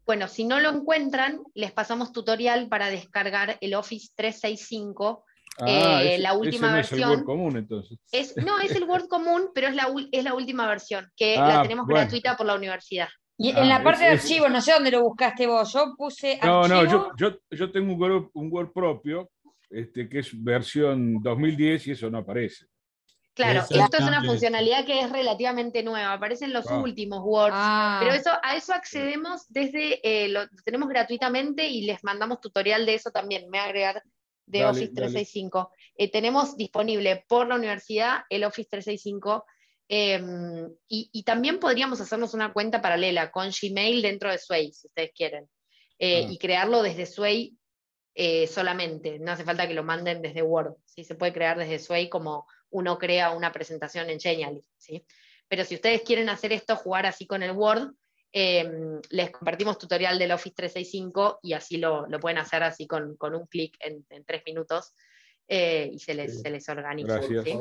Bueno, si no lo encuentran, les pasamos tutorial para descargar el Office 365. La última versión. Es el Word común, entonces. No, es el Word común, pero es la última versión, que la tenemos gratuita por la universidad. Y en la parte de archivos, no sé dónde lo buscaste vos, yo puse archivo. No, yo tengo un Word propio, que es versión 2010 y eso no aparece. Claro, esto es una funcionalidad que es relativamente nueva, aparecen los últimos Words, pero a eso accedemos lo tenemos gratuitamente y les mandamos tutorial de eso también, me voy a agregar de Office 365. Tenemos disponible por la universidad el Office 365 y también podríamos hacernos una cuenta paralela con Gmail dentro de SWAY, si ustedes quieren, y crearlo desde SWAY solamente, no hace falta que lo manden desde Word, ¿sí? Se puede crear desde SWAY como uno crea una presentación en Genially, ¿sí? Pero si ustedes quieren hacer esto, jugar así con el Word, les compartimos tutorial del Office 365 y así lo pueden hacer así con un clic en 3 minutos y se les organiza. Gracias. ¿Sí?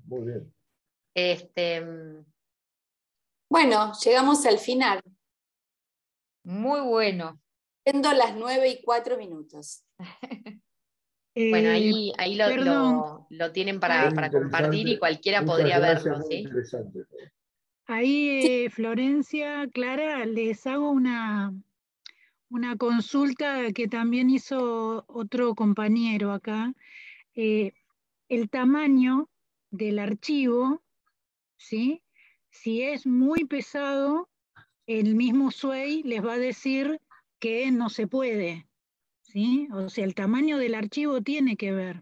Muy bien. Bueno, llegamos al final. Muy bueno. Siendo las 9:04. Bueno, ahí lo tienen para compartir y cualquiera podría verlo, ¿sí? Ahí, Florencia, Clara, les hago una consulta que también hizo otro compañero acá. El tamaño del archivo, ¿sí? Si es muy pesado, el mismo SWAY les va a decir que no se puede, ¿sí? O sea, el tamaño del archivo tiene que ver.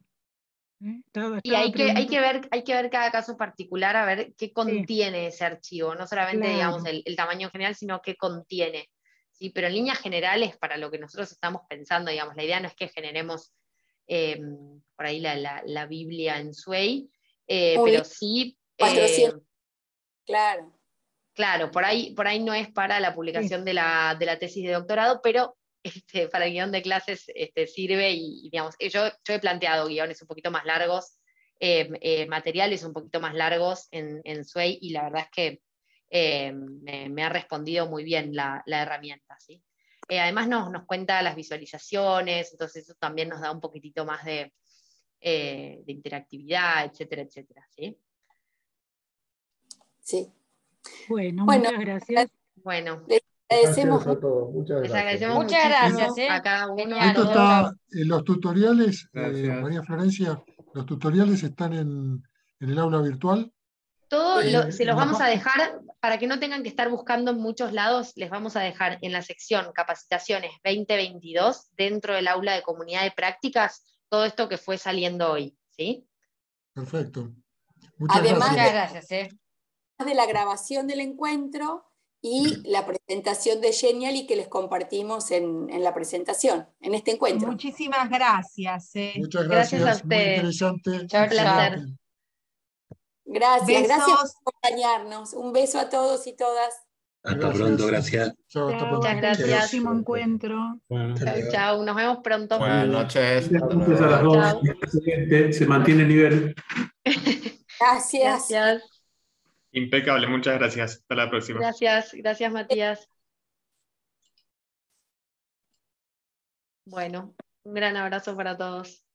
Y hay que ver cada caso particular, a ver qué contiene ese archivo, no solamente digamos el tamaño general, sino qué contiene. ¿Sí? Pero en líneas generales, para lo que nosotros estamos pensando, digamos, la idea no es que generemos por ahí la Biblia en SWAY, pero sí... 400. Claro, por ahí no es para la publicación de la tesis de doctorado, pero para el guión de clases sirve y digamos, yo he planteado guiones un poquito más largos, materiales un poquito más largos en SWAY y la verdad es que me ha respondido muy bien la herramienta, ¿sí? Además nos cuenta las visualizaciones, entonces eso también nos da un poquitito más de interactividad, etcétera, etcétera, ¿sí? Sí. Bueno, muchas gracias. Bueno. Agradecemos a todos. Muchas gracias. Agradecemos muchas gracias a cada uno. Esto está, los tutoriales, María Florencia, los tutoriales están en el aula virtual. Se los vamos a dejar, para que no tengan que estar buscando en muchos lados, les vamos a dejar en la sección Capacitaciones 2022, dentro del aula de comunidad de prácticas, todo esto que fue saliendo hoy, ¿sí? Perfecto. Muchas gracias. De la grabación del encuentro y la presentación de Genially que les compartimos en la presentación, en este encuentro. Muchísimas gracias. Muchas gracias. A ustedes. Muy interesante. Chao, placer. Gracias por acompañarnos. Un beso a todos y todas. Hasta pronto, gracias. Chao, hasta pronto. Muchas gracias. Hasta el próximo encuentro. Chao, nos vemos pronto. Buenas noches. Gracias a las dos. Excelente, se mantiene el nivel. Gracias. Impecable, muchas gracias. Hasta la próxima. Gracias Matías. Bueno, un gran abrazo para todos.